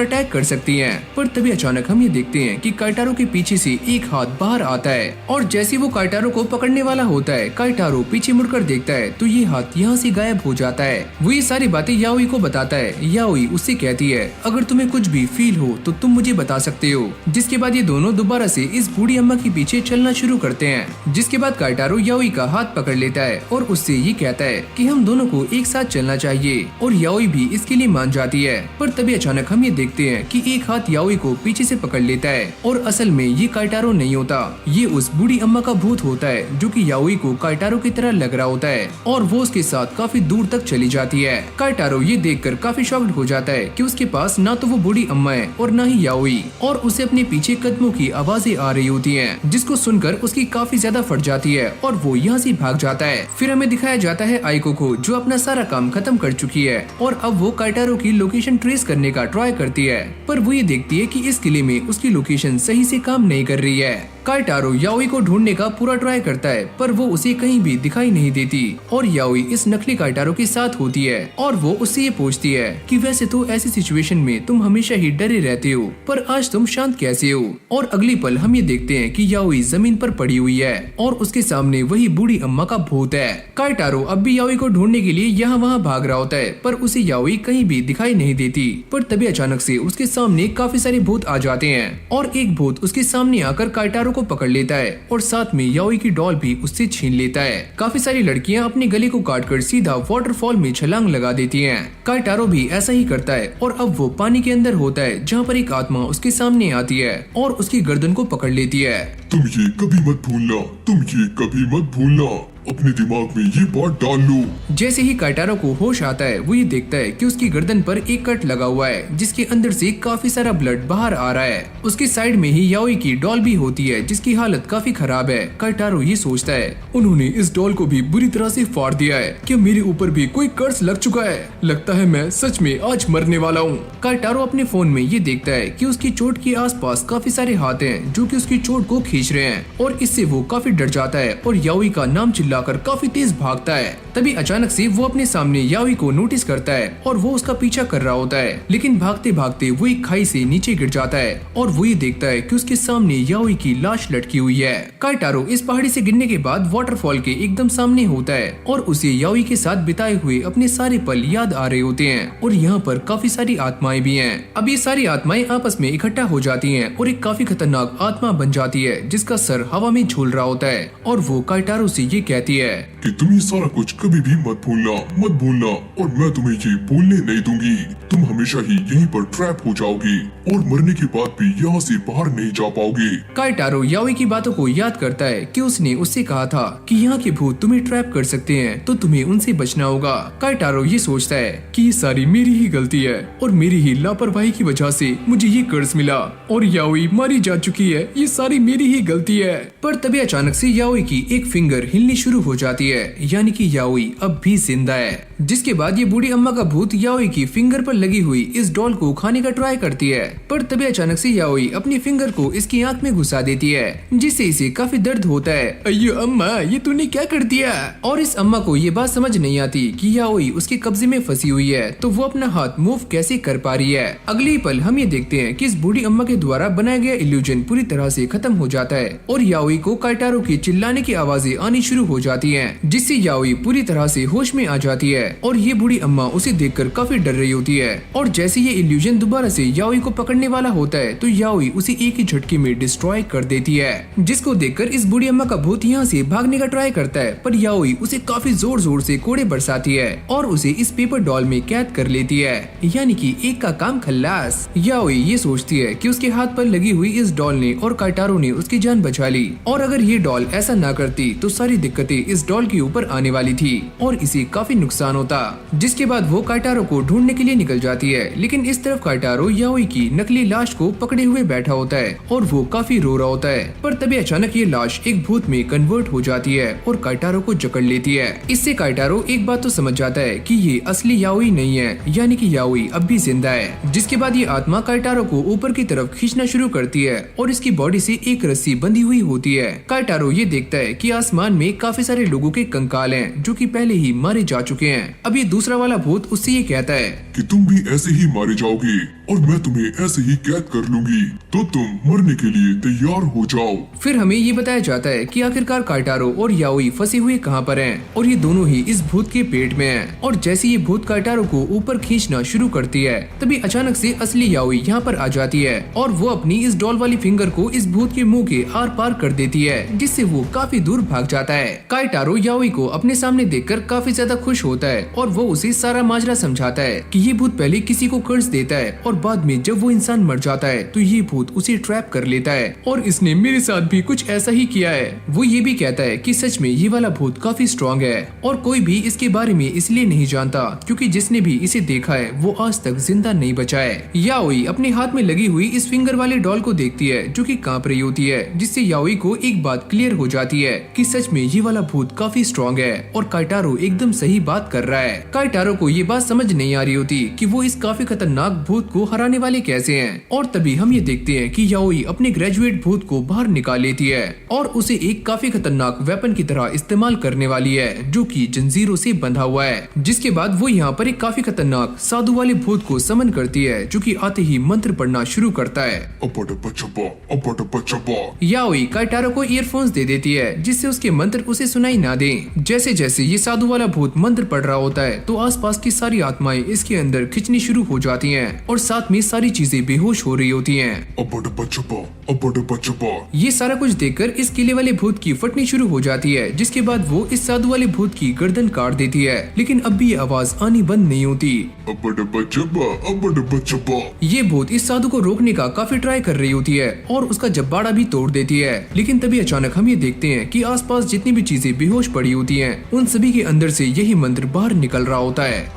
A: अटैक कर सकती हैं। पर तभी अचानक हम ये देखते हैं कि काइटारो के पीछे से एक हाथ बाहर आता है और जैसे वो काइटारो को पकड़ने वाला होता है, काइटारो पीछे मुड़कर देखता है तो ये हाथ यहाँ से गायब हो जाता है। वो ये सारी बातें याओई को बताता है। याओई उससे कहती है अगर तुम्हें कुछ भी फील हो तो तुम मुझे बता सकते हो। जिसके बाद ये दोनों दोबारा से इस बूढ़ी अम्मा के पीछे चलना शुरू करते हैं। जिसके बाद काइटारो याओई का हाथ पकड़ लेता है और उससे ये कहता है कि हम दोनों को एक साथ चलना चाहिए और याओई भी इसके लिए मान जाती है। पर तभी अचानक हम ये देखते हैं कि एक हाथ याओई को पीछे से पकड़ लेता है और असल में ये काइटारो नहीं होता, ये उस बूढ़ी अम्मा का भूत होता है जो कि याओई को काइटारो की तरह लग रहा होता है और वो उसके साथ काफी दूर तक चली जाती है। काइटारो ये देखकर काफी शॉक्ड हो जाता है कि उसके पास ना तो वो बूढ़ी अम्मा है और ना ही याओई, और उसे अपने पीछे कदमों की आवाजें आ रही होती हैं, जिसको सुनकर उसकी काफी ज्यादा फट जाती है और वो यहाँ से भाग जाता है। फिर हमें दिखाया जाता है आइको को जो अपना सारा काम खत्म कर चुकी है और अब वो काइटारो की लोकेशन ट्रेस करने का ट्राई करती है, पर वो ये देखती है कि इस किले में उसकी लोकेशन सही से काम नहीं कर रही है। काइटारो याओई को ढूंढने का पूरा ट्राई करता है पर वो उसे कहीं भी दिखाई नहीं देती और याओई इस नकली काइटारो के साथ होती है और वो उससे ये पूछती है कि वैसे तो ऐसी सिचुएशन में तुम हमेशा ही डरे रहते हो, पर आज तुम शांत कैसे हो। और अगली पल हम ये देखते हैं कि याओई जमीन पर पड़ी हुई है और उसके सामने वही बूढ़ी अम्मा का भूत है। काइटारो अब भी याओई को ढूंढने के लिए यहाँ वहाँ भाग रहा होता है पर उसे याओई कहीं भी दिखाई नहीं देती। पर तभी अचानक से उसके सामने काफी सारे भूत आ जाते हैं और एक भूत उसके सामने आकर काइटारो को पकड़ लेता है और साथ में याओई की डॉल भी उससे छीन लेता है। काफी सारी लड़कियां अपने गले को काटकर सीधा वाटरफॉल में छलांग लगा देती हैं। काइटारो भी ऐसा ही करता है और अब वो पानी के अंदर होता है जहाँ पर एक आत्मा उसके सामने आती है और उसकी गर्दन को पकड़ लेती है।
B: तुम ये कभी मत भूलना, तुम ये कभी मत भूलना, अपने दिमाग में ये बात डाल लो।
A: जैसे ही काइटारो को होश आता है वो ये देखता है कि उसकी गर्दन पर एक कट लगा हुआ है जिसके अंदर से काफी सारा ब्लड बाहर आ रहा है। उसके साइड में ही याओई की डॉल भी होती है जिसकी हालत काफी खराब है। काइटारो ये सोचता है उन्होंने इस डॉल को भी बुरी तरह से फाड़ दिया है, क्या मेरे ऊपर भी कोई कर्ज लग चुका है? लगता है मैं सच में आज मरने वाला हूँ। काइटारो अपने फोन में ये देखता है कि उसकी चोट के आसपास काफी सारे हाथ हैं जो कि उसकी चोट को खींच रहे हैं और इससे वो काफी डर जाता है और याओई का नाम चिल्लाकर काफी तेज भागता है। तभी अचानक से वो अपने सामने याओई को नोटिस करता है और वो उसका पीछा कर रहा होता है, लेकिन भागते भागते वो एक खाई से नीचे गिर जाता है और वो ये देखता है कि उसके सामने याओई की लाश लटकी हुई है। काइटारो इस पहाड़ी से गिरने के बाद वाटरफॉल के एकदम सामने होता है और उसे याओई के साथ बिताए हुए अपने सारे पल याद आ रहे होते हैं और यहाँ पर काफी सारी आत्माएं भी हैं। अब ये सारी आत्माएं आपस में इकट्ठा हो जाती हैं और एक काफी खतरनाक आत्मा बन जाती है जिसका सर हवा में झूल रहा होता है और वो काइटारो से ये कहती है
B: कि तुम ये सारा कुछ कभी भी मत भूलना और मैं तुम्हें ये भूलने नहीं दूंगी। तुम हमेशा ही यहीं पर ट्रैप हो जाओगी। और मरने के बाद भी यहाँ से बाहर नहीं जा पाओगे।
A: काइटारो याओई की बातों को याद करता है कि उसने उससे कहा था कि यहाँ के भूत तुम्हें ट्रैप कर सकते हैं, तो तुम्हें उनसे बचना होगा। काइटारो ये सोचता है कि ये सारी मेरी ही गलती है और मेरी ही लापरवाही की वजह से मुझे ये कर्ज मिला और याओई मारी जा चुकी है, ये सारी मेरी ही गलती है। पर तभी अचानक से याओई की एक फिंगर हिलनी शुरू हो जाती है, यानी कि याओई अब भी जिंदा है। जिसके बाद ये बूढ़ी अम्मा का भूत याओई की फिंगर पर लगी हुई इस डॉल को खाने का ट्राई करती है, पर तभी अचानक से याओई अपनी फिंगर को इसकी आंख में घुसा देती है, जिससे इसे काफी दर्द होता है। अयो अम्मा, ये तूने क्या कर दिया? और इस अम्मा को ये बात समझ नहीं आती कि याओई उसके कब्जे में फंसी हुई है, तो वो अपना हाथ मूव कैसे कर पा रही है। अगले पल हम ये देखते हैं कि इस बूढ़ी अम्मा के द्वारा बनाया गया इल्यूजन पूरी तरह से खत्म हो जाता है और याओई को काइटारो की चिल्लाने की आवाजें आनी शुरू हो जाती हैं, जिससे याओई पूरी तरह से होश में आ जाती है और ये बूढ़ी अम्मा उसे देखकर काफी डर रही होती है। और जैसे ये इल्यूजन दोबारा से याओई को पकड़ने वाला होता है तो याओई उसे एक ही झटके में डिस्ट्रॉय कर देती है, जिसको देखकर इस बूढ़ी अम्मा का भूत यहाँ से भागने का ट्राई करता है, पर याओई उसे काफी जोर जोर से कोड़े बरसाती है और उसे इस पेपर डॉल में कैद कर लेती है, यानी कि एक का काम खल्लास। याओई ये सोचती है कि उसके हाथ पर लगी हुई इस डॉल ने और काइटारो ने उसकी जान बचा ली, और अगर ये डॉल ऐसा ना करती तो सारी दिक्कतें इस डॉल के ऊपर आने वाली थी और इसे काफी नुकसान होता। जिसके बाद वो काइटारो को ढूंढने के लिए निकल जाती है, लेकिन इस तरफ काइटारो याओई की नकली लाश को पकड़े हुए बैठा होता है और वो काफी रो रहा होता है। पर तभी अचानक ये लाश एक भूत में कन्वर्ट हो जाती है और काइटारो को जकड़ लेती है। इससे काइटारो एक बात तो समझ जाता है कि ये असली याओई नहीं है, यानी कि याओई अब भी जिंदा है। जिसके बाद ये आत्मा काइटारो को ऊपर की तरफ खींचना शुरू करती है और इसकी बॉडी से एक रस्सी बंधी हुई होती है। काइटारो ये देखता है कि आसमान में काफी सारे लोगों के कंकाल हैं जो कि पहले ही मारे जा चुके हैं। अब ये दूसरा वाला भूत उससे ये कहता है
B: कि तुम भी ऐसे ही मारे जाओगे और मैं तुम्हें ऐसे ही कैद कर लूंगी, तो तुम मरने के लिए तैयार हो जाओ।
A: फिर हमें ये बताया जाता है कि आखिरकार काइटारो और याओई फंसे हुए कहाँ पर हैं और ये दोनों ही इस भूत के पेट में हैं। और जैसे ये भूत काइटारो को ऊपर खींचना शुरू करती है तभी अचानक से असली याओई यहाँ पर आ जाती है और वो अपनी इस डॉल वाली फिंगर को इस भूत के मुंह के आर पार कर देती है, जिससे वो काफी दूर भाग जाता है। काइटारो याओई को अपने सामने देखकर काफी ज्यादा खुश होता है और वो उसे सारा माजरा समझाता है कि ये भूत पहले किसी को कर्ज देता है और बाद में जब वो इंसान मर जाता है तो ये भूत उसे ट्रैप कर लेता है और इसने मेरे साथ भी कुछ ऐसा ही किया है। वो ये भी कहता है कि सच में ये वाला भूत काफी स्ट्रॉन्ग है और कोई भी इसके बारे में इसलिए नहीं जानता क्योंकि जिसने भी इसे देखा है वो आज तक जिंदा नहीं बचा है। याओई अपने हाथ में लगी हुई इस फिंगर वाले डॉल को देखती है जो कि कांप रही होती है, जिससे याओई को एक बात क्लियर हो जाती है कि सच में ये वाला भूत काफी स्ट्रॉन्ग है और काइटारो एकदम सही बात कर रहा है। काइटारो को ये बात समझ नहीं आ रही होती कि वो इस काफी खतरनाक भूत को हराने वाले कैसे हैं। और तभी हम ये देखते हैं कि याओई अपने ग्रेजुएट भूत को बाहर निकाल लेती है और उसे एक काफी खतरनाक वेपन की तरह इस्तेमाल करने वाली है जो कि जंजीरों से बंधा हुआ है। जिसके बाद वो यहाँ पर एक काफी खतरनाक साधु वाले भूत को समन करती है जो कि आते ही मंत्र पढ़ना शुरू करता है। याओई काइटारो को ईयरफोन्स दे देती है जिससे उसके मंत्र उसे सुनाई ना दे। जैसे जैसे ये साधु वाला भूत मंत्र पढ़ रहा होता है तो आसपास की सारी आत्माएं इसके अंदर खिंचनी शुरू हो जाती हैं और साथ में सारी चीजें बेहोश हो रही होती हैं। ये सारा कुछ देखकर इस किले वाले भूत की फटनी शुरू हो जाती है, जिसके बाद वो इस साधु वाले भूत की गर्दन काट देती है, लेकिन अब भी ये आवाज आनी बंद नहीं होती। ये भूत इस साधु को रोकने का काफी ट्राई कर रही होती है और उसका जब्बाड़ा भी तोड़ देती है, लेकिन तभी अचानक हम ये देखते हैं कि आसपास जितनी भी चीजें बेहोश पड़ी होती हैं, उन सभी के अंदर से यही मंत्र बाहर निकल रहा होता है।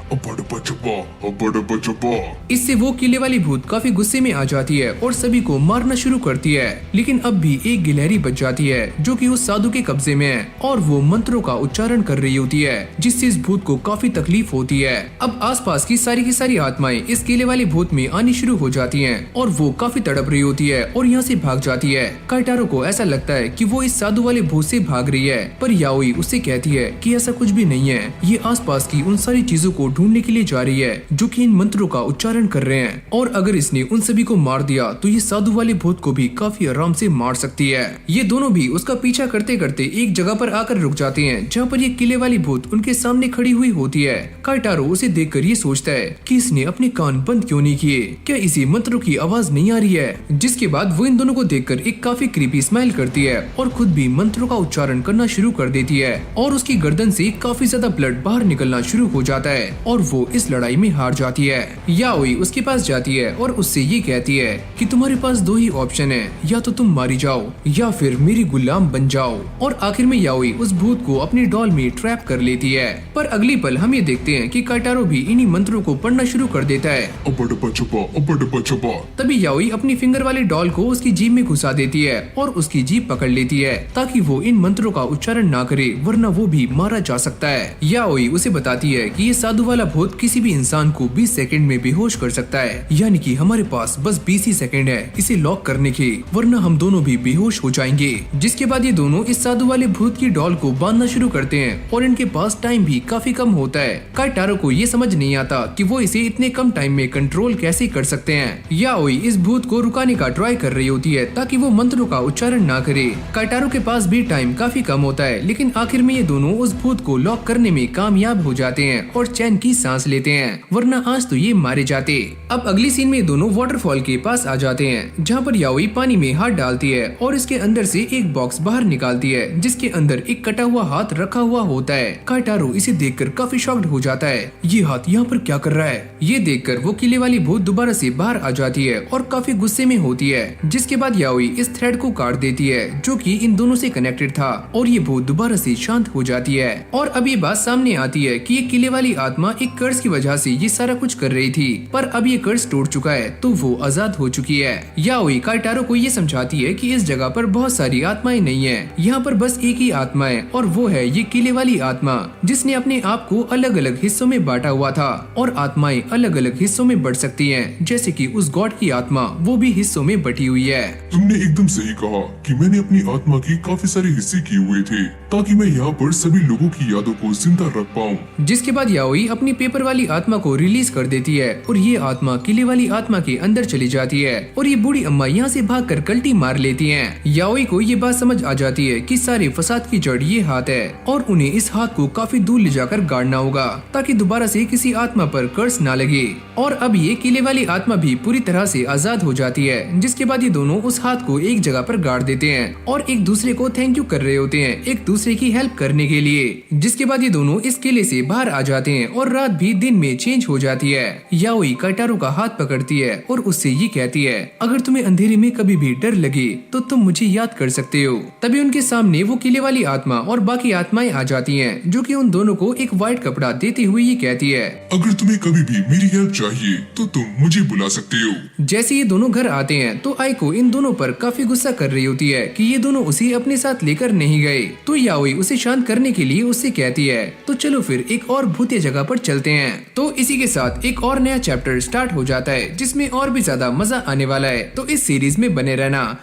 A: इससे वो किले वाली भूत काफी गुस्से में आ जाती है और सभी को मारना शुरू करती है, लेकिन अब भी एक गिलहरी बच जाती है जो कि उस साधु के कब्जे में है और वो मंत्रों का उच्चारण कर रही होती है, जिससे इस भूत को काफी तकलीफ होती है। अब आसपास की सारी आत्माएं इस किले वाले भूत में आनी शुरू हो जाती हैं और वो काफी तड़प रही होती है और यहाँ से भाग जाती है। काइटारो को ऐसा लगता है कि वो इस साधु वाले भूत से भाग रही है, पर याओई उससे कहती है कि ऐसा कुछ भी नहीं है, ये आसपास की उन सारी चीजों को ढूंढने के लिए जा रही है जो कि इन मंत्रों का उच्चारण कर रहे हैं, और अगर इसने उन सभी को मार दिया तो ये साधु वाले भूत को भी काफी आराम से मार सकती है। ये दोनों भी उसका पीछा करते करते एक जगह पर आकर रुक जाते हैं जहाँ पर ये किले वाली भूत उनके सामने खड़ी हुई होती है। काइटारो उसे देखकर ये सोचता है कि इसने अपने कान बंद क्यों नहीं किए, क्या इसे मंत्रों की आवाज नहीं आ रही है। जिसके बाद वो इन दोनों को देखकर एक काफी क्रीपी स्माइल करती है और खुद भी मंत्रों का उच्चारण करना शुरू कर देती है और उसकी गर्दन से काफी ज्यादा ब्लड बाहर निकलना शुरू हो जाता है। और वो इस लड़ाई में हार जाती है। याओई उसके पास जाती है और उससे ये कहती है कि तुम्हारे पास दो ही ऑप्शन है, या तो तुम मारी जाओ या फिर मेरी गुलाम बन जाओ। और आखिर में याओई उस भूत को अपनी डॉल में ट्रैप कर लेती है। पर अगली पल हम ये देखते हैं कि काइटारो भी इन्हीं मंत्रों को पढ़ना शुरू कर देता है।
B: अब्बा डब्बा छपा, अब्बा डब्बा छपा।
A: तभी याओई अपनी फिंगर वाले डॉल को उसकी जीभ में घुसा देती है और उसकी जीभ पकड़ लेती है ताकि वो इन मंत्रों का उच्चारण ना करे, वरना वो भी मारा जा सकता है। याओई उसे बताती है कि ये साधु वाला भूत किसी भी इंसान को 20 सेकंड में बेहोश कर सकता है, यानी कि हमारे पास बस 20 ही सेकंड है इसे लॉक करने के, वरना हम दोनों भी बेहोश हो जाएंगे। जिसके बाद ये दोनों इस साधु वाले भूत की डॉल को बांधना शुरू करते हैं और इनके पास टाइम भी काफी कम होता है। काइटारो को ये समझ नहीं आता कि वो इसे इतने कम टाइम में कंट्रोल कैसे कर सकते हैं। याओई इस भूत को रुकाने का ट्राई कर रही होती है ताकि वो मंत्रों का उच्चारण ना करे। काइटारो के पास भी टाइम काफी कम होता है, लेकिन आखिर में ये दोनों उस भूत को लॉक करने में कामयाब हो जाते हैं और चैन की सांस लेते हैं, वरना आज तो ये मारे जाते। अब अगली सीन में दोनों वाटरफॉल के पास आ जाते हैं, जहाँ पर याओई पानी में हाथ डालती है और इसके अंदर से एक बॉक्स बाहर निकालती है जिसके अंदर एक कटा हुआ हाथ रखा हुआ होता है। काइटारो इसे देखकर काफी शॉक्ड हो जाता है, ये हाथ यहाँ पर क्या कर रहा है। ये देखकर वो किले वाली भूत दोबारा से बाहर आ जाती है और काफी गुस्से में होती है। जिसके बाद याओई इस थ्रेड को काट देती है जो कि इन दोनों से कनेक्टेड था और ये भूत दोबारा से शांत हो जाती है। और अब ये बात सामने आती है कि ये किले वाली आत्मा एक कर्ज की वजह से ये सारा कुछ कर रही थी, पर अब ये कर्ज टूट चुका है तो वो आजाद हो चुकी है। याओई काइटारो को ये समझाती है कि इस जगह पर बहुत सारी आत्माएं नहीं है, यहाँ पर बस एक ही आत्मा है और वो है ये किले वाली आत्मा जिसने अपने आप को अलग अलग हिस्सों में बांटा हुआ था। और आत्माएं अलग अलग हिस्सों में बढ़ सकती हैं, जैसे कि उस गॉड की आत्मा वो भी हिस्सों में बटी हुई है।
B: तुमने एकदम सही कहा कि मैंने अपनी आत्मा की काफी सारे हिस्से किए हुए थे ताकि मैं यहाँ पर सभी लोगों की यादों को जिंदा रख पाऊँ।
A: जिसके बाद याओई अपनी पेपर वाली आत्मा को रिलीज कर देती है और ये आत्मा किले वाली आत्मा के अंदर चली जाती है और ये बूढ़ी अम्मा यहाँ से भागकर कल्टी मार लेती हैं। याओई को ये बात समझ आ जाती है कि सारे फसाद की जड़ ये हाथ है और उन्हें इस हाथ को काफी दूर ले जाकर गाड़ना होगा ताकि दोबारा से किसी आत्मा पर कर्ज ना लगे। और अब ये किले वाली आत्मा भी पूरी तरह से आजाद हो जाती है। जिसके बाद ये दोनों उस हाथ को एक जगह पर गाड़ देते हैं और एक दूसरे को थैंक यू कर रहे होते हैं एक दूसरे की हेल्प करने के लिए। जिसके बाद ये दोनों इस किले से बाहर आ जाते हैं और रात भी दिन में चेंज हो जाती है। याओई काइटारो का हाथ पकड़ती है और उससे ये कहती है, अगर तुम्हें अंधेरे में कभी भी डर लगे तो तुम मुझे याद कर सकते हो। तभी उनके सामने वो किले वाली आत्मा और बाकी आत्माएं आ जाती हैं, जो कि उन दोनों को एक व्हाइट कपड़ा देते हुए ये कहती है,
B: अगर तुम्हें कभी भी मेरी हेल्प चाहिए तो तुम मुझे बुला सकते हो।
A: जैसे ये दोनों घर आते हैं तो आइको इन दोनों पर काफी गुस्सा कर रही होती है कि ये दोनों उसे अपने साथ लेकर नहीं गए। तो याओई उसे शांत करने के लिए उससे कहती है, तो चलो फिर एक और भूतिया जगह पर चलते हैं। तो इसी के साथ एक और नया चैप्टर स्टार्ट हो जाता है जिसमें और भी ज्यादा मजा आने वाला है। तो इस सीरीज में बने रहना।